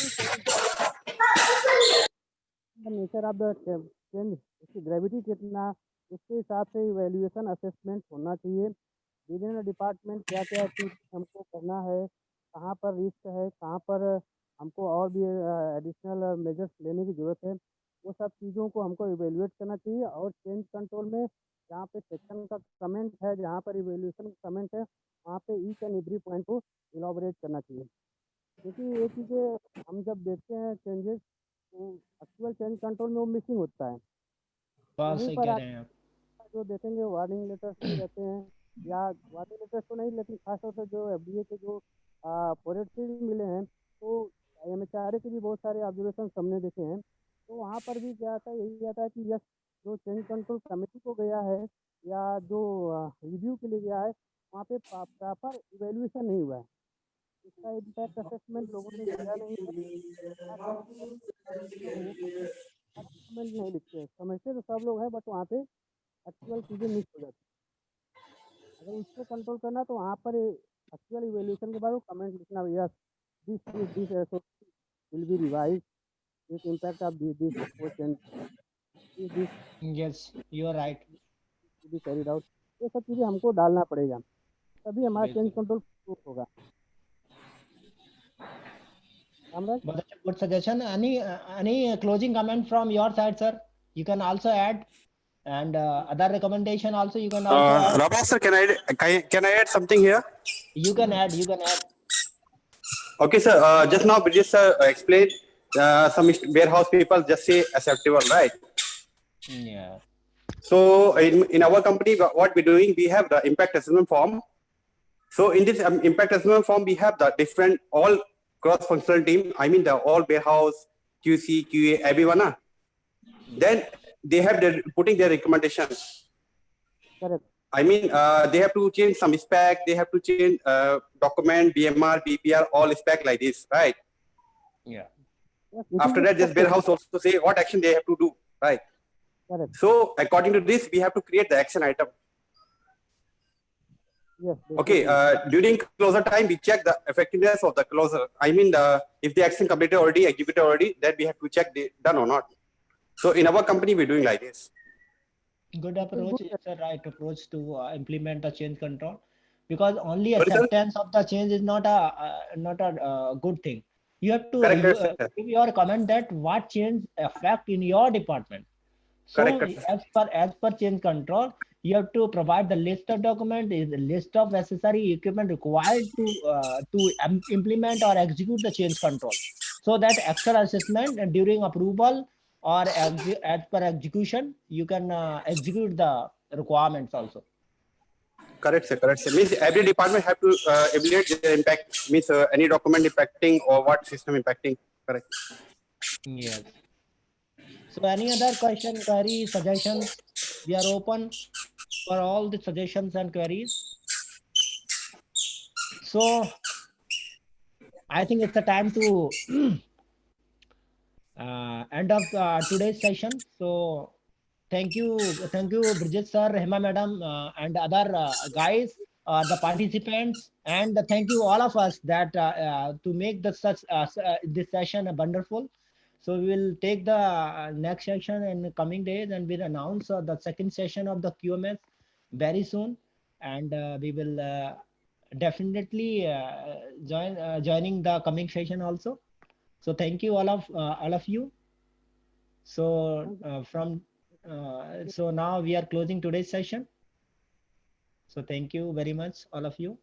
नेचर ऑफ द चेंज, उसकी ग्रेविटी कितना, उसके हिसाब से इवेल्युएशन असेसमेंट होना चाहिए. विभिन्न डिपार्टमेंट क्या क्या एक्टिविटी हमको करना है, कहाँ पर रिस्क है, कहाँ पर हमको और भी एडिशनल मेजर्स लेने की ज़रूरत है, वो सब चीज़ों को हमको इवेल्युएट करना चाहिए. और चेंज कंट्रोल में जहाँ पे सेक्शन का कमेंट है, जहाँ पर इवेल्युएशन का कमेंट है, वहाँ पे ईच एंड एवरी पॉइंट को इलाबोरेट करना चाहिए. क्योंकि ये चीज़ें हम जब देखते हैं चेंजेस, तो एक्चुअल चेंज कंट्रोल में वो मिसिंग होता है. बहुत वहीं सही पर कह आप रहे हैं आप. जो देखेंगे वार्निंग लेटर्स भी रहते हैं, या वार्निंग लेटर्स तो नहीं, लेकिन खासतौर से जो एफडीए के जो प्रोडक्ट भी मिले हैं, तो एमएचआरए के भी बहुत सारे ऑब्जर्वेशन हमने देखे हैं. तो वहाँ पर भी क्या आता है, यही आता है कि यस, जो चेंज कंट्रोल कमेटी को गया है या जो रिव्यू के लिए गया है, वहाँ पे प्रॉपर इवेल्युएशन नहीं हुआ है। इसका इम्पैक्ट असेसमेंट लोगों ने किया नहीं है। डॉक्यूमेंट नहीं लिखते, समझते तो सब लोग हैं, बट वहाँ पे एक्चुअल चीज़ें मिस हो जाती हैं। अगर उसको कंट्रोल करना तो वहाँ पर एक्चुअल इवेल्यूशन के बाद वो कमेंट लिखना, yes this will be revise, this impact of this question, this Yes, you are right. Be carried out. ये सब चीज़ें हमको डालना पड़ेगा, तभी हमारा चेंज बिल्कुल। कंट्रोल प्रूफ होगा। Ramraj, But that's a good suggestion. Any closing comment from your side, sir? You can also add, and other recommendation also you can also add. Ramesh sir, can I add something here? You can add. You can add. Okay, sir. Just now, Bridges sir explained some warehouse people just say acceptable, right? Yeah. So in our company, what we're doing, we have the impact assessment form. So in this impact assessment form, we have the different all cross-functional team. I mean, the all warehouse, QC, QA, everyone. Then they have putting their recommendations. correct. I mean, they have to change some spec. They have to change document, BMR, PPR, all spec like this, right? Yeah. Yes, this After is that, the just warehouse also say what action they have to do, right? correct. So according to this, we have to create the action item. Yes. Okay, during closure time, we check the effectiveness of the closure. I mean, if the action completed already, executed already, then we have to check the done or not. So in our company, we're doing like this. Good approach. It's a right approach to implement the change control, because only Sorry, sir? acceptance of the change is not a good thing. You have to Correct, correct, sir. give your comment that what change affect in your department. So Correct, correct, sir. as per change control, you have to provide the list of document, is the list of necessary equipment required to implement or execute the change control. So that actual assessment during approval or as per execution, you can execute the requirements also. Correct, sir. Correct, sir. Means every department have to evaluate the impact. Means any document impacting or what system impacting. Correct. Yes. So any other question, query, suggestions? We are open for all the suggestions and queries. So I think it's the time to end of today's session. So thank you, Bridget sir, Hema madam, and other guys, the participants, and thank you all of us that to make this this session wonderful. So we will take the next session in the coming days, and we'll announce the second session of the QMS very soon, and we will definitely joining the coming session also. So thank you all of you. So so now we are closing today's session. So thank you very much, all of you.